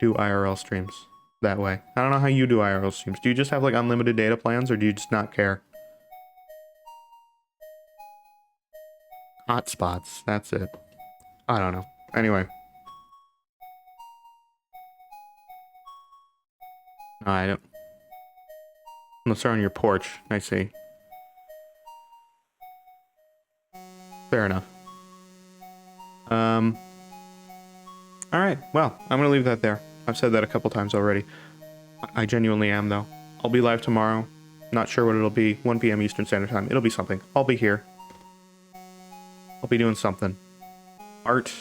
do IRL streams that way. I don't know how you do IRL streams. Do you just have like unlimited data plans or do you just not care? Hotspots, that's it. I don't know. Anyway. I don't. Unless they're on your porch, I see. Fair enough. Alright, well, I'm gonna leave that there. I've said that a couple times already. I genuinely am, though. I'll be live tomorrow. Not sure what it'll be. 1 p.m. Eastern Standard Time. It'll be something. I'll be here. I'll be doing something. Art.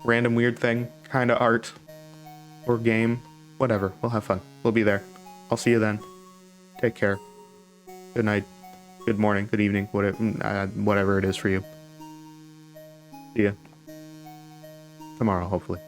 Random weird thing. Kinda art. Or game. Whatever. We'll have fun. We'll be there. I'll see you then. Take care. Good night. Good morning. Good evening. Whatever it is for you. See ya. Tomorrow, hopefully.